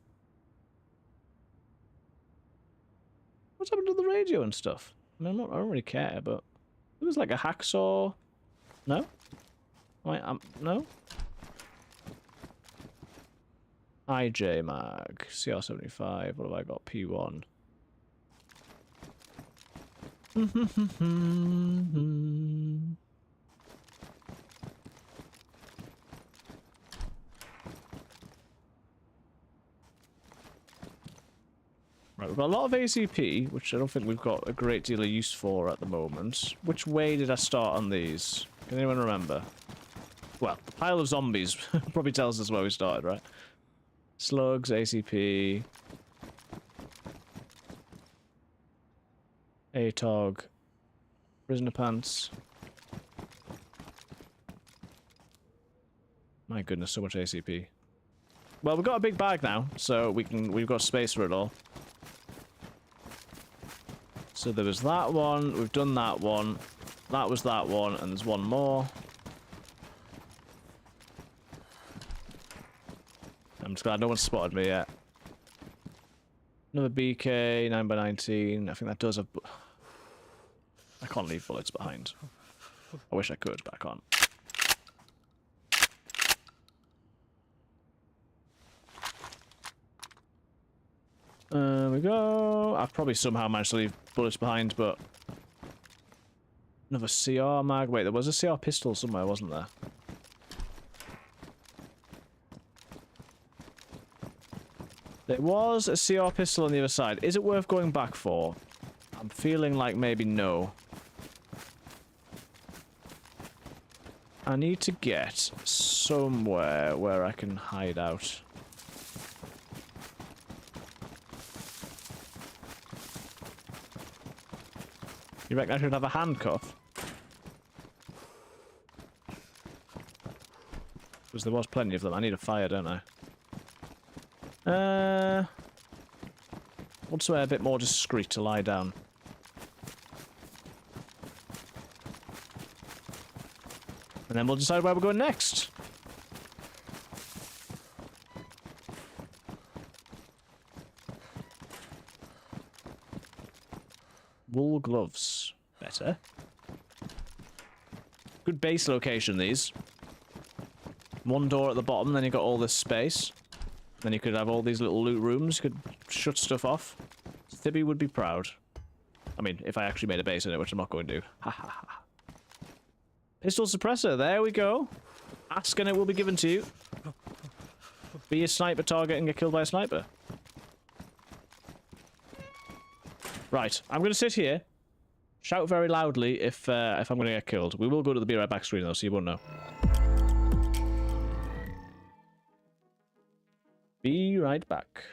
Speaker 1: What's happened to the radio and stuff? I mean, I don't really care, but it was like a hacksaw. No? Wait, no? IJ mag, CR75, what have I got? P1. Right, we've got a lot of ACP, which I don't think we've got a great deal of use for at the moment. Which way did I start on these? Can anyone remember? Well, the pile of zombies probably tells us where we started, right? Slugs, ACP. ATOG. Prisoner pants. My goodness, so much ACP. Well, we've got a big bag now, so we've got space for it all. So there was that one, we've done that one, that was that one, and there's one more. I'm just glad no one spotted me yet. Another BK, 9x19, I think that does have... I can't leave bullets behind. I wish I could, but I can't. There we go. I've probably somehow managed to leave bullets behind, but... Another CR mag. Wait, there was a CR pistol somewhere, wasn't there? There was a CR pistol on the other side. Is it worth going back for? I'm feeling like maybe no. I need to get somewhere where I can hide out. You reckon I should have a handcuff? Because there was plenty of them. I need a fire, don't I? Want somewhere a bit more discreet to lie down. And then we'll decide where we're going next. Wool gloves. Better. Good base location, these. One door at the bottom, then you've got all this space. Then you could have all these little loot rooms. You could shut stuff off. Thibby would be proud. I mean, if I actually made a base in it, which I'm not going to. Ha ha ha. Pistol suppressor, there we go. Ask and it will be given to you. Be a sniper target and get killed by a sniper. Right, I'm going to sit here. Shout very loudly if I'm going to get killed. We will go to the Be Right Back screen though, so you won't know. Be right back.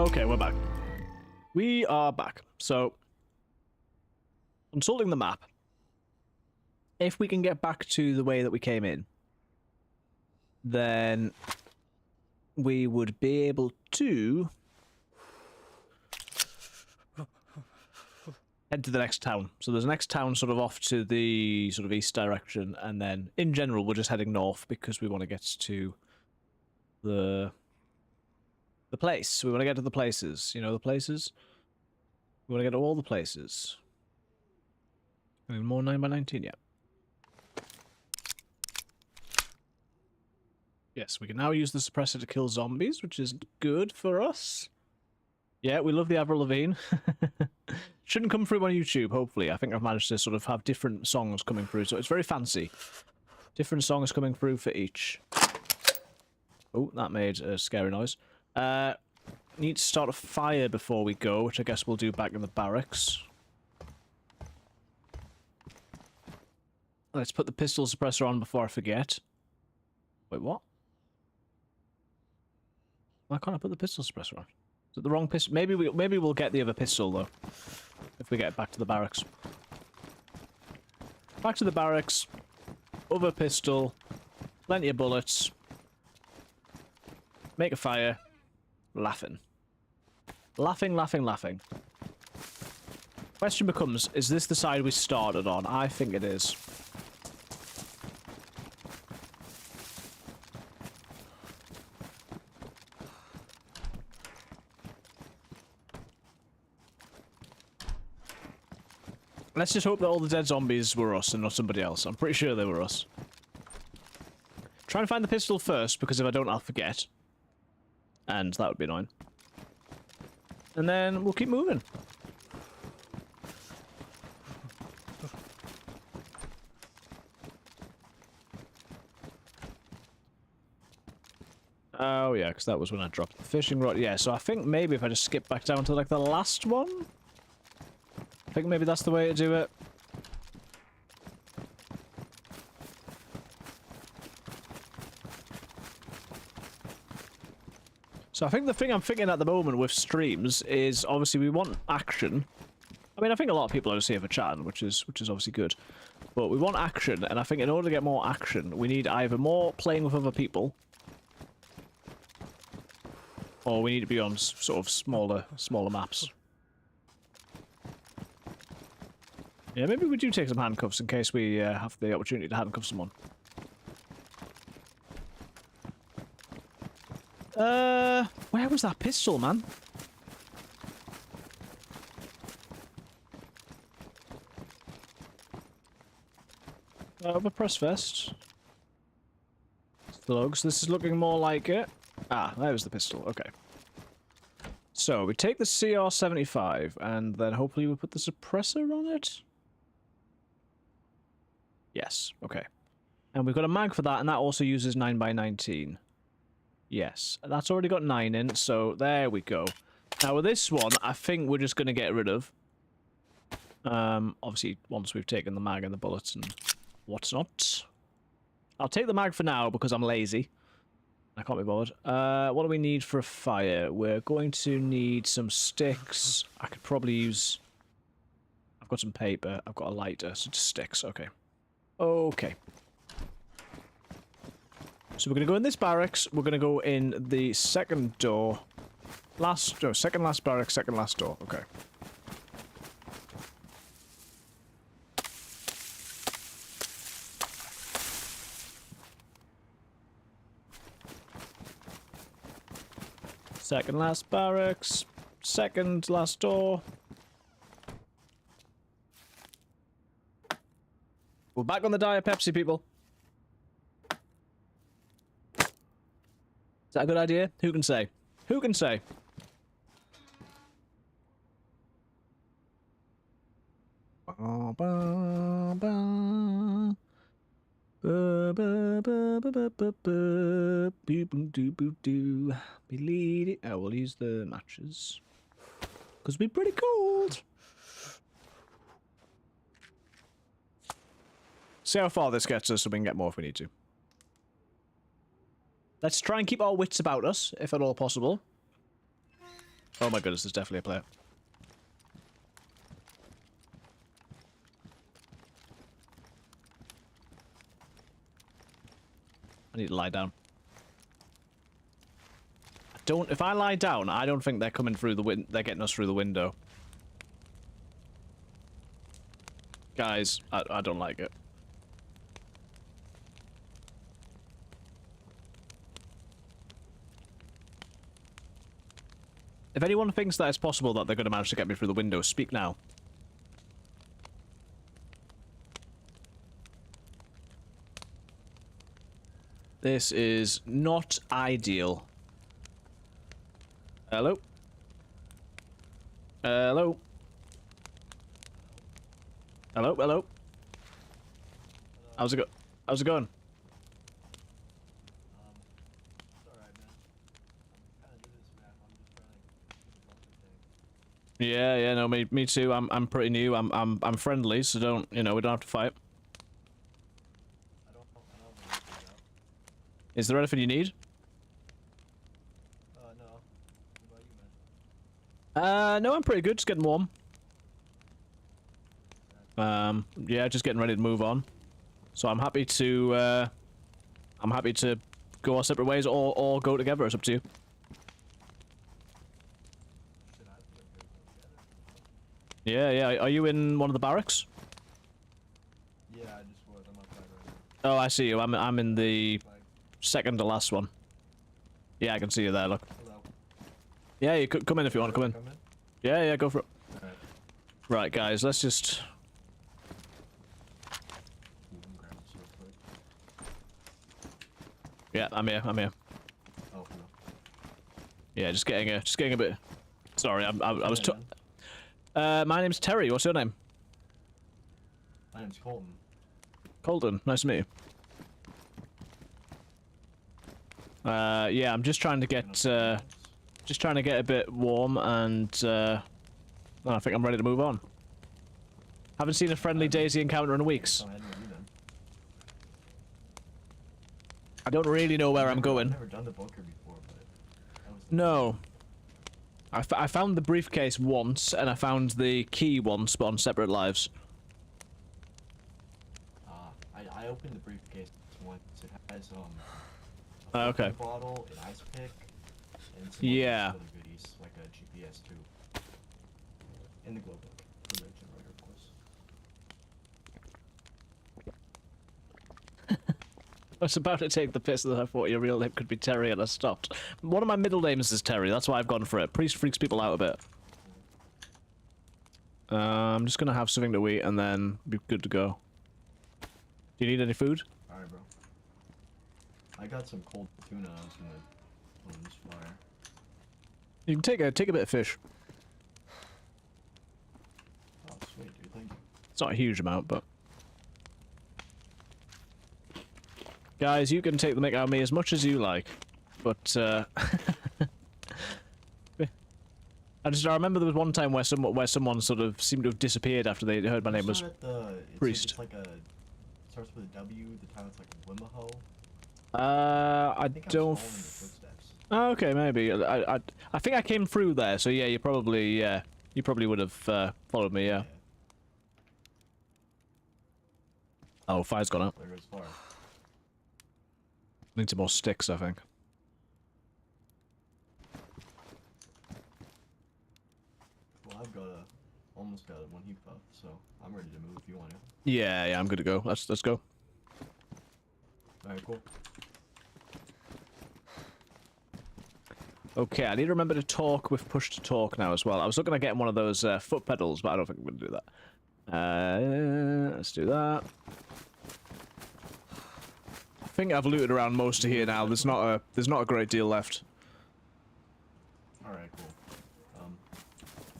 Speaker 1: Okay, we're back. We are back. So, consulting the map. If we can get back to the way that we came in, then we would be able to head to the next town. So there's a next town sort of off to the sort of east direction, and then in general we're just heading north because we want to get to the place. We want to get to the places. You know the places? We want to get to all the places. Any more 9x19? Yeah. Yes, we can now use the suppressor to kill zombies, which is good for us. Yeah, we love the Avril Lavigne. Shouldn't come through on YouTube, hopefully. I think I've managed to sort of have different songs coming through, so it's very fancy. Different songs coming through for each. Oh, that made a scary noise. Need to start a fire before we go, which I guess we'll do back in the barracks. Let's put the pistol suppressor on before I forget. Wait, what? Why can't I put the pistol suppressor on? Is it the wrong pistol? Maybe we'll get the other pistol though, if we get back to the barracks. Back to the barracks. Other pistol. Plenty of bullets. Make a fire. Laughing. Laughing, laughing, laughing. Question becomes, is this the side we started on? I think it is. Let's just hope that all the dead zombies were us and not somebody else. I'm pretty sure they were us. Try and find the pistol first, because if I don't, I'll forget. And that would be annoying. And then we'll keep moving. Oh yeah, because that was when I dropped the fishing rod. Yeah, so I think maybe if I just skip back down to like the last one? I think maybe that's the way to do it. So I think the thing I'm thinking at the moment with streams is obviously we want action. I mean, I think a lot of people are just here for chatting, which is obviously good. But we want action, and I think in order to get more action, we need either more playing with other people, or we need to be on sort of smaller maps. Yeah, maybe we do take some handcuffs in case we have the opportunity to handcuff someone. Where was that pistol, man? Over press vest. Slugs. This is looking more like it. Ah, there's the pistol. Okay. So we take the CR75 and then hopefully we put the suppressor on it. Yes. Okay. And we've got a mag for that, and that also uses 9x19. Yes, that's already got 9 in, so there we go. Now with this one, I think we're just going to get rid of. Obviously, once we've taken the mag and the bullets and what's not. I'll take the mag for now because I'm lazy. I can't be bothered. What do we need for a fire? We're going to need some sticks. I could probably use... I've got some paper. I've got a lighter, so just sticks. Okay. Okay. So we're going to go in this barracks. We're going to go in the second door. Second last barracks, second last door. Okay. Second last barracks, second last door. We're back on the Diet Pepsi, people. Is that a good idea? Who can say? Who can say? Oh, we'll use the matches. Because we're pretty cold. See how far this gets us so we can get more if we need to. Let's try and keep our wits about us, if at all possible. Oh my goodness, there's definitely a player. I need to lie down. If I lie down, I don't think they're coming through the they're getting us through the window. Guys, I don't like it. If anyone thinks that it's possible that they're going to manage to get me through the window, speak now. This is not ideal. Hello? Hello? Hello? Hello? How's it going?
Speaker 5: It's alright, man. I'm kinda new to this map. I'm just trying to keep it thing.
Speaker 1: Yeah, no, me too. I'm pretty new. I'm friendly, so don't, we don't have to fight.
Speaker 5: I don't know anything about.
Speaker 1: Is there anything you need?
Speaker 5: No. What about you, man?
Speaker 1: No, I'm pretty good. Just getting warm. Yeah, just getting ready to move on. So I'm happy to go our separate ways or go together. It's up to you.
Speaker 5: Should I put it together?
Speaker 1: Yeah. Are you in one of the barracks?
Speaker 5: Yeah, I just was. I'm outside right now.
Speaker 1: Oh, I see you. I'm in the
Speaker 5: Like,
Speaker 1: second to last one. Yeah, I can see you there. Look.
Speaker 5: hello.
Speaker 1: Yeah, you could come in if you want to come in.
Speaker 5: Come in?
Speaker 1: Yeah, go for it.
Speaker 5: Alright.
Speaker 1: Right, guys, let's just.
Speaker 5: Ooh, I'm grabbing this real quick.
Speaker 1: Yeah, I'm here.
Speaker 5: Oh, no.
Speaker 1: Yeah, just getting a bit. Sorry, I was.
Speaker 5: Hey, man.
Speaker 1: My name's Terry. What's your name?
Speaker 5: My name's Colton.
Speaker 1: Colton. Nice to meet you. Yeah, I'm just trying to get a bit warm, and I think I'm ready to move on. Haven't seen a friendly DayZ encounter in weeks.
Speaker 5: Go ahead and do then.
Speaker 1: I don't really know where I'm going.
Speaker 5: I've never done the bunker before, but that was
Speaker 1: No. I found the briefcase once, and I found the key once, but on separate lives.
Speaker 5: I opened the briefcase once. It has a
Speaker 1: Okay.
Speaker 5: bottle, an ice pick, and some
Speaker 1: Yeah.
Speaker 5: other goodies like a GPS too. In the glow book for the generator, of course.
Speaker 1: I was about to take the piss that I thought your real name could be Terry, and I stopped. One of my middle names is Terry. That's why I've gone for it. Priest freaks people out a bit. I'm just gonna have something to eat and then be good to go. Do you need any food?
Speaker 5: Alright, bro. I got some cold tuna. I was gonna put in this fire.
Speaker 1: You can take a bit of fish.
Speaker 5: Oh, sweet, dude. Thank you.
Speaker 1: It's not a huge amount, but guys, you can take the mick out of me as much as you like, but I remember there was one time where someone sort of seemed to have disappeared after they heard my name was. Priest.
Speaker 5: It's like a. It starts with a W. The town is like Wimmaho.
Speaker 1: I
Speaker 5: think I'm
Speaker 1: don't.
Speaker 5: following the footsteps.
Speaker 1: Oh, okay, maybe. I think I came through there, so yeah, you probably would have followed me, yeah. Oh, fire's gone out.
Speaker 5: There goes fire.
Speaker 1: Need some more sticks, I think.
Speaker 5: Well, I've got almost got a one heat buff, so I'm ready to move if you want to.
Speaker 1: Yeah, I'm good to go. Let's go.
Speaker 5: Alright, cool.
Speaker 1: Okay, I need to remember to talk with push to talk now as well. I was looking at getting one of those foot pedals, but I don't think I'm going to do that. Let's do that. I think I've looted around most of here now. There's not a great deal left.
Speaker 5: Alright, cool.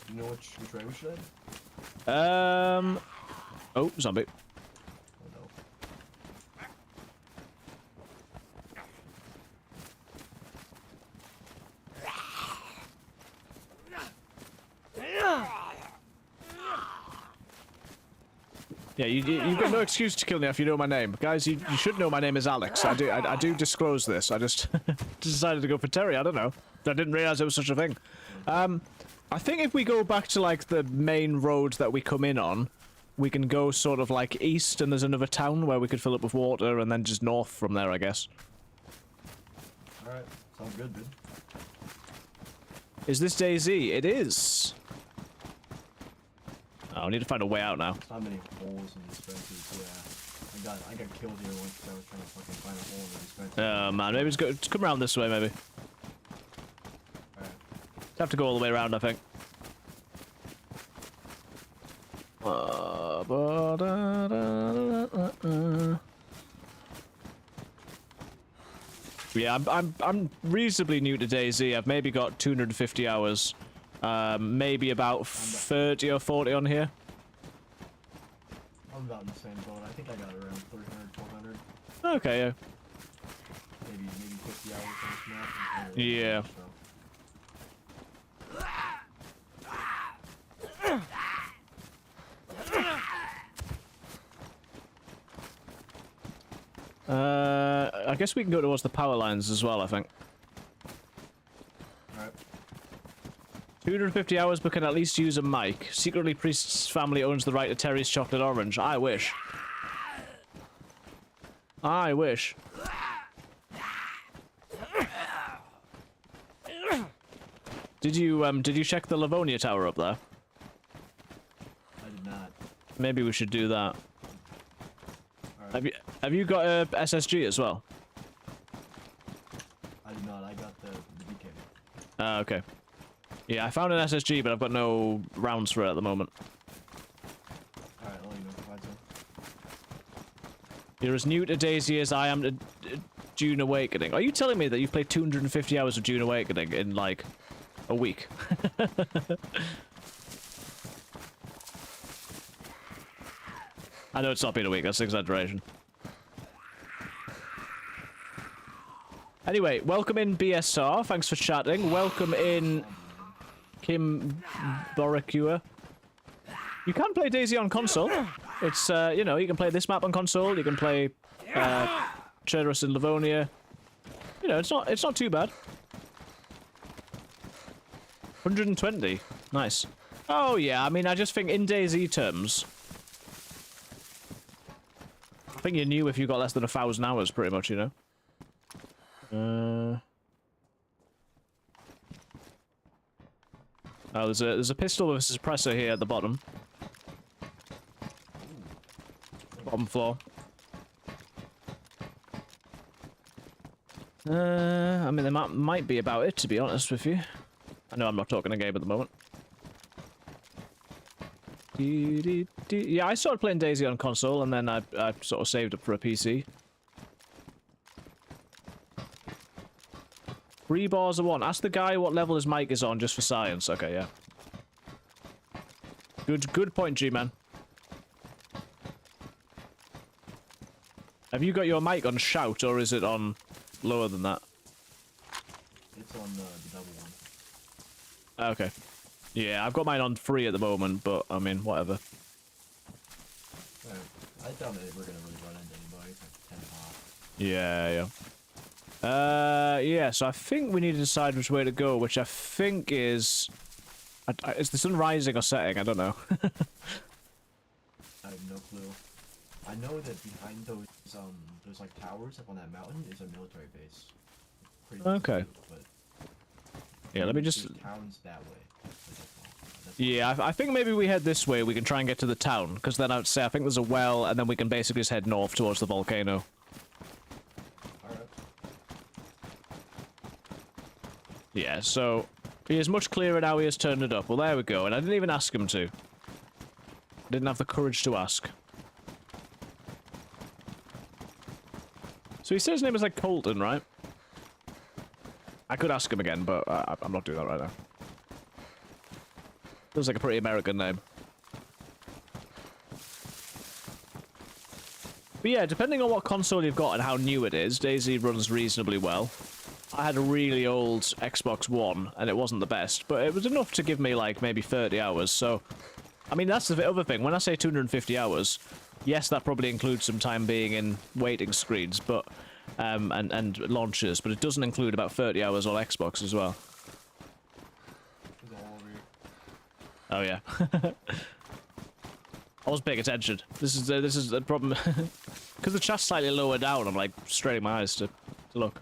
Speaker 5: Do you know which way we should head?
Speaker 1: Oh, zombie.
Speaker 5: Oh no.
Speaker 1: Yeah, you've got no excuse to kill me if you know my name. Guys, you should know my name is Alex. I do disclose this. I just decided to go for Terry, I don't know. I didn't realize there was such a thing. I think if we go back to, like, the main road that we come in on, we can go sort of, like, east, and there's another town where we could fill up with water, and then just north from there, I guess.
Speaker 5: Alright, sounds good, dude.
Speaker 1: Is this DayZ? It is! Oh, I need to find a way out now.
Speaker 5: There's not many holes in dispensers, yeah. I got killed here once because I was trying to fucking find a hole in the dispenser.
Speaker 1: Oh, man, maybe let's come around this way, maybe.
Speaker 5: Alright.
Speaker 1: Have to go all the way around, I think. Yeah, I'm reasonably new to DayZ. I've maybe got 250 hours. Maybe about 30 or 40 on here.
Speaker 5: I'm about in the same boat. I think I got around 300, 400.
Speaker 1: Okay, yeah.
Speaker 5: Maybe 50 hours on this map.
Speaker 1: Yeah.
Speaker 5: So.
Speaker 1: I guess we can go towards the power lines as well, I think.
Speaker 5: Alright.
Speaker 1: 250 hours, but can at least use a mic. Secretly, Priest's family owns the right to Terry's chocolate orange. I wish. I wish. Did you check the Livonia Tower up there?
Speaker 5: I did not.
Speaker 1: Maybe we should do that.
Speaker 5: Alright.
Speaker 1: Have you got a SSG as well?
Speaker 5: I did not. I got the BK.
Speaker 1: Ah, okay. Yeah, I found an SSG, but I've got no rounds for it at the moment.
Speaker 5: Alright, I'll let you know. Provide some.
Speaker 1: You're as new to DayZ as I am to June Awakening. Are you telling me that you've played 250 hours of June Awakening in, like, a week? I know it's not been a week, that's an exaggeration. Anyway, welcome in BSR, thanks for chatting. Welcome in Kim Boracua. You can play DayZ on console. It's, you know, you can play this map on console, you can play Cheros in Livonia. You know, it's not too bad. 120. Nice. Oh yeah, I mean, I just think in DayZ terms, I think you're new if you got less than 1,000 hours, pretty much, you know? Oh, there's a pistol with a suppressor here at the bottom. Bottom floor. I mean, there might be about it, to be honest with you. I know I'm not talking a game at the moment. Yeah, I started playing DayZ on console, and then I sort of saved up for a PC. 3 bars of 1. Ask the guy what level his mic is on, just for science. Okay, yeah. Good point, G-Man. Have you got your mic on shout, or is it on lower than that?
Speaker 5: It's on the double one.
Speaker 1: Okay. Yeah, I've got mine on 3 at the moment, but, I mean, whatever.
Speaker 5: Alright. I doubt that we're gonna really run into anybody. It's like 10 pop.
Speaker 1: Yeah, yeah. Yeah, so I think we need to decide which way to go, which I think is... is the sun rising or setting? I don't know.
Speaker 5: I have no clue. I know that behind those like towers up on that mountain is a military base. Pretty
Speaker 1: Okay.
Speaker 5: cute, but
Speaker 1: Yeah, let me just...
Speaker 5: there's towns that way. That's
Speaker 1: Yeah, I think maybe we head this way, we can try and get to the town, because then I would say I think there's a well, and then we can basically just head north towards the volcano.
Speaker 5: alright.
Speaker 1: Yeah, so he is much clearer now he has turned it up. Well, there we go, and I didn't even ask him to. I didn't have the courage to ask. So he said his name is like Colton, right? I could ask him again, but I'm not doing that right now. Feels like a pretty American name. But yeah, depending on what console you've got and how new it is, DayZ runs reasonably well. I had a really old Xbox One, and it wasn't the best, but it was enough to give me, like, maybe 30 hours, so... I mean, that's the other thing. When I say 250 hours, Yes, that probably includes some time being in waiting screens, but and launches, but it doesn't include about 30 hours on Xbox as well.
Speaker 5: It's all over here.
Speaker 1: Oh yeah. I wasn't paying attention. This is the problem. Because the chat's slightly lower down, I'm like straining my eyes to look.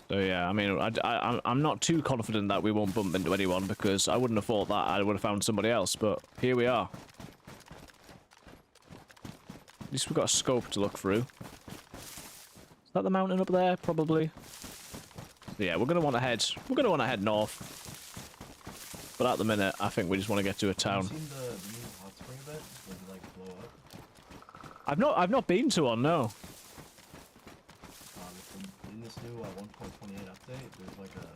Speaker 1: So yeah, I mean, I'm not too confident that we won't bump into anyone, because I wouldn't have thought that. I would have found somebody else, but here we are. At least we've got a scope to look through. Is that the mountain up there? Probably. Yeah, we're gonna want to head. We're gonna want to head north. But at the minute, I think we just want to get to a town.
Speaker 5: Have you seen the new hot spring event? Does it like blow up?
Speaker 1: I've not been to one, no.
Speaker 5: In this new 1.28 update, there's like a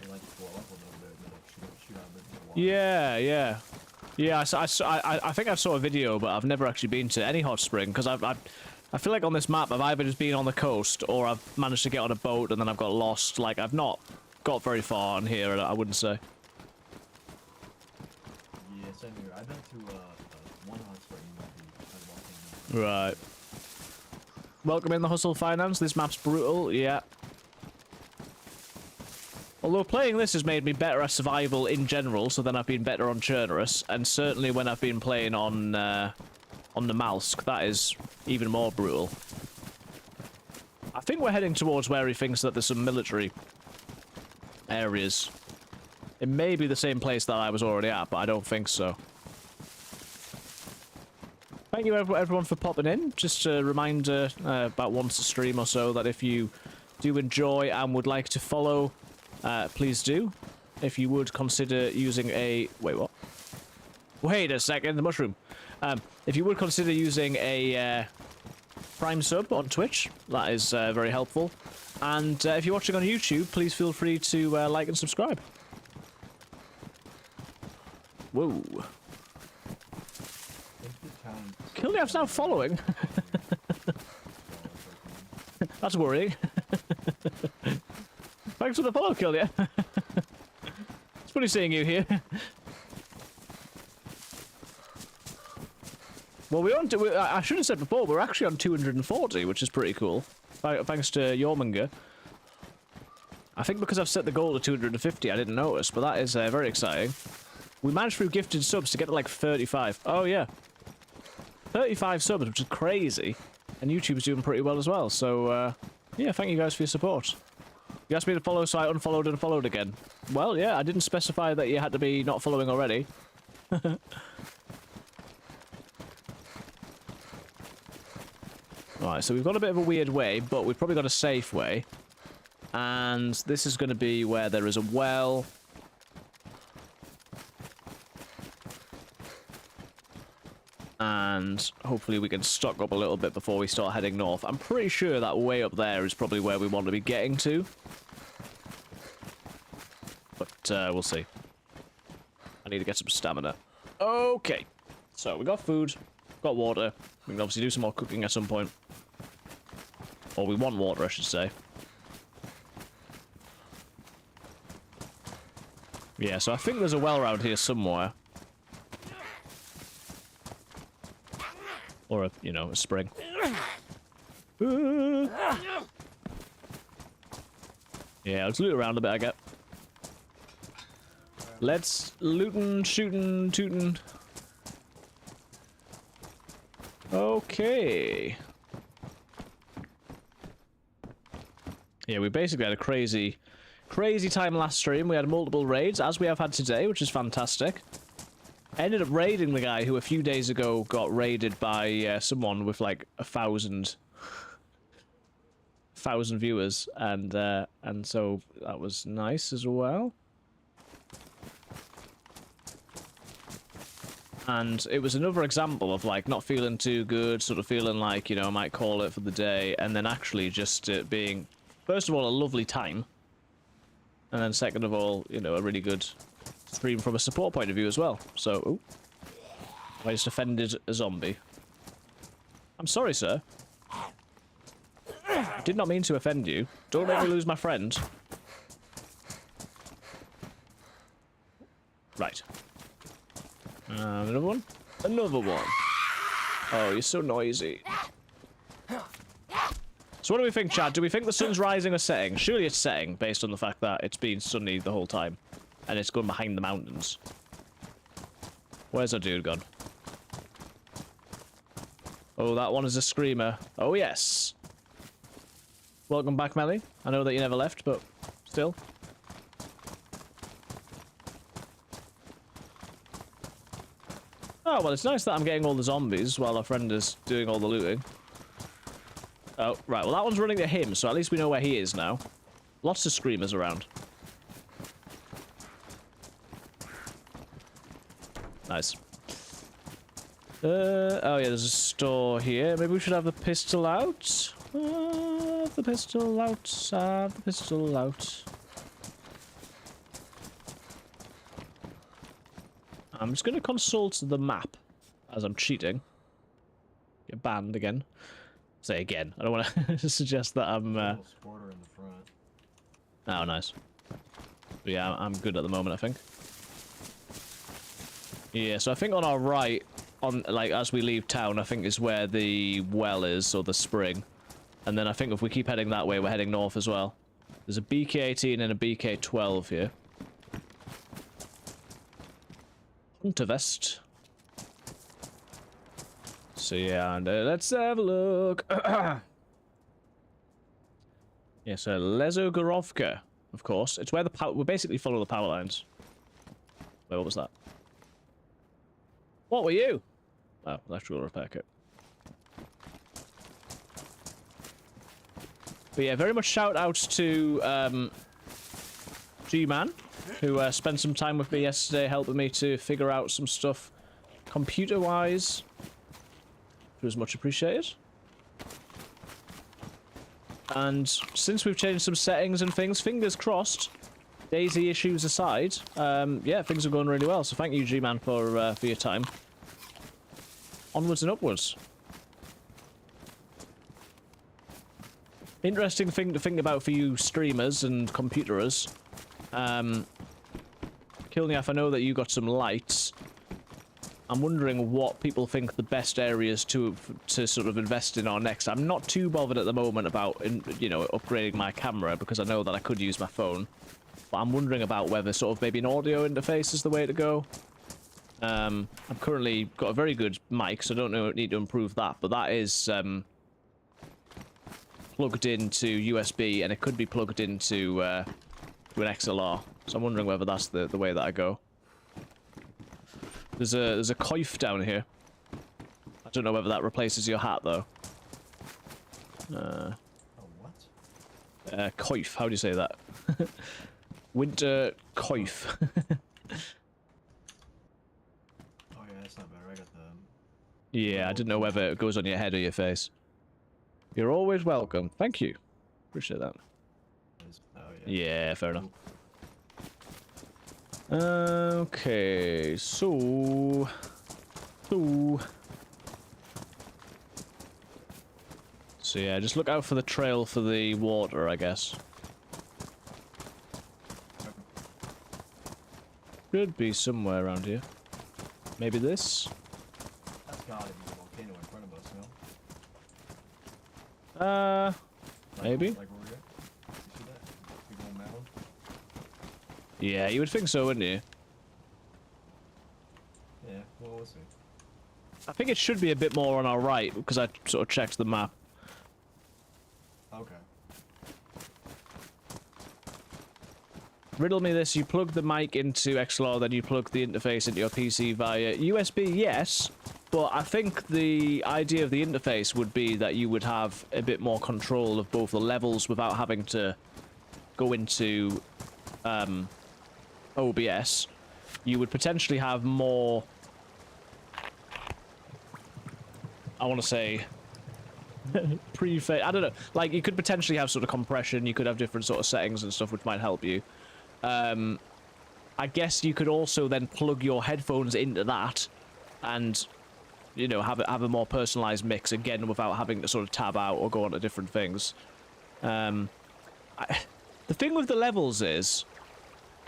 Speaker 5: they like blow up a little bit and then shoot out into the water.
Speaker 1: Yeah. I think I saw a video, but I've never actually been to any hot spring, because I feel like on this map I've either just been on the coast or I've managed to get on a boat and then I've got lost. Like, I've not got very far on here, I wouldn't say.
Speaker 5: Yeah, same here. I've been to one hot spring maybe.
Speaker 1: Right. Welcome in the Hustle Finance. This map's brutal, yeah. Although playing this has made me better at survival in general, so then I've been better on Chernarus, and certainly when I've been playing on the Malsk, that is even more brutal. I think we're heading towards where he thinks that there's some military areas. It may be the same place that I was already at, but I don't think so. Thank you everyone for popping in. Just a reminder about once a stream or so that if you do enjoy and would like to follow, please do. If you would consider using a... Wait, what? Wait a second, the mushroom. If you would consider using a Prime sub on Twitch, that is very helpful. And if you're watching on YouTube, please feel free to like and subscribe. Whoa. Killiaf's now following. That's worrying. Thanks for the follow, Killiaf. It's funny seeing you here. Well, I should have said before, we're actually on 240, which is pretty cool. Thanks to Yorminger. I think because I've set the goal to 250, I didn't notice, but that is very exciting. We managed through gifted subs to get to like 35. Oh, yeah. 35 subs, which is crazy. And YouTube's doing pretty well as well, so, yeah, thank you guys for your support. You asked me to follow, so I unfollowed and followed again. Well, yeah, I didn't specify that you had to be not following already. Right, so we've got a bit of a weird way, but we've probably got a safe way. And this is going to be where there is a well. And hopefully we can stock up a little bit before we start heading north. I'm pretty sure that way up there is probably where we want to be getting to. But we'll see. I need to get some stamina. Okay. So we got food, got water. We can obviously do some more cooking at some point. Or we want water, I should say. Yeah, so I think there's a well around here somewhere. Or a, you know, a spring. Yeah, let's loot around a bit, I get. Let's lootin', shootin', tootin'. Okay. Yeah, we basically had a crazy time last stream. We had multiple raids, as we have had today, which is fantastic. Ended up raiding the guy who a few days ago got raided by someone with like 1,000 viewers, and so that was nice as well. And it was another example of like not feeling too good, sort of feeling like, you know, I might call it for the day, and then actually just being, first of all, a lovely time, and then second of all, you know, a really good stream from a support point of view as well. So, ooh, I just offended a zombie. I'm sorry, sir. I did not mean to offend you. Don't make me lose my friend. Right. Another one. Another one. Oh, you're so noisy. So what do we think, Chad? Do we think the sun's rising or setting? Surely it's setting, based on the fact that it's been sunny the whole time. And it's going behind the mountains. Where's our dude gone? Oh, that one is a screamer. Oh, yes. Welcome back, Melly. I know that you never left, but still. Oh, well, it's nice that I'm getting all the zombies while our friend is doing all the looting. Oh, right. Well, that one's running at him, so at least we know where he is now. Lots of screamers around. Nice. Oh, yeah, there's a store here. Maybe we should have the pistol out. The pistol out. The pistol out. I'm just going to consult the map as I'm cheating. Get banned again. Say again. I don't want to suggest that I'm...
Speaker 5: Sporter in the front.
Speaker 1: Oh, nice. But yeah, I'm good at the moment, I think. Yeah, so I think on our right, on like as we leave town, I think is where the well is, or the spring. And then I think if we keep heading that way, we're heading north as well. There's a BK-18 and a BK-12 here. Hunter vest. So yeah, and let's have a look. Yeah, so Lezogorovka, of course. It's where the power... We basically follow the power lines. Wait, what was that? What were you? Oh, electrical repair kit. But yeah, very much shout outs to G-Man, who spent some time with me yesterday helping me to figure out some stuff computer-wise. It was much appreciated. And since we've changed some settings and things, fingers crossed, DayZ issues aside, yeah, things are going really well. So thank you, G-Man, for your time. Onwards and upwards. Interesting thing to think about for you streamers and computerers. Kilniaf, I know that you got some lights. I'm wondering what people think the best areas to sort of invest in are next. I'm not too bothered at the moment about, you know, upgrading my camera because I know that I could use my phone. But I'm wondering about whether sort of maybe an audio interface is the way to go. I've currently got a very good mic, so I don't need to improve that. But that is plugged into USB, and it could be plugged into an XLR. So I'm wondering whether that's the way that I go. There's a coif down here. I don't know whether that replaces your hat though.
Speaker 5: Oh, what?
Speaker 1: Coif. How do you say that? Winter coif.
Speaker 5: Oh yeah, that's not bad. I got the...
Speaker 1: Yeah, I didn't know whether it goes on your head or your face. You're always welcome. Thank you. Appreciate that.
Speaker 5: Oh yeah.
Speaker 1: Yeah, fair enough. Okay, so yeah, just look out for the trail for the water, I guess. Could be somewhere around here. Maybe this?
Speaker 5: That's gotta be the volcano in front of us, no?
Speaker 1: Maybe?
Speaker 5: Like where we're at? You see that? Big old mound?
Speaker 1: Yeah, you would think so, wouldn't you?
Speaker 5: Yeah, well, we'll see.
Speaker 1: I think it should be a bit more on our right, because I sort of checked the map.
Speaker 5: Okay.
Speaker 1: Riddle me this, you plug the mic into XLR, then you plug the interface into your PC via USB, yes, but I think the idea of the interface would be that you would have a bit more control of both the levels without having to go into OBS. You would potentially have more, I want to say, pre-fade, I don't know, like you could potentially have sort of compression, you could have different sort of settings and stuff which might help you. I guess you could also then plug your headphones into that and, you know, have a more personalized mix again without having to sort of tab out or go on to different things. The thing with the levels is,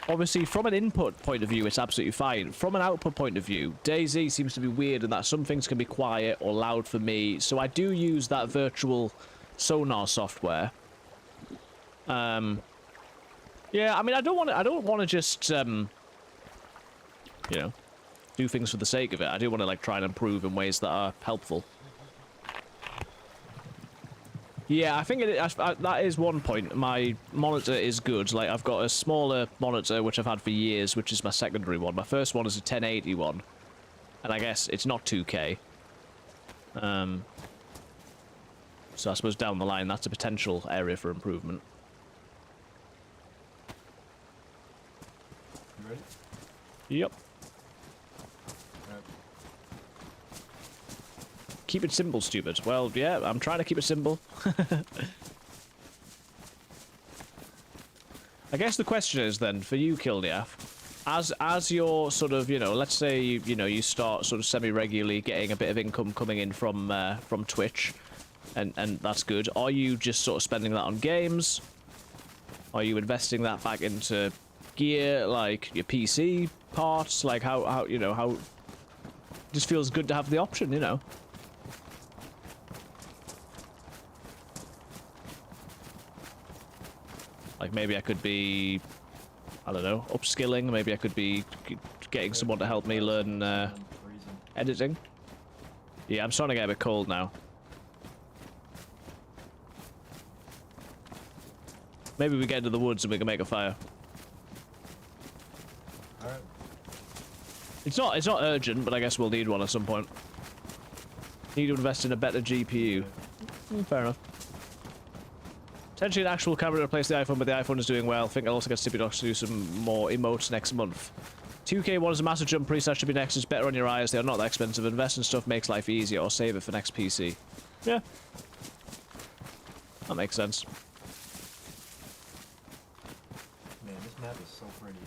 Speaker 1: obviously, from an input point of view, it's absolutely fine. From an output point of view, DayZ seems to be weird in that some things can be quiet or loud for me. So I do use that virtual sonar software. Yeah, I mean, I don't want to just, you know, do things for the sake of it. I do want to, like, try and improve in ways that are helpful. Yeah, I think that is one point. My monitor is good. Like, I've got a smaller monitor, which I've had for years, which is my secondary one. My first one is a 1080 one. And I guess it's not 2K. So I suppose down the line, that's a potential area for improvement.
Speaker 5: You ready?
Speaker 1: Yep.
Speaker 5: Alright.
Speaker 1: Keep it simple, stupid. Well, yeah, I'm trying to keep it simple. I guess the question is then, for you, Kilniaf, as you're sort of, you know, let's say, you know, you start sort of semi-regularly getting a bit of income coming in from Twitch, and that's good. Are you just sort of spending that on games? Are you investing that back into gear, like your PC parts? Like how you know, how... Just feels good to have the option, you know? Like, maybe I could be, I don't know, upskilling. Maybe I could be getting someone to help me learn editing. Yeah, I'm starting to get a bit cold now. Maybe we get into the woods and we can make a fire.
Speaker 5: Alright.
Speaker 1: It's not urgent, but I guess we'll need one at some point. Need to invest in a better GPU. Fair enough. Potentially an actual camera to replace the iPhone, but the iPhone is doing well. I think I'll also get Stippy to do some more emotes next month. 2K1 is a massive jump. Preset should be next. It's better on your eyes. They are not that expensive. Invest in stuff makes life easier, or save it for next PC. Yeah. That makes sense.
Speaker 5: Man, this map is so pretty.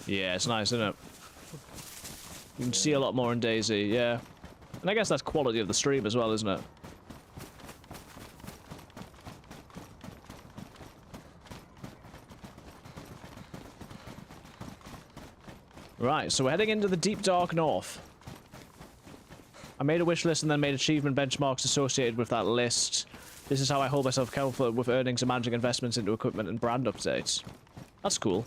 Speaker 1: Yeah, it's nice, isn't it? You can see a lot more in DayZ, yeah. And I guess that's quality of the stream as well, isn't it? Right, so we're heading into the deep dark north. I made a wish list and then made achievement benchmarks associated with that list. This is how I hold myself accountable with earnings and managing investments into equipment and brand updates. That's cool.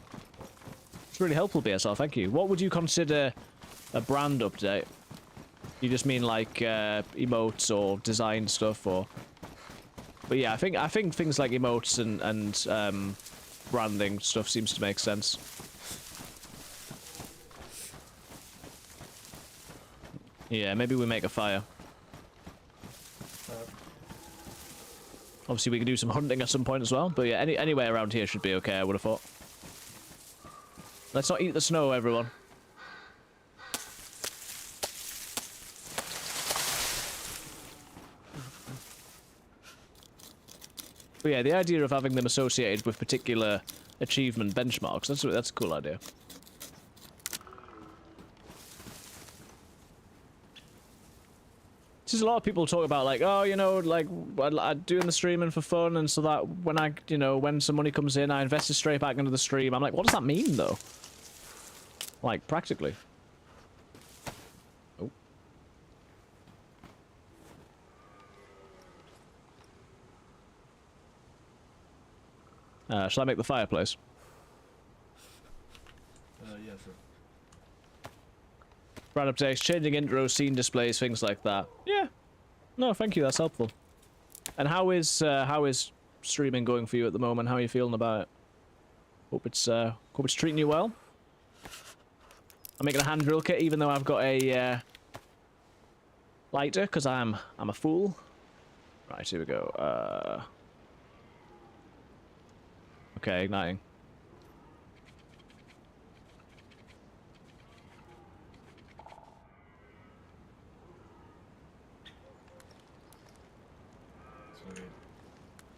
Speaker 1: It's really helpful, BSR, thank you. What would you consider a brand update? You just mean like emotes or design stuff, or... But yeah, I think things like emotes and branding stuff seems to make sense. Yeah, maybe we make a fire. Obviously, we can do some hunting at some point as well. But yeah, anywhere around here should be okay, I would have thought. Let's not eat the snow, everyone. But yeah, the idea of having them associated with particular achievement benchmarks, that's a cool idea. There's a lot of people talk about, like, oh, you know, like, I'm doing the streaming for fun, and so that when I, you know, when some money comes in, I invest it straight back into the stream. I'm like, what does that mean, though? Like, practically. Oh. Shall I make the fireplace?
Speaker 5: Yeah, sure.
Speaker 1: Brand updates, changing intros, scene displays, things like that. Yeah. No, thank you. That's helpful. And how is streaming going for you at the moment? How are you feeling about it? Hope it's treating you well. I'm making a hand drill kit, even though I've got a lighter, because I'm a fool. Right, here we go. Okay, igniting.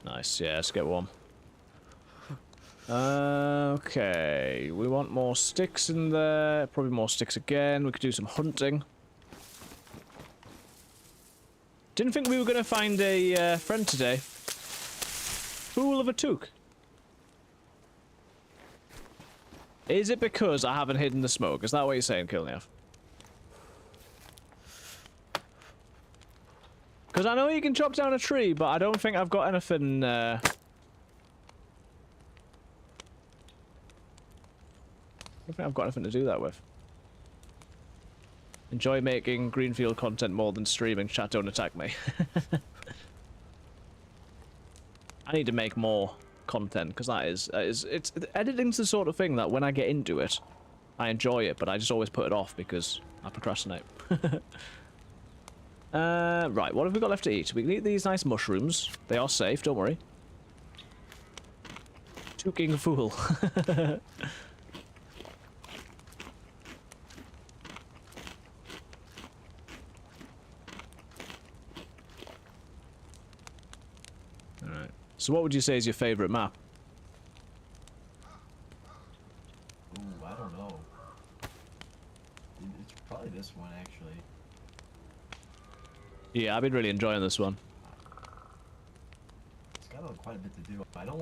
Speaker 1: Nice, yeah, let's get warm. Okay, we want more sticks in there. Probably more sticks again. We could do some hunting. Didn't think we were going to find a friend today. Fool of a took. Is it because I haven't hidden the smoke? Is that what you're saying, Kilnev? Because I know you can chop down a tree, but I don't think I've got anything, I don't think I've got anything to do that with. Enjoy making Greenfield content more than streaming. Chat, don't attack me. I need to make more content, because it's editing's the sort of thing that when I get into it, I enjoy it, but I just always put it off because I procrastinate. Right, what have we got left to eat? We can eat these nice mushrooms. They are safe, don't worry. Tooking fool. Alright. So what would you say is your favourite map?
Speaker 5: Ooh, I don't know. It's probably this one, actually.
Speaker 1: Yeah, I've been really enjoying this one.
Speaker 5: It's got quite a bit to do. I don't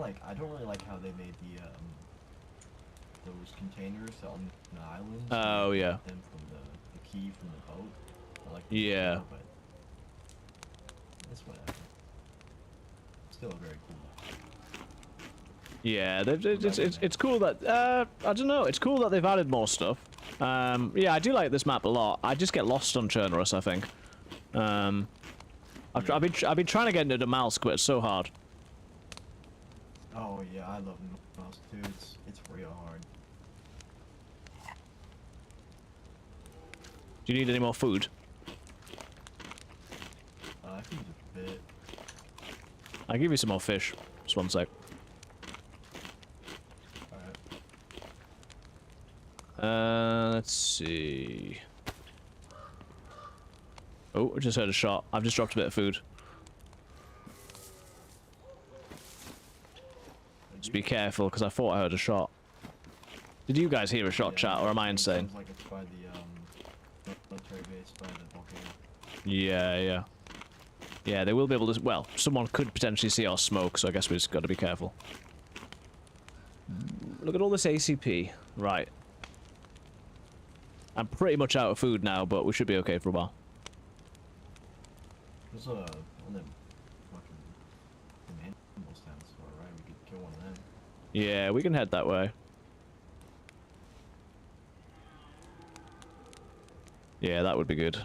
Speaker 5: really like how they made those containers on the islands.
Speaker 1: Oh, yeah.
Speaker 5: Them from the key from the boat. I like
Speaker 1: Yeah.
Speaker 5: more, but it's whatever. Still very cool.
Speaker 1: Yeah, it's cool that, I don't know, it's cool that they've added more stuff. Yeah, I do like this map a lot. I just get lost on Chernarus, I think. I've been trying to get into the Malsk, but it's so hard.
Speaker 5: Oh yeah, I love mouse too. It's real hard.
Speaker 1: Do you need any more food?
Speaker 5: I think a bit.
Speaker 1: I'll give you some more fish. Just one sec.
Speaker 5: Alright.
Speaker 1: Let's see. Oh, I just heard a shot. I've just dropped a bit of food. Just be careful, because I thought I heard a shot. Did you guys hear a shot, chat, or am I insane?
Speaker 5: Sounds like it's by the military base by the volcano.
Speaker 1: Yeah, yeah. Yeah, they will be able to... Well, someone could potentially see our smoke, so I guess we just got to be careful. Look at all this ACP. Right. I'm pretty much out of food now, but we should be okay for a while.
Speaker 5: There's one of them fucking animal stands, right? We could kill one of them.
Speaker 1: Yeah, we can head that way. Yeah, that would be good.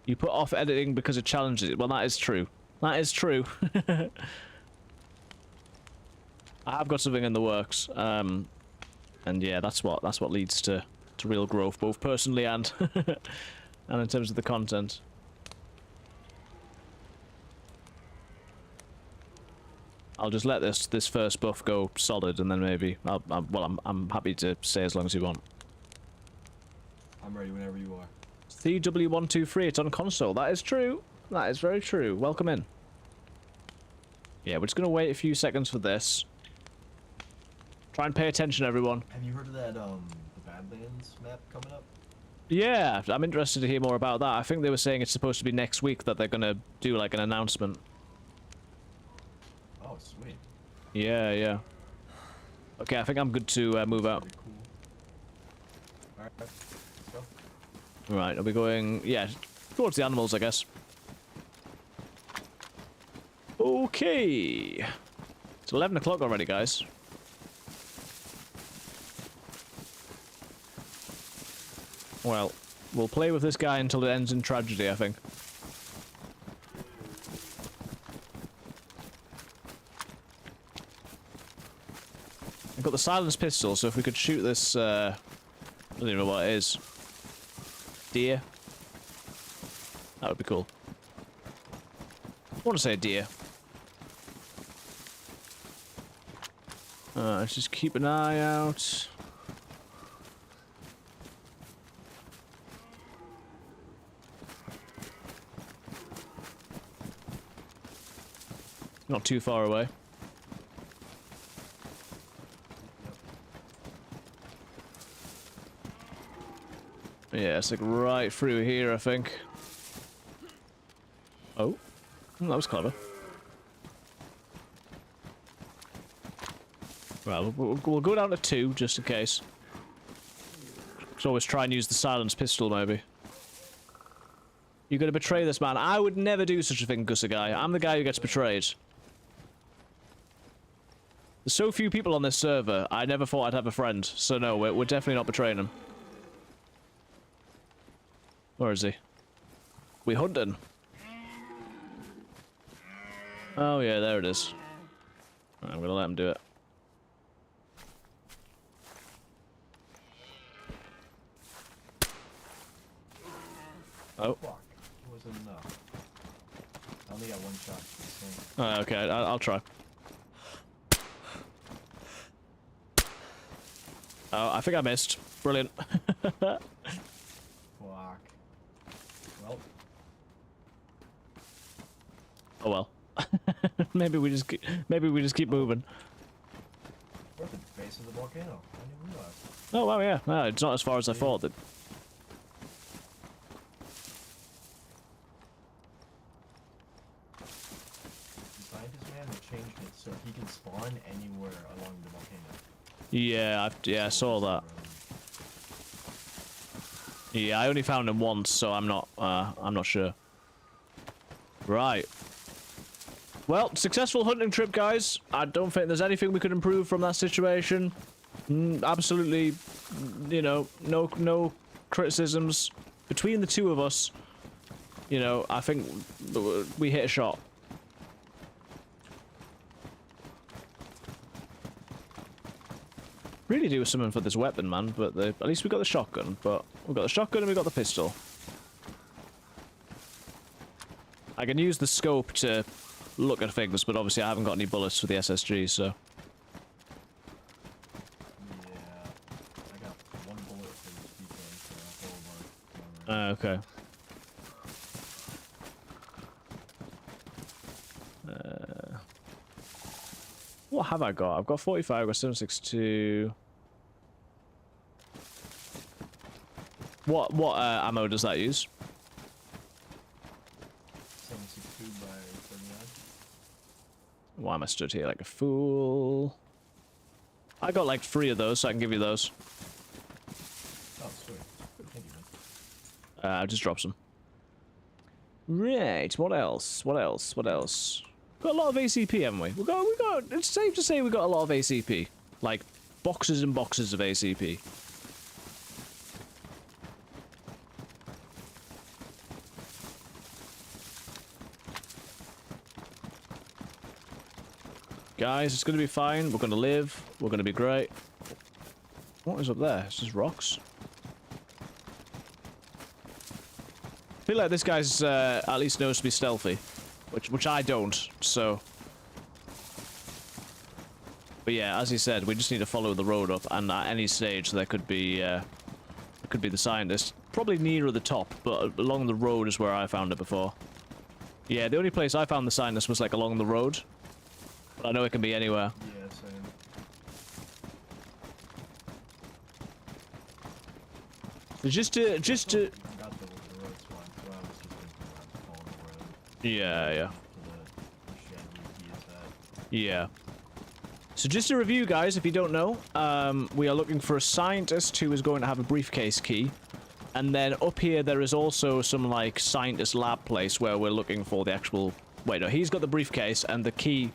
Speaker 1: You put off editing because it challenges it. Well, that is true. That is true. I have got something in the works. And yeah, that's what leads to real growth, both personally and and in terms of the content. I'll just let this first buff go solid, and then maybe I'm happy to stay as long as you want.
Speaker 5: I'm ready whenever you are.
Speaker 1: CW123, it's on console. That is true. That is very true. Welcome in. Yeah, we're just gonna wait a few seconds for this. Try and pay attention, everyone.
Speaker 5: Have you heard of that the Badlands map coming up?
Speaker 1: Yeah, I'm interested to hear more about that. I think they were saying it's supposed to be next week that they're gonna do like an announcement.
Speaker 5: Oh, sweet.
Speaker 1: Yeah, yeah. Okay, I think I'm good to move out.
Speaker 5: Pretty cool. Alright, let's go.
Speaker 1: Right, are we going... Yeah, towards the animals, I guess. Okay. It's 11 o'clock already, guys. Well, we'll play with this guy until it ends in tragedy, I think. I've got the silence pistol, so if we could shoot this, I don't even know what it is. Deer? That would be cool. I want to say deer. Let's just keep an eye out. Not too far away. Yeah, it's like right through here, I think. Oh, that was clever. Well, we'll go down to 2 just in case. Could always try and use the silenced pistol, maybe. You're gonna betray this man. I would never do such a thing, Gussa guy. I'm the guy who gets betrayed. There's so few people on this server, I never thought I'd have a friend. So no, we're definitely not betraying him. Where is he? We hunting. Oh yeah, there it is. I'm gonna let him do it. Oh.
Speaker 5: Fuck. It wasn't enough. I only got one shot for this thing.
Speaker 1: Oh, okay, I'll try. Oh, I think I missed. Brilliant.
Speaker 5: Fuck. Well.
Speaker 1: Oh well. maybe we just keep moving.
Speaker 5: We're at the base of the volcano. I didn't realize.
Speaker 1: Oh wow, yeah. No, it's not as far as I thought. That.
Speaker 5: The scientist man had changed it so he can spawn anywhere along the volcano.
Speaker 1: Yeah, I saw that. Yeah, I only found him once, so I'm not sure. Right. Well, successful hunting trip, guys. I don't think there's anything we could improve from that situation. Absolutely, you know, no criticisms. Between the two of us, you know, I think we hit a shot. Really do something for this weapon, man, but at least we got the shotgun. But we got the shotgun and we got the pistol. I can use the scope to look at things, but obviously I haven't got any bullets for the SSG, so.
Speaker 5: Yeah, I got one bullet for this defense,
Speaker 1: Okay. What have I got? I've got 45, I've got 762. What ammo does that use?
Speaker 5: 762 by 39.
Speaker 1: Why am I stood here like a fool? I got like 3 of those, so I can give you those.
Speaker 5: Oh, sweet. Thank you, man.
Speaker 1: I'll just drop some. Right, what else? What else? What else? Got a lot of ACP, haven't we? We got. It's safe to say we got a lot of ACP, like boxes and boxes of ACP. Guys, it's gonna be fine. We're gonna live. We're gonna be great. What is up there? It's just rocks. I feel like this guy's at least knows to be stealthy. Which I don't, so. But yeah, as he said, we just need to follow the road up, and at any stage there could be the scientist. Probably nearer the top, but along the road is where I found it before. Yeah, the only place I found the scientist was like along the road. But I know it can be anywhere.
Speaker 5: Yeah, same.
Speaker 1: So just to.
Speaker 5: I got the road swine, so I was just thinking about following the road.
Speaker 1: Yeah.
Speaker 5: To the shed where he is at.
Speaker 1: Yeah. So just to review, guys, if you don't know, we are looking for a scientist who is going to have a briefcase key. And then up here there is also some, like, scientist lab place where we're looking for the actual... Wait, no, he's got the briefcase and the key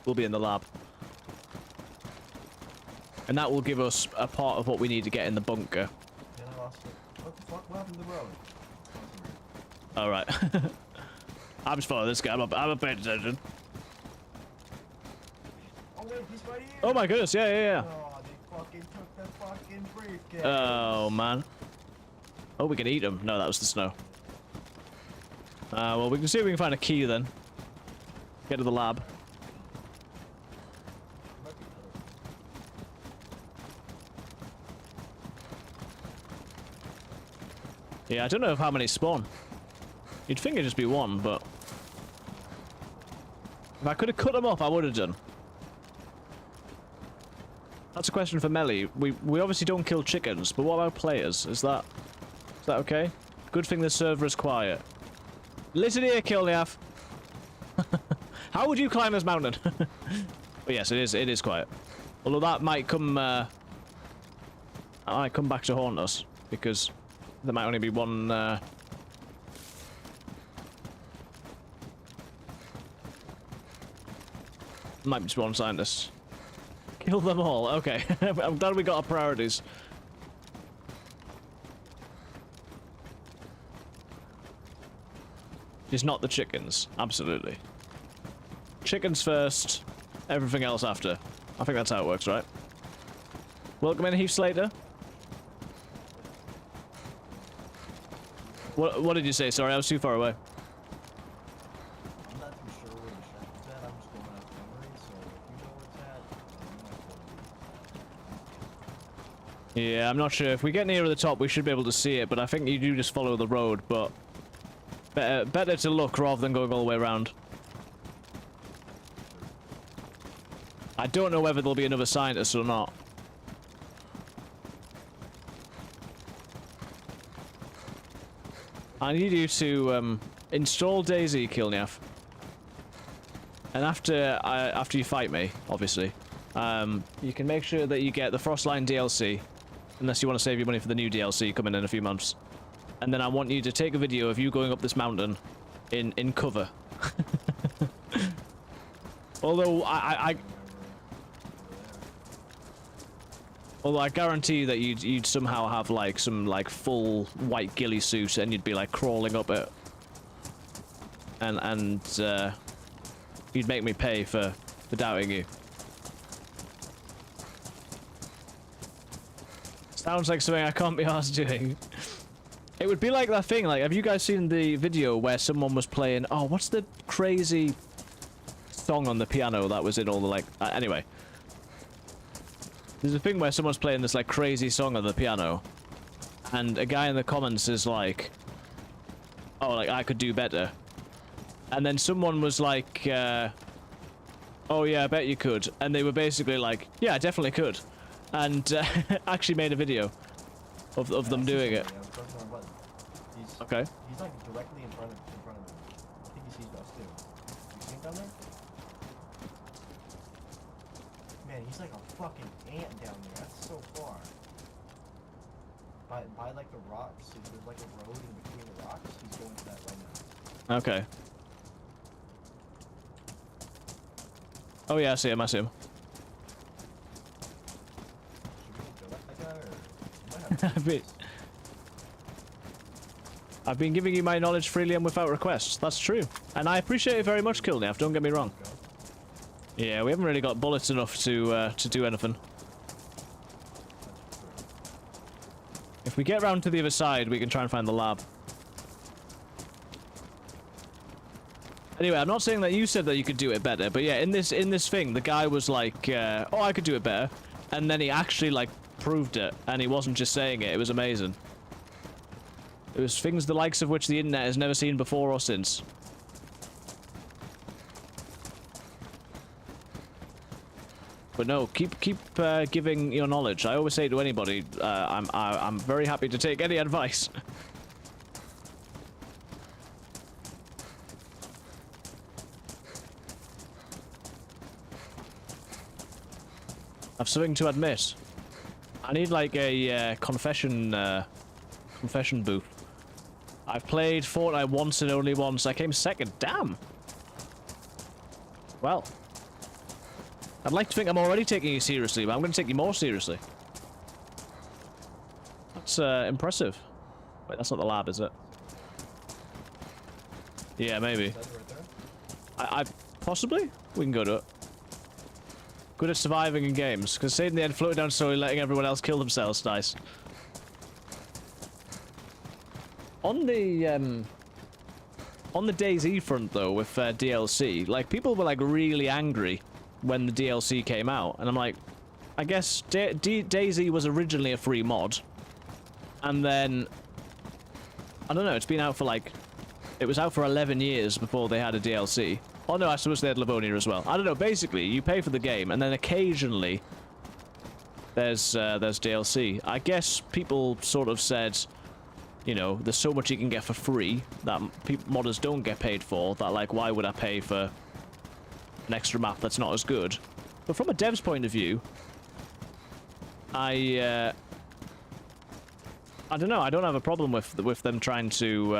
Speaker 1: will be in the lab. And that will give us a part of what we need to get in the bunker.
Speaker 5: Then I lost it. What the fuck? What happened to the road?
Speaker 1: Alright. I'm just following this guy. I'm not paying attention.
Speaker 5: Oh wait, he's right here!
Speaker 1: Oh my goodness, yeah.
Speaker 5: Oh, they fucking took the fucking briefcase!
Speaker 1: Oh, man. Oh, we can eat them. No, that was the snow. Well, we can see if we can find a key then. Get to the lab. Yeah, I don't know how many spawn. You'd think it'd just be one, but... If I could have cut them off, I would have done. That's a question for Melly. We obviously don't kill chickens, but what about players? Is that okay? Good thing the server is quiet. Listen here, Kilniaf. How would you climb this mountain? But yes, it is quiet. Although that might come... I might come back to haunt us, because there might only be one, might be just one scientist. Kill them all, okay. I'm glad we got our priorities. Just not the chickens, absolutely. Chickens first, everything else after. I think that's how it works, right? Welcome in, Heath Slater. What did you say? Sorry, I was too far away.
Speaker 5: I'm not too sure where the shack is at. I'm just going off memory, so if you know where it's at, you might
Speaker 1: Yeah, I'm not sure. If we get nearer the top, we should be able to see it, but I think you do just follow the road, but better to look rather than going all the way around. I don't know whether there'll be another scientist or not. I need you to install DayZ, Kilniaf. And after you fight me, obviously, you can make sure that you get the Frostline DLC, unless you want to save your money for the new DLC coming in a few months. And then I want you to take a video of you going up this mountain in cover. Although Although I guarantee that you'd somehow have like some like full white ghillie suit and you'd be like crawling up it. And you'd make me pay for doubting you. Sounds like something I can't be arsed doing. It would be like that thing, like, have you guys seen the video where someone was playing, oh, what's the crazy song on the piano that was in all the, like, anyway. There's a thing where someone's playing this, like, crazy song on the piano, and a guy in the comments is like, oh, like, I could do better. And then someone was like, oh yeah, I bet you could. And they were basically like, yeah, I definitely could. And actually made a video of them doing it. Okay.
Speaker 5: He's like directly in front of me. I think he sees us too. You see him down there? Man, he's like a fucking ant down there. That's so far. By like the rocks, there's like a road in between the rocks. He's going to that right now.
Speaker 1: Okay. Oh yeah, I see him, I see him.
Speaker 5: Should we go that guy or you might have to
Speaker 1: I've been giving you my knowledge freely and without requests. That's true. And I appreciate it very much, Kilnev, don't get me wrong. Yeah, we haven't really got bullets enough to do anything. If we get round to the other side, we can try and find the lab. Anyway, I'm not saying that you said that you could do it better, but yeah, in this thing, the guy was like, oh, I could do it better. And then he actually, like, proved it. And he wasn't just saying it. It was amazing. It was things the likes of which the internet has never seen before or since. But no, keep giving your knowledge. I always say to anybody, I'm very happy to take any advice. I've something to admit. I need like a confession booth. I've played Fortnite once and only once. I came second. Damn. Well, I'd like to think I'm already taking you seriously, but I'm going to take you more seriously. That's impressive. Wait, that's not the lab, is it? Yeah, maybe. I possibly? We can go to it. Good at surviving in games, because saving the end, floating down slowly, letting everyone else kill themselves. Nice. On the DayZ front though, with DLC, like people were like really angry when the DLC came out, and I'm like, I guess DayZ was originally a free mod, and then I don't know, it's been out for like, it was out for 11 years before they had a DLC. Oh no, I suppose they had Livonia as well. I don't know, basically, you pay for the game, and then occasionally there's DLC. I guess people sort of said, you know, there's so much you can get for free that modders don't get paid for, that like, why would I pay for an extra map that's not as good? But from a dev's point of view, I I don't know. I don't have a problem with them trying to.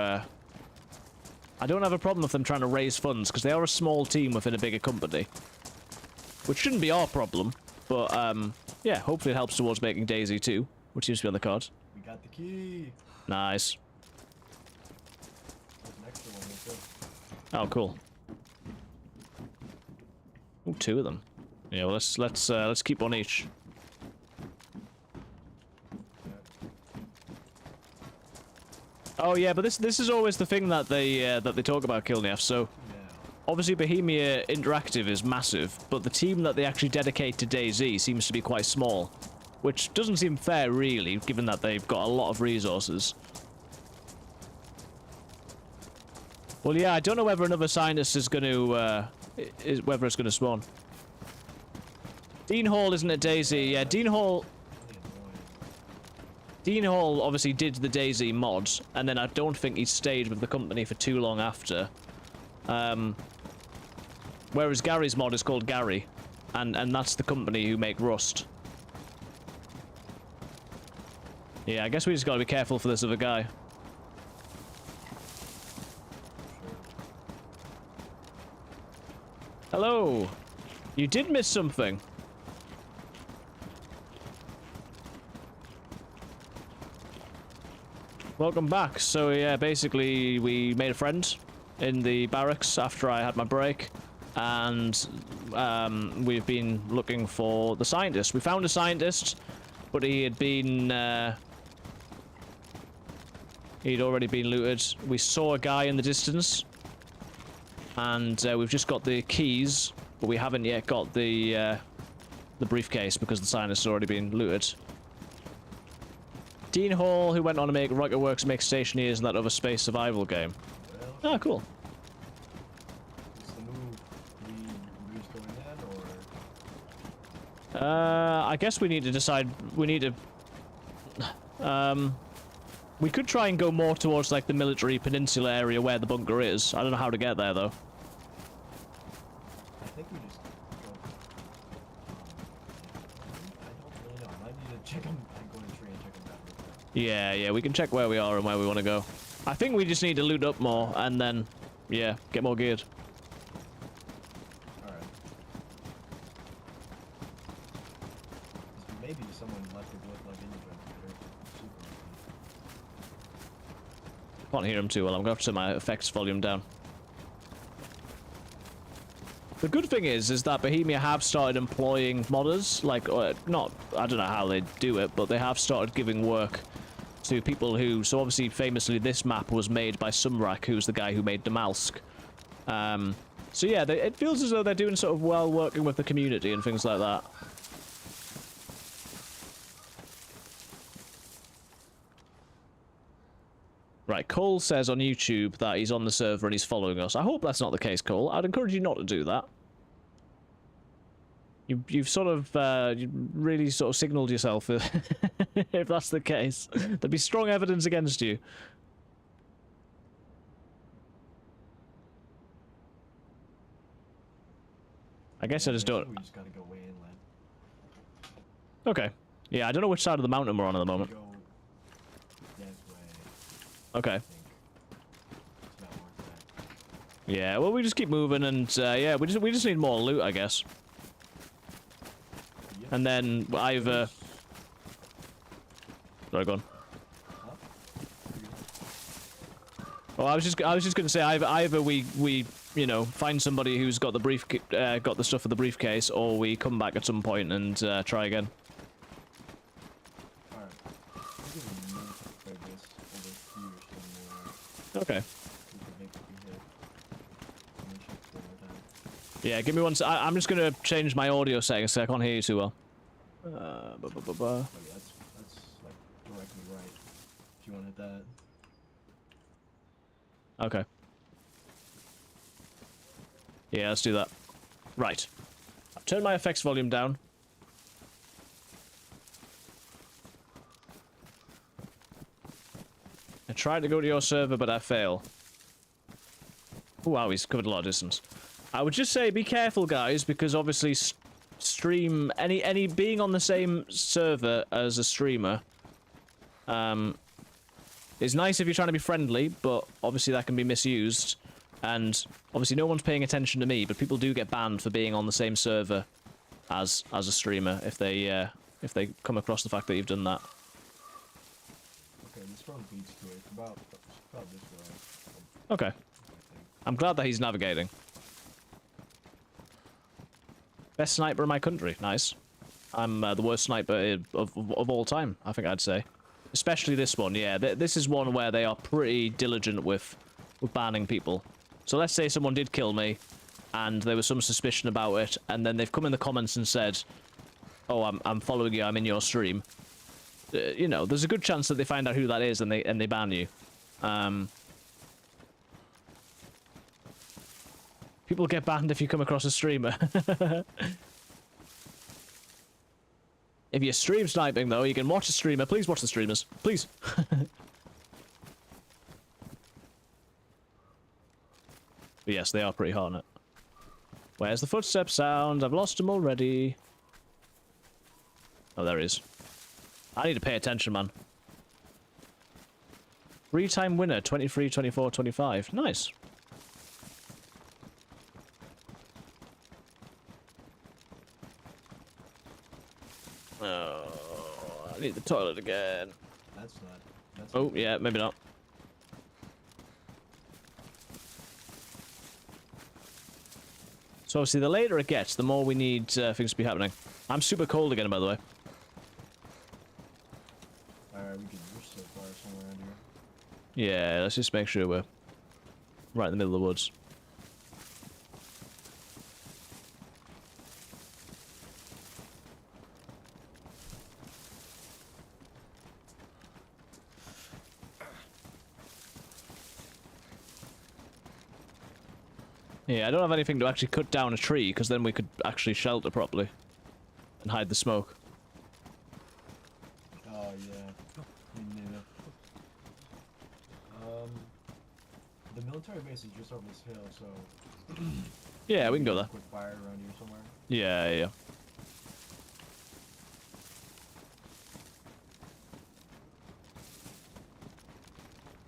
Speaker 1: I don't have a problem with them trying to raise funds because they are a small team within a bigger company, which shouldn't be our problem. But yeah, hopefully it helps towards making DayZ 2, which seems to be on the cards.
Speaker 5: We got the key.
Speaker 1: Nice.
Speaker 5: There's an extra one here too.
Speaker 1: Oh, cool. Ooh, 2 of them. Yeah, well, let's keep one each. Oh yeah, but this is always the thing that they talk about, Kilnief. So obviously Bohemia Interactive is massive, but the team that they actually dedicate to DayZ seems to be quite small, which doesn't seem fair really, given that they've got a lot of resources. Well, yeah, I don't know whether another scientist is going to whether it's going to spawn. Dean Hall isn't at DayZ. Yeah, Dean Hall obviously did the DayZ mod, and then I don't think he stayed with the company for too long after. Whereas Gary's mod is called Gary, and that's the company who make Rust. Yeah, I guess we just gotta be careful for this other guy. Hello! You did miss something. Welcome back. So yeah, basically we made a friend in the barracks after I had my break, and we've been looking for the scientist. We found a scientist, but he had been he'd already been looted. We saw a guy in the distance, and we've just got the keys, but we haven't yet got the briefcase because the scientist has already been looted. Dean Hall, who went on to make Writerworks, make Stationeers, and that other space survival game.
Speaker 5: Well,
Speaker 1: Oh, cool.
Speaker 5: is the move we just going in, or?
Speaker 1: I guess we need to decide. We need to. We could try and go more towards like the military peninsula area where the bunker is. I don't know how to get there though.
Speaker 5: I think we just go. I don't really know. I might need to check them. I'm going to tree and check them out real quick.
Speaker 1: Yeah, we can check where we are and where we want to go. I think we just need to loot up more and then, yeah, get more geared.
Speaker 5: Alright. Maybe someone left it with like super.
Speaker 1: Can't hear him too well. I'm going to have to turn my effects volume down. The good thing is that Bohemia have started employing modders, like, not, I don't know how they do it, but they have started giving work to people who, so obviously, famously, this map was made by Sumrak, who's the guy who made Damalsk. So yeah, it feels as though they're doing sort of well working with the community and things like that. Right, Cole says on YouTube that he's on the server and he's following us. I hope that's not the case, Cole. I'd encourage you not to do that. You've sort of, you really sort of signalled yourself if that's the case. There'd be strong evidence against you. I guess I just don't...
Speaker 5: We just gotta go way inland.
Speaker 1: Okay. Yeah, I don't know which side of the mountain we're on at the moment.
Speaker 5: Go that way.
Speaker 1: Okay.
Speaker 5: I think. It's not worth that.
Speaker 1: Yeah, well, we just keep moving and, yeah, we just need more loot, I guess.
Speaker 5: Yep.
Speaker 1: And then either... Sorry, go on.
Speaker 5: Huh?
Speaker 1: Well, I was just gonna say either we you know, find somebody who's got the got the stuff for the briefcase, or we come back at some point and try again.
Speaker 5: Alright. I think we need to play this over here somewhere.
Speaker 1: Okay.
Speaker 5: We could make it be hit. And then check one more time.
Speaker 1: Yeah, give me one. I'm just gonna change my audio settings so I can't hear you too well.
Speaker 5: Oh yeah, that's like directly right. If you want to hit that.
Speaker 1: Okay. Yeah, let's do that. Right. I've turned my effects volume down. I tried to go to your server, but I fail. Oh, wow, he's covered a lot of distance. I would just say be careful, guys, because obviously stream... Any being on the same server as a streamer It's nice if you're trying to be friendly, but obviously that can be misused. And obviously no one's paying attention to me, but people do get banned for being on the same server as a streamer if they come across the fact that you've done that.
Speaker 5: Okay, this road leads to it. It's about this way.
Speaker 1: Okay.
Speaker 5: I think.
Speaker 1: I'm glad that he's navigating. Best sniper in my country. Nice. I'm the worst sniper of all time, I think I'd say. Especially this one, yeah. This is one where they are pretty diligent with banning people. So let's say someone did kill me, and there was some suspicion about it, and then they've come in the comments and said, "Oh, I'm following you. I'm in your stream." You know, there's a good chance that they find out who that is and they ban you. People get banned if you come across a streamer. If you're stream sniping, though, you can watch a streamer. Please watch the streamers. Please. But yes, they are pretty hard on it. Where's the footstep sound? I've lost him already. Oh, there he is. I need to pay attention, man. 3-time winner, 23, 24, 25. Nice. Oh, I need the toilet again.
Speaker 5: That's not. That's
Speaker 1: Oh,
Speaker 5: not-
Speaker 1: yeah, maybe not. So obviously, the later it gets, the more we need things to be happening. I'm super cold again, by the way.
Speaker 5: Alright, we're so far somewhere around here.
Speaker 1: Yeah, let's just make sure we're right in the middle of the woods. Yeah, I don't have anything to actually cut down a tree, because then we could actually shelter properly. And hide the smoke.
Speaker 5: Oh, yeah. Me neither. The military base is just over this hill, so...
Speaker 1: Yeah, we can go there.
Speaker 5: Quick fire around here somewhere.
Speaker 1: Yeah, yeah.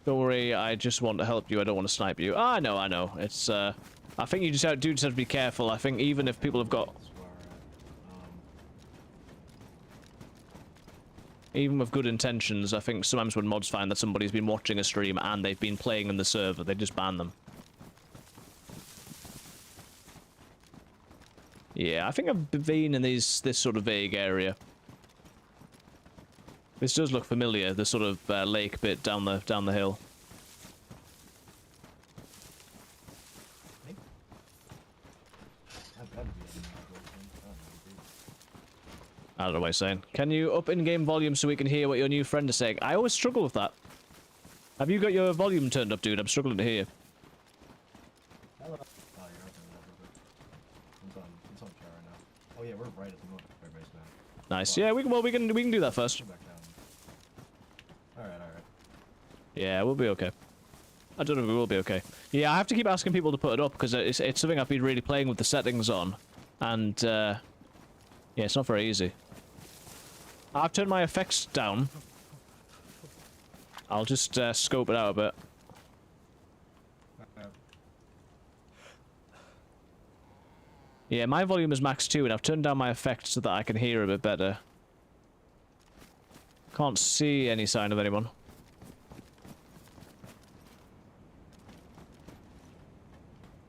Speaker 1: Don't worry, I just want to help you, I don't want to snipe you. Ah, I know. It's, I think you just have to be careful. I think even if people have got...
Speaker 5: That's where we're at.
Speaker 1: Even with good intentions, I think sometimes when mods find that somebody's been watching a stream and they've been playing in the server, they just ban them. Yeah, I think I've been in this sort of vague area. This does look familiar, the sort of lake bit down the hill.
Speaker 5: I've got to be in my
Speaker 1: I don't know what he's saying. Can you up in-game volume so we can hear what your new friend is saying? I always struggle with that. Have you got your volume turned up, dude? I'm struggling to hear.
Speaker 5: Hello. Oh, you're up in the level. It's on chat right now. Oh yeah, we're right at the military base now.
Speaker 1: Nice. Yeah, we can do that first.
Speaker 5: Go back down. Alright.
Speaker 1: Yeah, we'll be okay. I don't know if we will be okay. Yeah, I have to keep asking people to put it up because it's something I've been really playing with the settings on, and yeah, it's not very easy. I've turned my effects down. I'll just scope it out a bit. Yeah, my volume is max 2, and I've turned down my effects so that I can hear a bit better. Can't see any sign of anyone.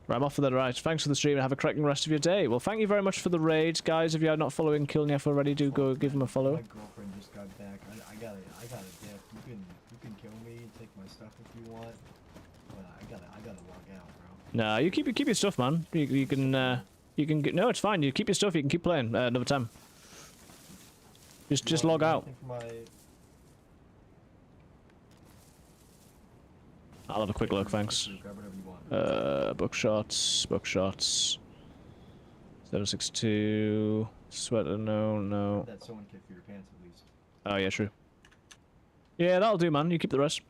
Speaker 1: Right, I'm off for the right. Thanks for the stream and have a cracking rest of your day. Well, thank you very much for the raid, guys. If you are not following Kilnief already, do go give him a follow.
Speaker 5: My girlfriend just got back. I got a dip. You can kill me, take my stuff if you want, but I gotta walk out, bro.
Speaker 1: Nah, you keep your stuff, man. You can get, no, it's fine. You keep your stuff. You can keep playing another time. Just log out. I'll have a quick look, thanks.
Speaker 5: Grab whatever you want.
Speaker 1: Bookshots. 762. Sweater, no.
Speaker 5: That sewing kit for your pants at least.
Speaker 1: Oh, yeah, true. Yeah, that'll do, man. You keep the rest.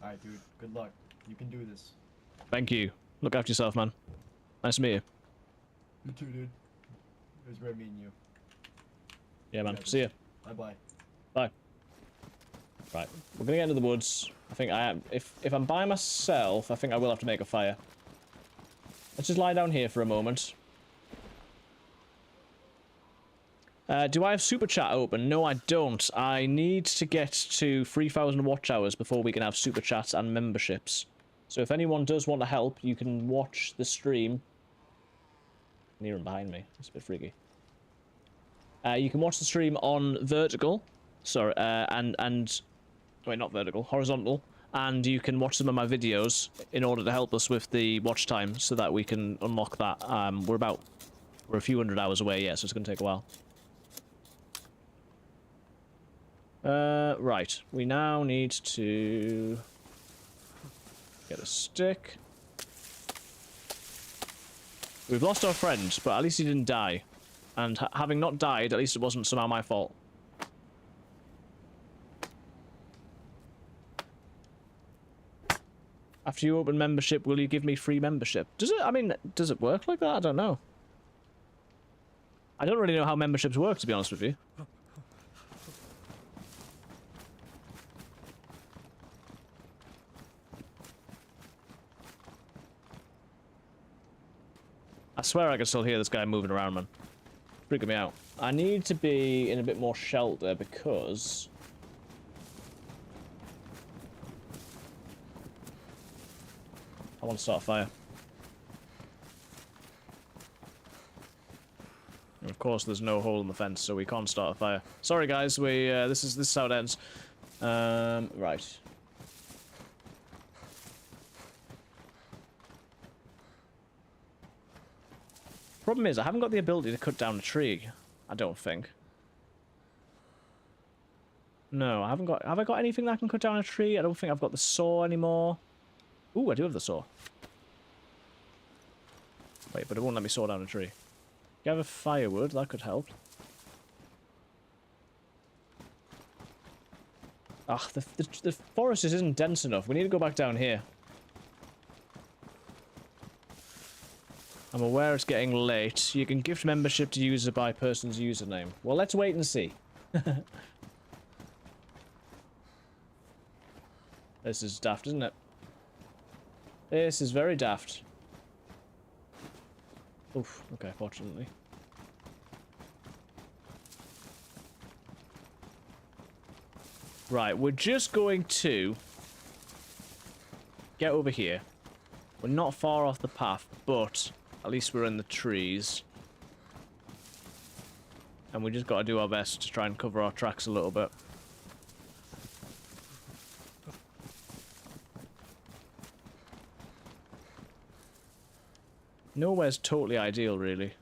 Speaker 5: Alright, dude. Good luck. You can do this.
Speaker 1: Thank you. Look after yourself, man. Nice to meet you.
Speaker 5: You too, dude. It was great meeting you.
Speaker 1: Yeah, man. See ya.
Speaker 5: Bye-bye.
Speaker 1: Bye. Right, we're gonna get into the woods. I think I am. If I'm by myself, I think I will have to make a fire. Let's just lie down here for a moment. Do I have super chat open? No, I don't. I need to get to 3,000 watch hours before we can have super chats and memberships. So if anyone does want to help, you can watch the stream. Near and behind me. It's a bit freaky. You can watch the stream on vertical. Sorry, wait, not vertical, horizontal. And you can watch some of my videos in order to help us with the watch time so that we can unlock that. We're a few hundred hours away, yeah, so it's going to take a while. Right. We now need to get a stick. We've lost our friend, but at least he didn't die. And having not died, at least it wasn't somehow my fault. After you open membership, will you give me free membership? Does it, I mean, does it work like that? I don't know. I don't really know how memberships work, to be honest with you. I swear I can still hear this guy moving around, man. Freaking me out. I need to be in a bit more shelter because... I want to start a fire. And of course, there's no hole in the fence, so we can't start a fire. Sorry, guys. This is how it ends. Right. Problem is, I haven't got the ability to cut down a tree. I don't think. No, I haven't got... Have I got anything that can cut down a tree? I don't think I've got the saw anymore. Ooh, I do have the saw. Wait, but it won't let me saw down a tree. You have a firewood, that could help. Ah, the forest isn't dense enough. We need to go back down here. I'm aware it's getting late. You can gift membership to user by person's username. Well, let's wait and see. This is daft, isn't it? This is very daft. Oof, okay, fortunately. Right, we're just going to get over here. We're not far off the path, but at least we're in the trees. And we just got to do our best to try and cover our tracks a little bit. Nowhere's totally ideal, really.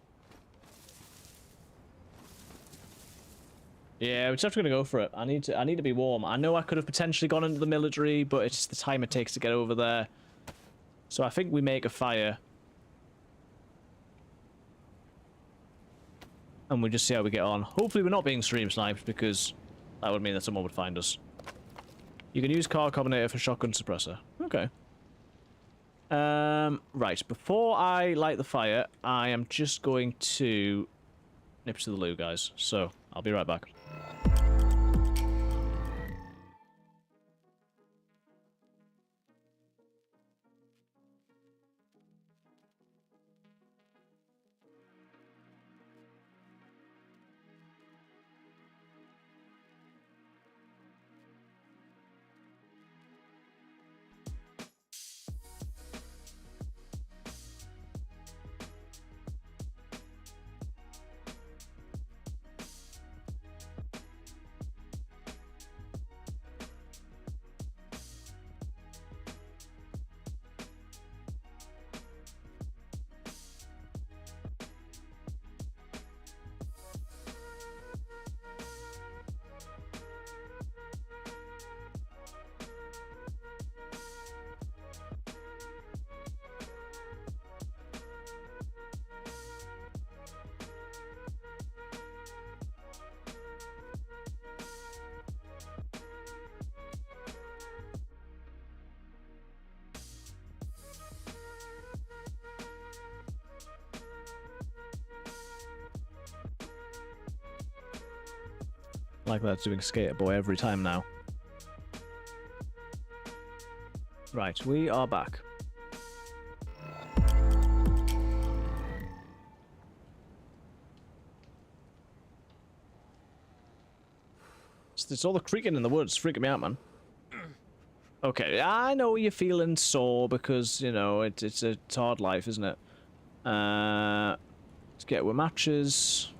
Speaker 1: Yeah, we're just gonna go for it. I need to be warm. I know I could have potentially gone into the military, but it's the time it takes to get over there. So I think we make a fire. And we just see how we get on. Hopefully we're not being stream sniped, because that would mean that someone would find us. You can use car combinator for shotgun suppressor. Okay. Right, before I light the fire, I am just going to nip to the loo, guys. So, I'll be right back. Like that's doing Skater Boy every time now. Right, we are back. It's all the creaking in the woods, freaking me out, man. Okay, I know you're feeling sore because, you know, it's a hard life, isn't it? Let's get our matches.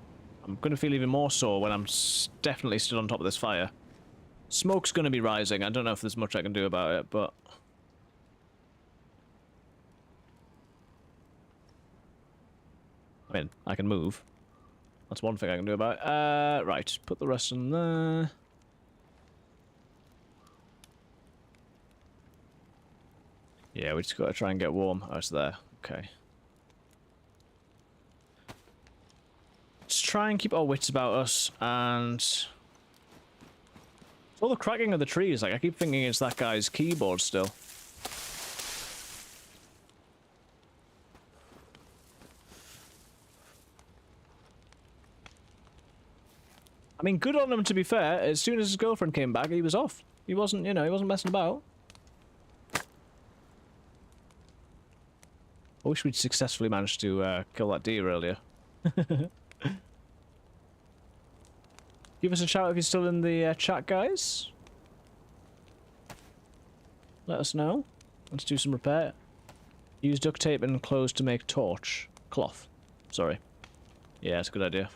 Speaker 1: I'm going to feel even more sore when I'm definitely stood on top of this fire. Smoke's going to be rising. I don't know if there's much I can do about it, but... I mean, I can move. That's one thing I can do about it. Right, put the rest in there. Yeah, we just gotta try and get warm. Oh, it's there. Okay. Let's try and keep our wits about us, and... It's all the cracking of the trees. Like, I keep thinking it's that guy's keyboard still. I mean, good on him, to be fair. As soon as his girlfriend came back, he was off. He wasn't, you know, he wasn't messing about. I wish we'd successfully managed to kill that deer earlier. Give us a shout if you're still in the chat, guys. Let us know. Let's do some repair. Use duct tape and clothes to make torch. Cloth. Sorry. Yeah, it's a good idea.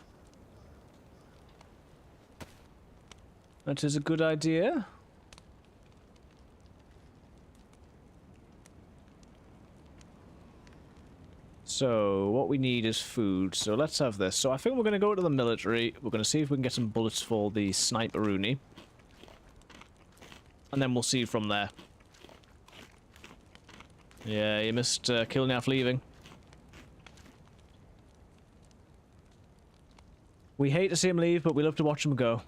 Speaker 1: That is a good idea. So, what we need is food. So, let's have this. So, I think we're going to go to the military. We're going to see if we can get some bullets for the sniper-rooney. And then we'll see from there. Yeah, you missed Kilnaff leaving. We hate to see him leave, but we love to watch him go.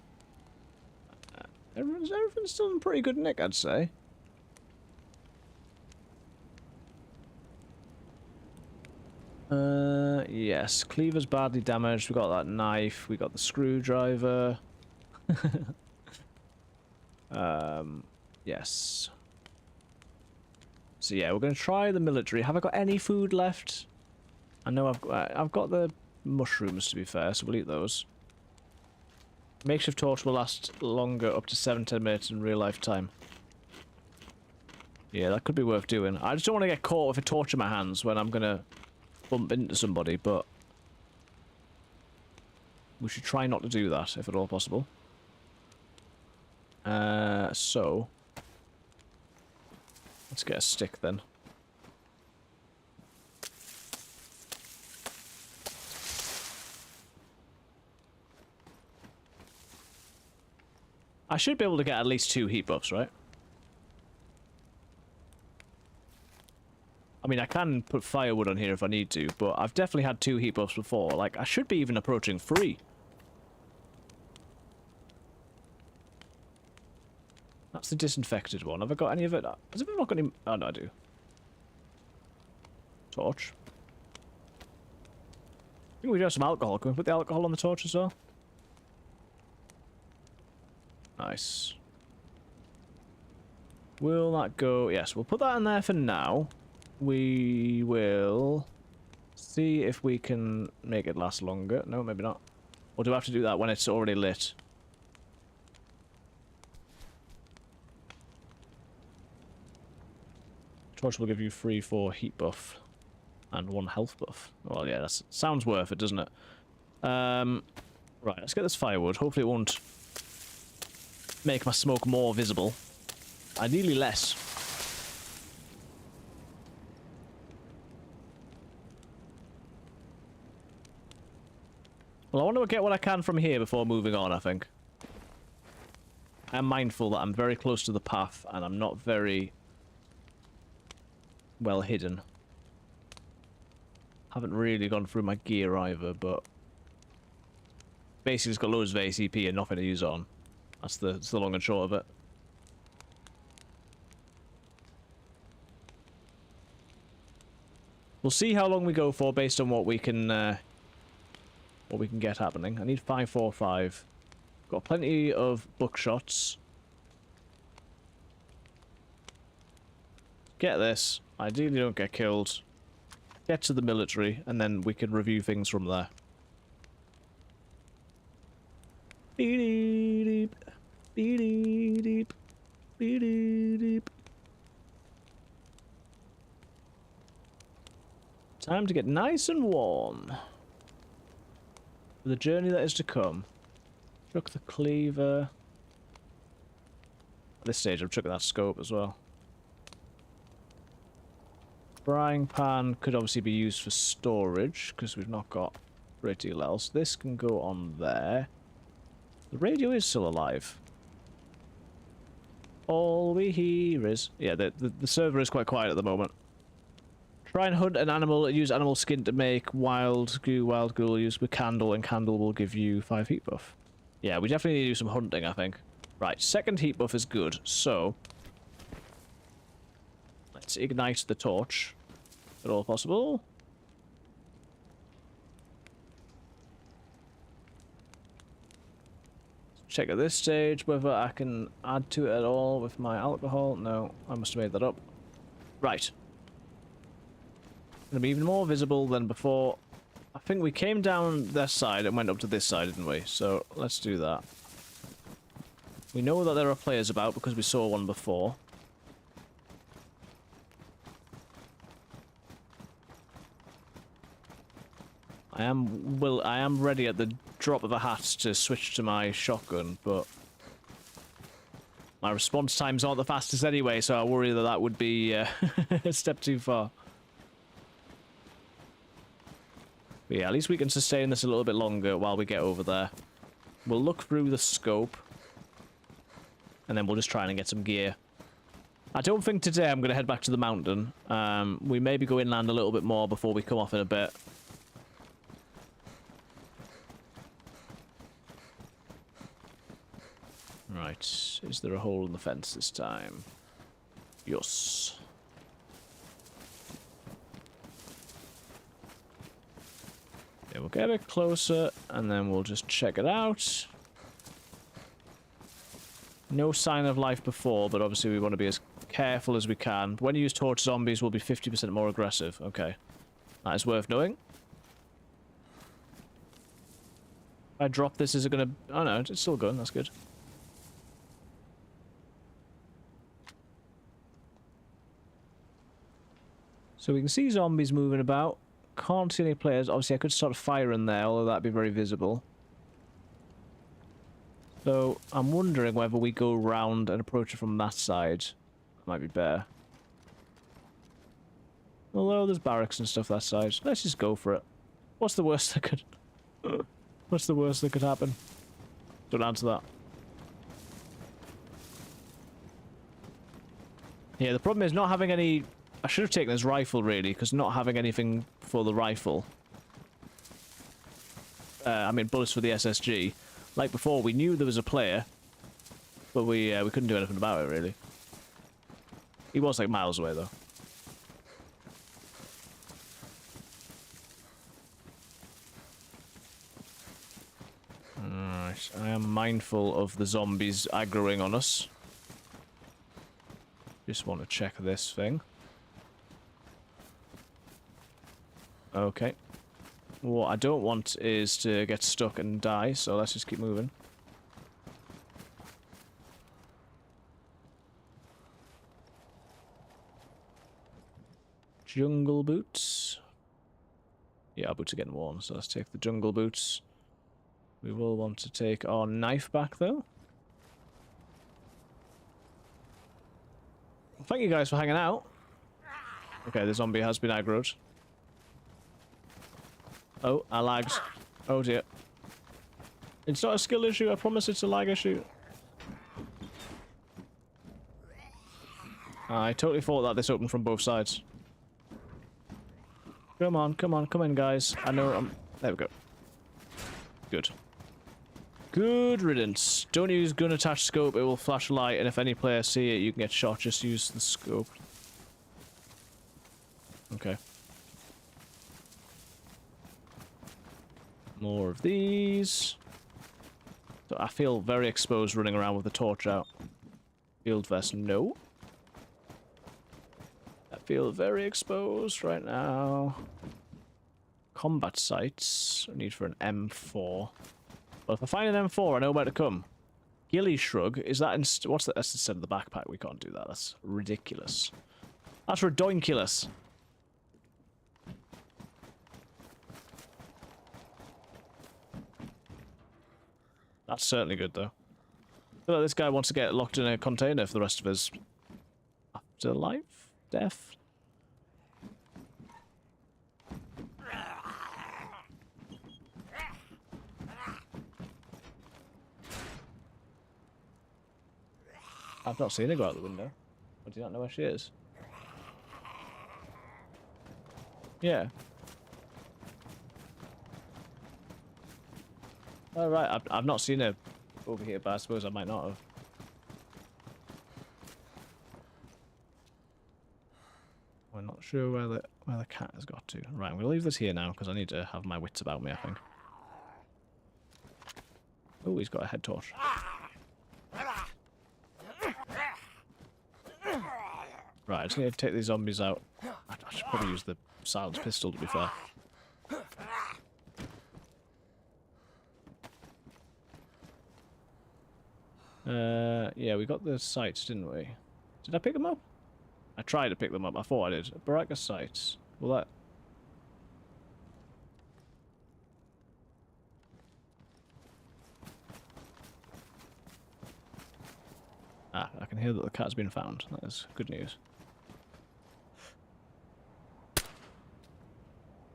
Speaker 1: Everything's still in pretty good nick, I'd say. Yes, cleaver's badly damaged. We got that knife. We got the screwdriver. Yes. So yeah, we're gonna try the military. Have I got any food left? I know I've got the mushrooms, to be fair, so we'll eat those. Makeshift torch will last longer, up to 7-10 minutes in real life time. Yeah, that could be worth doing. I just don't want to get caught with a torch in my hands when I'm gonna bump into somebody, but we should try not to do that, if at all possible. So let's get a stick then. I should be able to get at least 2 heat buffs, right? I mean, I can put firewood on here if I need to, but I've definitely had 2 heat buffs before. Like, I should be even approaching 3. That's the disinfected one. Have I got any of it? Has it not got any... Oh, no, I do. Torch. I think we do have some alcohol. Can we put the alcohol on the torch as well? Nice. Will that go? Yes, we'll put that in there for now. We will see if we can make it last longer. No, maybe not. Or do we have to do that when it's already lit? Torch will give you 3 for heat buff and 1 health buff. Well, yeah, that sounds worth it, doesn't it? Right, let's get this firewood. Hopefully it won't make my smoke more visible. Ideally less. Well, I want to get what I can from here before moving on, I think. I'm mindful that I'm very close to the path and I'm not very well hidden. Haven't really gone through my gear either, but basically it's got loads of ACP and nothing to use on. That's the long and short of it. We'll see how long we go for based on what we can get happening. I need 545. Got plenty of buckshots. Get this. Ideally, don't get killed. Get to the military, and then we can review things from there. Beep, beep, beep. Time to get nice and warm for the journey that is to come. Chuck the cleaver. At this stage, I'm chucking that scope as well. Frying pan could obviously be used for storage because we've not got a great deal else. This can go on there. The radio is still alive. All we hear is... Yeah, the server is quite quiet at the moment. Try and hunt an animal and use animal skin to make wild goo. Wild goo will use with candle, and candle will give you 5 heat buff. Yeah, we definitely need to do some hunting, I think. Right, second heat buff is good, so... Let's ignite the torch. At all possible. Check at this stage whether I can add to it at all with my alcohol. No, I must have made that up. Right. Gonna be even more visible than before. I think we came down this side and went up to this side, didn't we? So let's do that. We know that there are players about because we saw one before. I am ready at the drop of a hat to switch to my shotgun, but my response times aren't the fastest anyway, so I worry that that would be a step too far. But yeah, at least we can sustain this a little bit longer while we get over there. We'll look through the scope, and then we'll just try and get some gear. I don't think today I'm going to head back to the mountain. We maybe go inland a little bit more before we come off in a bit. Right, is there a hole in the fence this time? Yes. Yeah, we'll get a bit closer, and then we'll just check it out. No sign of life before, but obviously we want to be as careful as we can. When you use torch zombies, we'll be 50% more aggressive. Okay. That is worth knowing. If I drop this, is it going to... Oh no, it's still going. That's good. So we can see zombies moving about. Can't see any players. Obviously, I could start firing there, although that'd be very visible. So I'm wondering whether we go round and approach it from that side. Might be better. Although there's barracks and stuff that side. Let's just go for it. What's the worst that could... What's the worst that could happen? Don't answer that. Yeah, the problem is not having any... I should have taken this rifle, really, because not having anything for the rifle. I mean, bullets for the SSG. Like before, we knew there was a player, but we couldn't do anything about it, really. He was, like, miles away, though. Alright, I am mindful of the zombies aggroing on us. Just want to check this thing. Okay. What I don't want is to get stuck and die, so let's just keep moving. Jungle boots. Yeah, our boots are getting worn, so let's take the jungle boots. We will want to take our knife back, though. Thank you guys for hanging out. Okay, the zombie has been aggroed. Oh, I lagged. Oh dear. It's not a skill issue, I promise it's a lag issue. I totally thought that this opened from both sides. Come on, come on, come in, guys. I know I'm... There we go. Good. Good riddance. Don't use gun attached scope, it will flash light, and if any players see it, you can get shot. Just use the scope. Okay. More of these. So I feel very exposed running around with the torch out. Field vest, no. feel very exposed right now. Combat sites. I need for an M4. Well, if I find an M4, I know where to come. Ghillie Shrug. Is that what's that? That's instead of the backpack. We can't do that. That's ridiculous. That's ridiculous. That's certainly good, though. I feel like this guy wants to get locked in a container for the rest of his afterlife? Death? I've not seen her go out the window. I do not know where she is. Yeah. Oh, right. I've not seen her over here, but I suppose I might not have. I'm not sure where the cat has got to. Right, I'm going to leave this here now, because I need to have my wits about me, I think. Oh, he's got a head torch. Right, I just need to take these zombies out. I should probably use the silenced pistol, to be fair. Yeah, we got the sights, didn't we? Did I pick them up? I tried to pick them up. I thought I did. Baraka sights. Well, that... Ah, I can hear that the cat's been found. That is good news.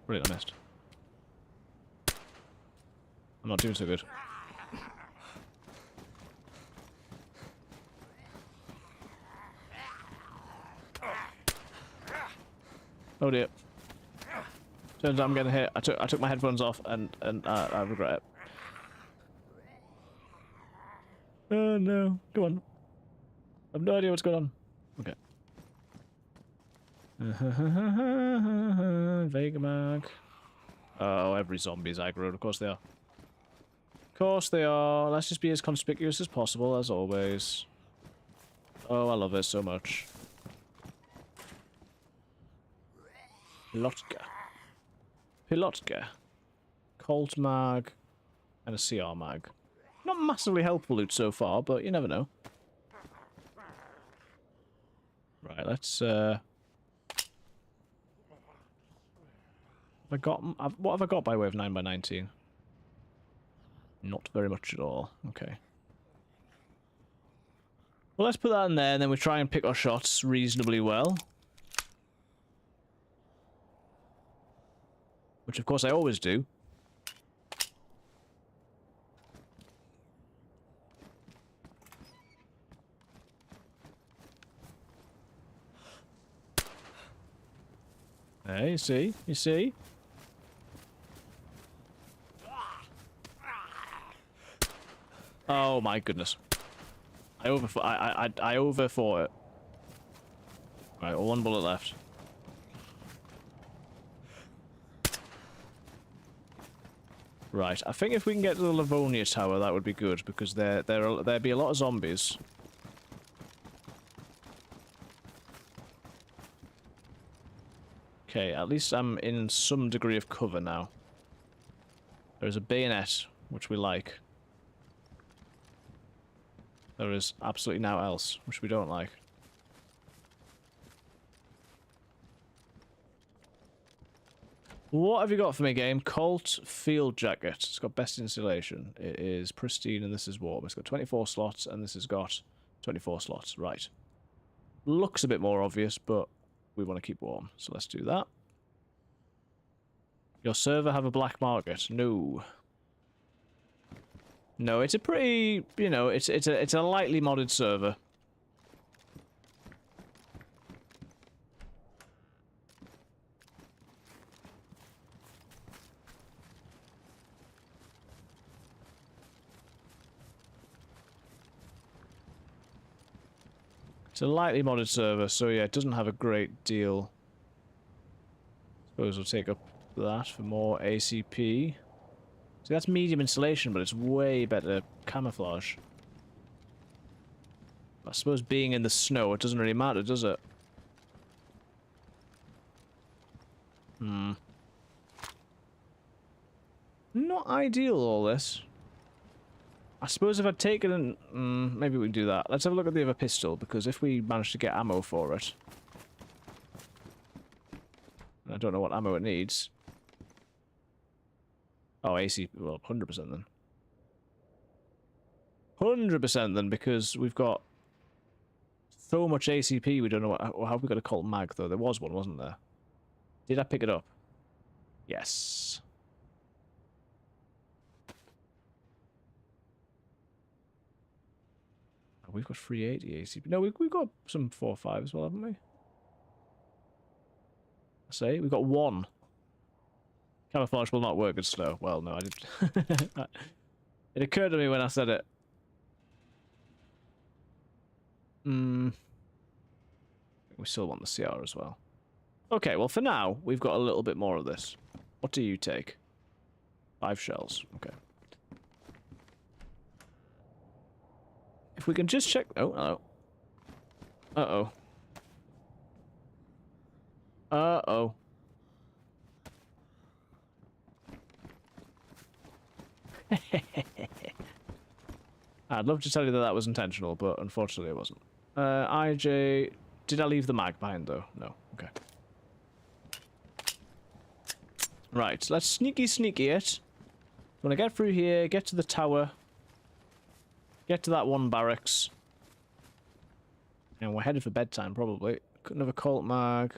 Speaker 1: Brilliant, I missed. I'm not doing so good. Oh dear. Turns out I'm getting hit. I took my headphones off and I regret it. Oh no. Go on. I have no idea what's going on. Okay. Vegamag. Oh, every zombie's aggroed. Of course they are. Of course they are. Let's just be as conspicuous as possible, as always. Oh, I love it so much. Pilotka. Pilotka. Colt mag. And a CR mag. Not massively helpful loot so far, but you never know. Right, let's what have I got by way of 9x19? Not very much at all. Okay. Well, let's put that in there, and then we try and pick our shots reasonably well. Which, of course, I always do. Hey, you see? You see? Oh my goodness. I overthought it. Right, well, one bullet left. Right, I think if we can get to the Livonia Tower, that would be good, because there'd be a lot of zombies. Okay, at least I'm in some degree of cover now. There's a bayonet, which we like. There is absolutely now else, which we don't like. What have you got for me, game? Colt Field Jacket. It's got best insulation. It is pristine and this is warm. It's got 24 slots and this has got 24 slots. Right. Looks a bit more obvious, but we want to keep warm. So let's do that. Your server have a black market? No. No, it's a pretty, you know, it's a lightly modded server. It's a lightly modded server, so yeah, it doesn't have a great deal. Suppose we'll take up that for more ACP. See, that's medium insulation, but it's way better camouflage. I suppose being in the snow, it doesn't really matter, does it? Not ideal, all this. I suppose if I'd taken... maybe we can do that. Let's have a look at the other pistol, because if we manage to get ammo for it... I don't know what ammo it needs. Oh, AC... Well, 100% then. 100% then, because we've got so much ACP, we don't know what... How have we got a Colt mag, though? There was one, wasn't there? Did I pick it up? Yes. Oh, we've got 380 ACP. No, we've got some 4.5 as well, haven't we? I say, we've got one. Camouflage will not work as slow. Well, no, I didn't. It occurred to me when I said it. We still want the CR as well. Okay, well, for now, we've got a little bit more of this. What do you take? 5 shells. Okay. If we can just check... Oh, hello. Uh-oh. Uh-oh. I'd love to tell you that that was intentional, but unfortunately it wasn't. IJ... Did I leave the mag behind, though? No. Okay. Right, let's sneaky it. I'm gonna get through here, get to the tower. Get to that one barracks. And we're headed for bedtime, probably. Another Colt mag.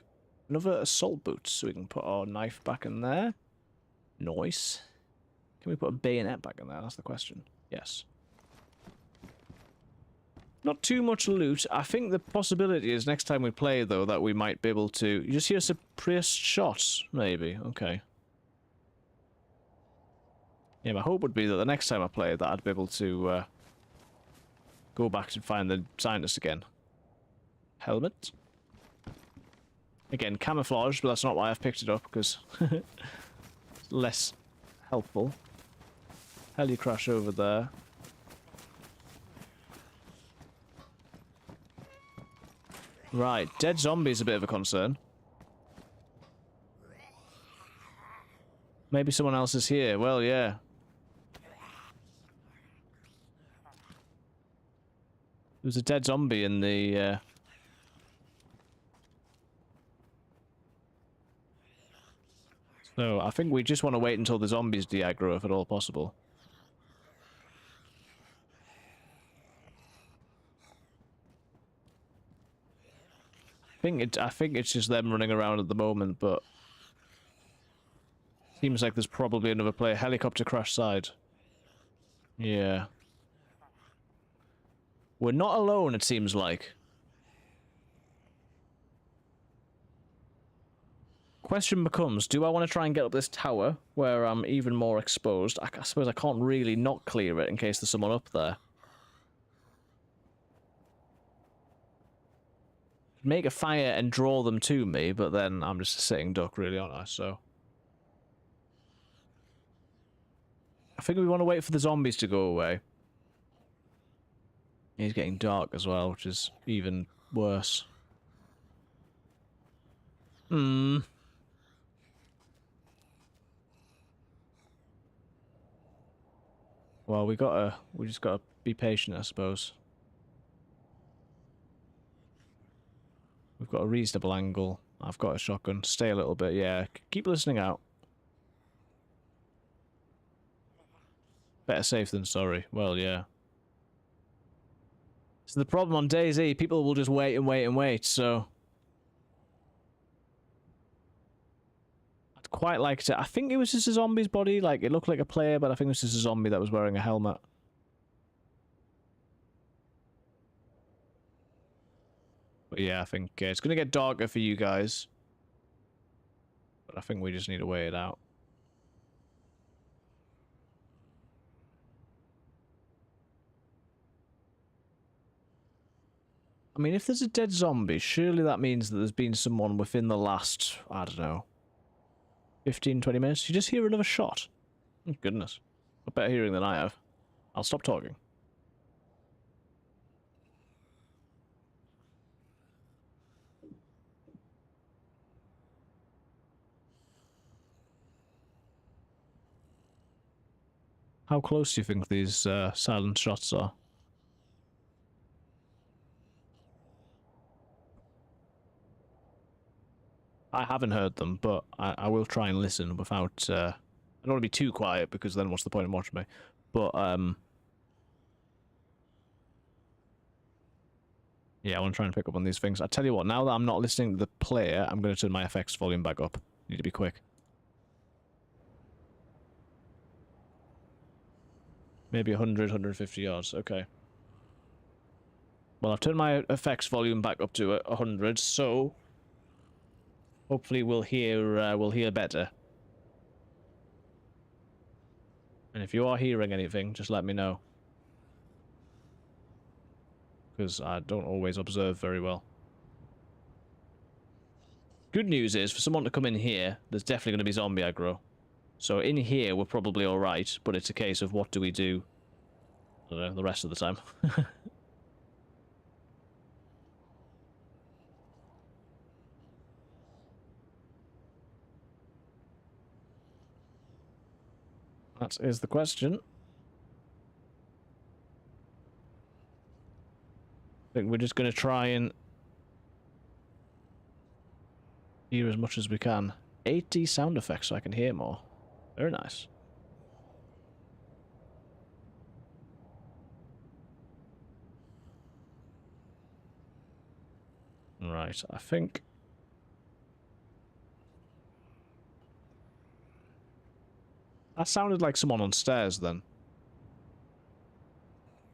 Speaker 1: Another assault boot, so we can put our knife back in there. Nice. Can we put a bayonet back in there? That's the question. Yes. Not too much loot. I think the possibility is next time we play, though, that we might be able to... You just hear suppressed shots, maybe. Okay. Yeah, my hope would be that the next time I play that I'd be able to go back and find the scientist again. Helmet. Again, camouflage, but that's not why I've picked it up, because it's less helpful. Heli crash over there. Right, dead zombies a bit of a concern. Maybe someone else is here. Well, yeah. There's a dead zombie in the... So, I think we just want to wait until the zombies de-aggro if at all possible. I think it's just them running around at the moment, but... Seems like there's probably another player. Helicopter crash side. Yeah. We're not alone, it seems like. Question becomes, do I want to try and get up this tower, where I'm even more exposed? I suppose I can't really not clear it in case there's someone up there. Make a fire and draw them to me, but then I'm just a sitting duck, really, aren't I? So... I think we want to wait for the zombies to go away. It's getting dark as well, which is even worse. Well, we just gotta be patient, I suppose. We've got a reasonable angle. I've got a shotgun. Stay a little bit, yeah. Keep listening out. Better safe than sorry. Well, yeah. So the problem on DayZ, people will just wait and wait and wait, so... I'd quite like to... I think it was just a zombie's body, like, it looked like a player, but I think it was just a zombie that was wearing a helmet. But yeah, I think it's going to get darker for you guys. But I think we just need to wait it out. I mean, if there's a dead zombie, surely that means that there's been someone within the last, I don't know, 15, 20 minutes. You just hear another shot. Oh, goodness. A better hearing than I have. I'll stop talking. How close do you think these silent shots are? I haven't heard them, but I will try and listen without... I don't want to be too quiet, because then what's the point of watching me? But, yeah, I want to try and pick up on these things. I tell you what, now that I'm not listening to the player, I'm going to turn my FX volume back up. Need to be quick. Maybe 100, 150 yards. Okay. Well, I've turned my effects volume back up to 100, so hopefully we'll hear better. And if you are hearing anything, just let me know, because I don't always observe very well. Good news is, for someone to come in here, there's definitely going to be zombie aggro. So in here, we're probably alright, but it's a case of what do we do, I don't know, the rest of the time. That is the question. I think we're just going to try and hear as much as we can. 80 sound effects so I can hear more. Very nice. Right, I think... That sounded like someone on stairs then.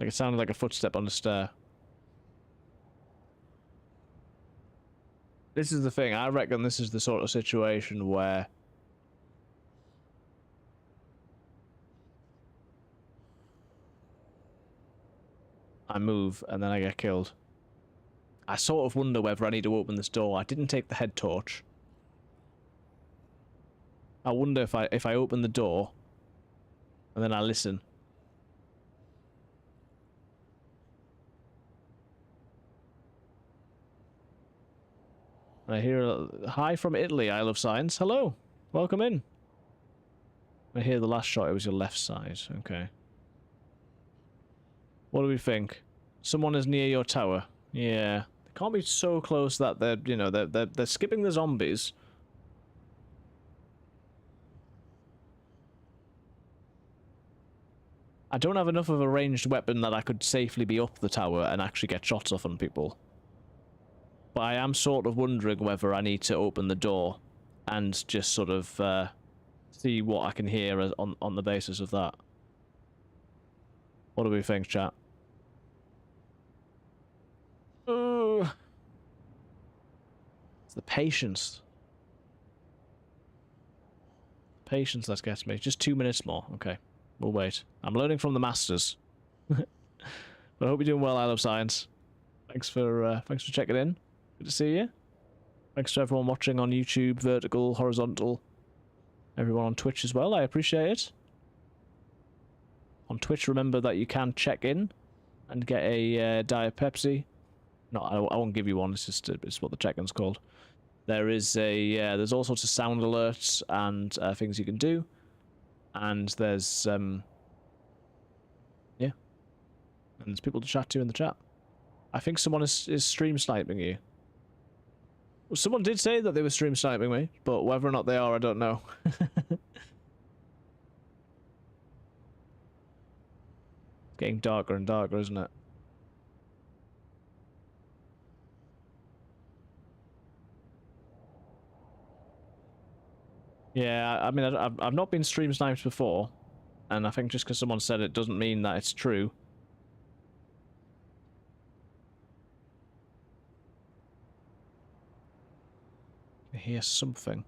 Speaker 1: Like it sounded like a footstep on the stair. This is the thing, I reckon this is the sort of situation where I move and then I get killed. I sort of wonder whether I need to open this door. I didn't take the head torch. I wonder if I open the door and then I listen. And I hear a hi from Italy, Isle of Science. Hello, welcome in. I hear the last shot, it was your left side. Okay. What do we think? Someone is near your tower. Yeah. They can't be so close that they're, you know, they're skipping the zombies. I don't have enough of a ranged weapon that I could safely be up the tower and actually get shots off on people. But I am sort of wondering whether I need to open the door and just sort of see what I can hear on the basis of that. What do we think, chat? It's the patience. Patience that gets me. Just 2 minutes more. Okay. We'll wait. I'm learning from the masters. But I hope you're doing well, Isle of Science. Thanks for checking in. Good to see you. Thanks to everyone watching on YouTube, vertical, horizontal. Everyone on Twitch as well. I appreciate it. On Twitch, remember that you can check in and get a Diet Pepsi. No, I won't give you one. It's just it's what the check-in's called. There is there's all sorts of sound alerts and things you can do. And there's, yeah. And there's people to chat to in the chat. I think someone is stream sniping you. Well, someone did say that they were stream sniping me, but whether or not they are, I don't know. It's getting darker and darker, isn't it? Yeah, I mean, I've not been stream sniped before, and I think just because someone said it doesn't mean that it's true. I hear something.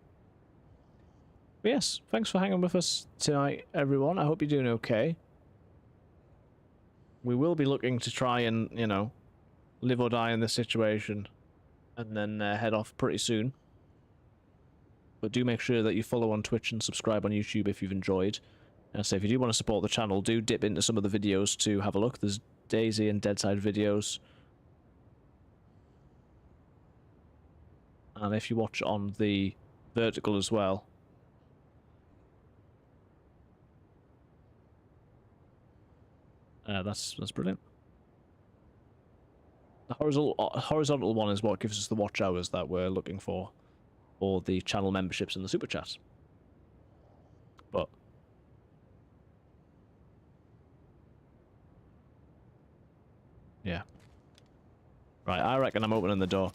Speaker 1: But yes, thanks for hanging with us tonight, everyone. I hope you're doing okay. We will be looking to try and, you know, live or die in this situation, and then head off pretty soon. But do make sure that you follow on Twitch and subscribe on YouTube if you've enjoyed. And so if you do want to support the channel, do dip into some of the videos to have a look. There's DayZ and DayZ videos. And if you watch on the vertical as well, That's brilliant. The horizontal one is what gives us the watch hours that we're looking for the channel memberships and the super chats. But yeah. Right, I reckon I'm opening the door.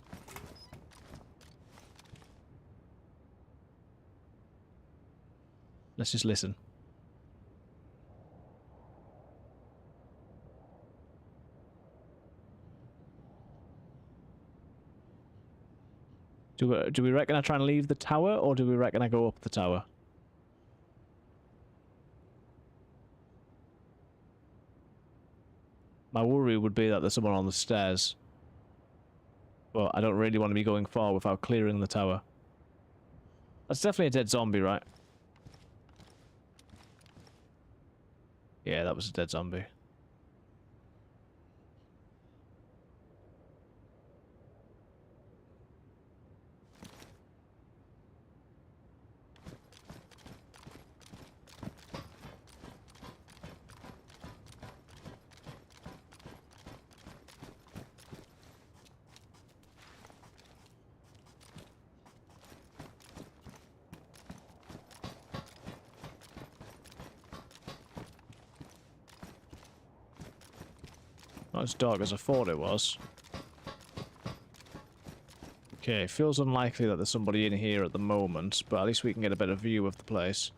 Speaker 1: Let's just listen. Do we reckon I try and leave the tower, or do we reckon I go up the tower? My worry would be that there's someone on the stairs. But I don't really want to be going far without clearing the tower. That's definitely a dead zombie, right? Yeah, that was a dead zombie. Not as dark as I thought it was. Okay, feels unlikely that there's somebody in here at the moment, but at least we can get a better view of the place.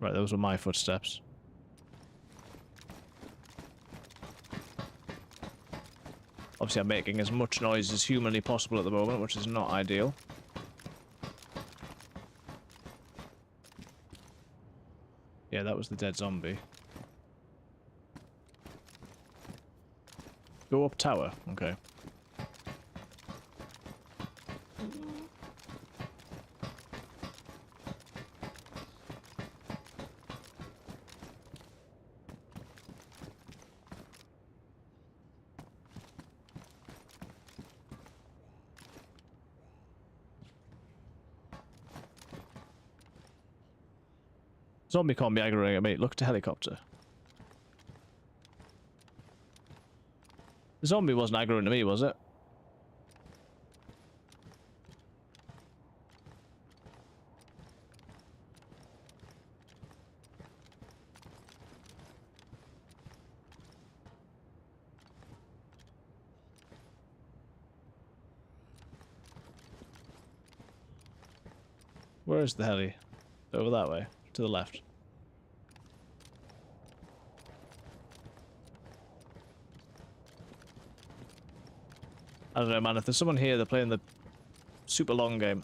Speaker 1: Right, those were my footsteps. Obviously, I'm making as much noise as humanly possible at the moment, which is not ideal. Yeah, that was the dead zombie. Go up tower. Okay. Zombie can't be aggroing at me. Look at the helicopter. The zombie wasn't aggroing to me, was it? Where is the heli? Over that way. To the left. I don't know, man. If there's someone here, they're playing the super long game.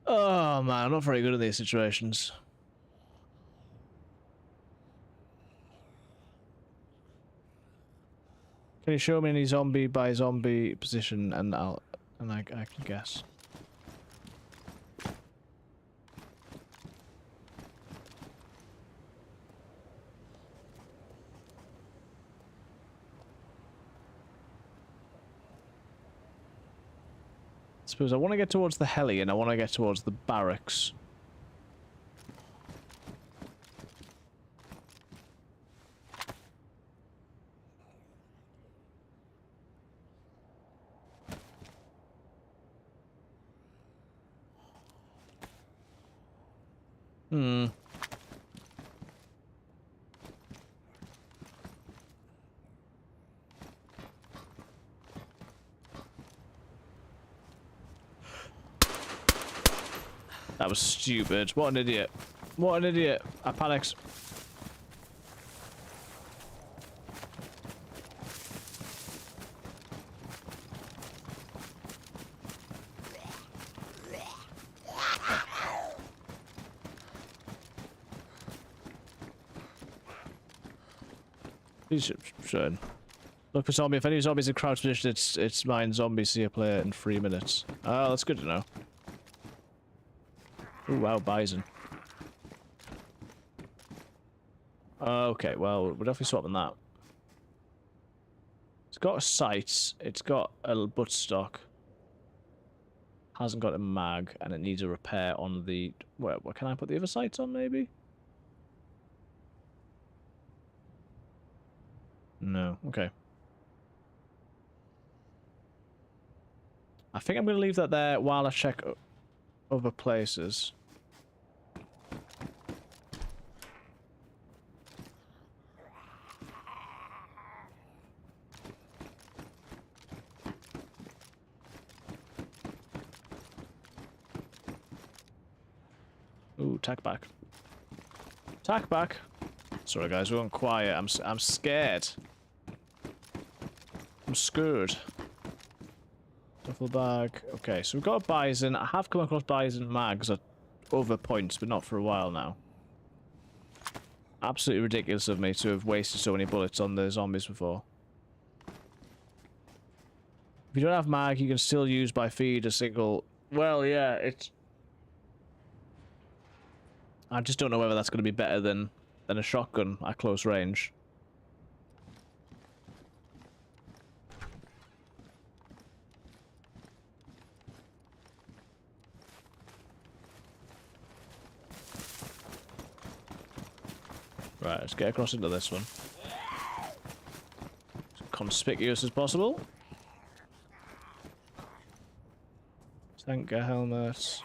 Speaker 1: Oh, man. I'm not very good at these situations. Can you show me any zombie by zombie position and I can guess. I suppose I want to get towards the heli and I want to get towards the barracks. Hmm. That was stupid. What an idiot. What an idiot. I panicked. Please should. Look for zombie. If any zombies in crouch position, it's mine. Zombie. See a player in 3 minutes. Oh, that's good to know. Ooh, wow, bison. Okay, well, we're definitely swapping that. It's got sights. It's got a buttstock. Hasn't got a mag, and it needs a repair on the... Where can I put the other sights on, maybe? No, okay. I think I'm going to leave that there while I check other places. Ooh, tack back. Tack back. Sorry guys, we're going quiet. I'm scared. I'm scared. Duffel bag. Okay, so we've got a bison. I have come across bison mags at other points, but not for a while now. Absolutely ridiculous of me to have wasted so many bullets on the zombies before. If you don't have mag, you can still use by feed a single... Well, yeah, it's... I just don't know whether that's going to be better than a shotgun at close range. Right, let's get across into this one. As conspicuous as possible. Tanker helmet.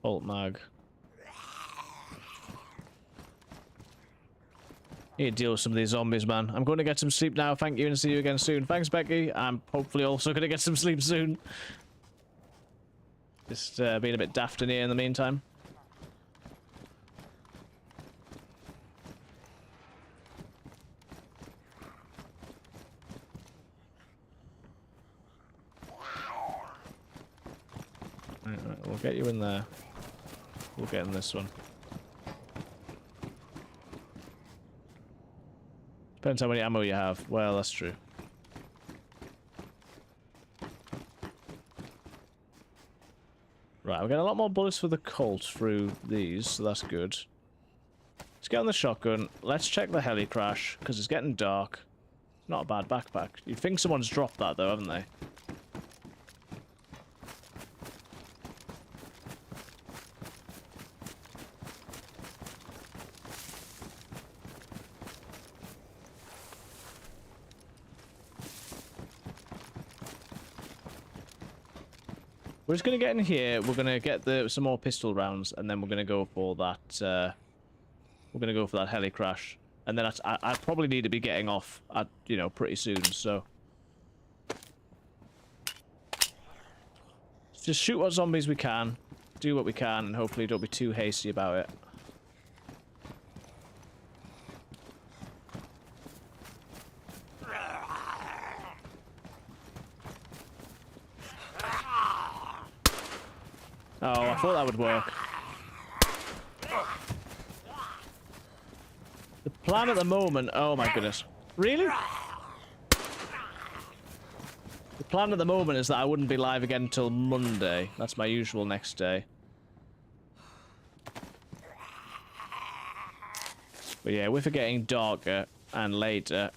Speaker 1: Alt mag. Need to deal with some of these zombies, man. I'm going to get some sleep now. Thank you and see you again soon. Thanks, Becky. I'm hopefully also going to get some sleep soon. Just being a bit daft in here in the meantime. Right, we'll get you in there. We'll get in this one. Depends how many ammo you have. Well, that's true. Right, we're getting a lot more bullets for the Colt through these, so that's good. Let's get on the shotgun. Let's check the heli crash, because it's getting dark. It's not a bad backpack. You'd think someone's dropped that, though, haven't they? We're just going to get in here, we're going to get some more pistol rounds, and then we're going to go for that, we're going to go for that heli crash. And then I probably need to be getting off, you know, pretty soon, so... Just shoot what zombies we can, do what we can, and hopefully don't be too hasty about it. Oh, I thought that would work. The plan at the moment... Oh my goodness. Really? The plan at the moment is that I wouldn't be live again until Monday. That's my usual next day. But yeah, with it getting darker and later,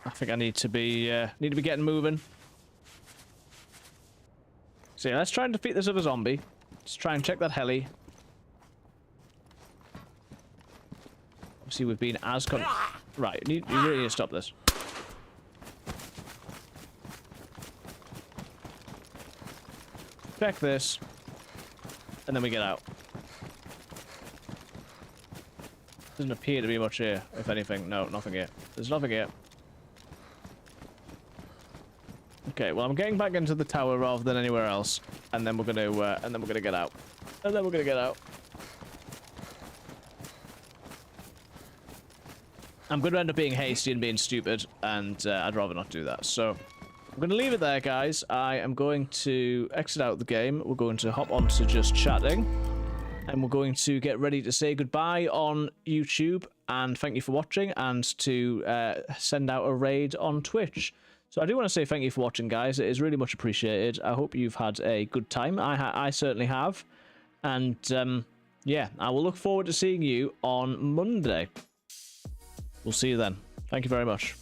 Speaker 1: I think I need to be getting moving. So yeah, let's try and defeat this other zombie. Let's try and check that heli. Obviously, we've been as right. You really need to stop this. Check this, and then we get out. Doesn't appear to be much here, if anything. No, nothing here. There's nothing here. Okay, well, I'm getting back into the tower rather than anywhere else, and then we're gonna get out. And then we're gonna get out. I'm gonna end up being hasty and being stupid, and I'd rather not do that. So I'm gonna leave it there, guys. I am going to exit out the game. We're going to hop on to just chatting, and we're going to get ready to say goodbye on YouTube. And thank you for watching, and to send out a raid on Twitch. So I do want to say thank you for watching, guys. It is really much appreciated. I hope you've had a good time. I certainly have. And yeah, I will look forward to seeing you on Monday. We'll see you then. Thank you very much.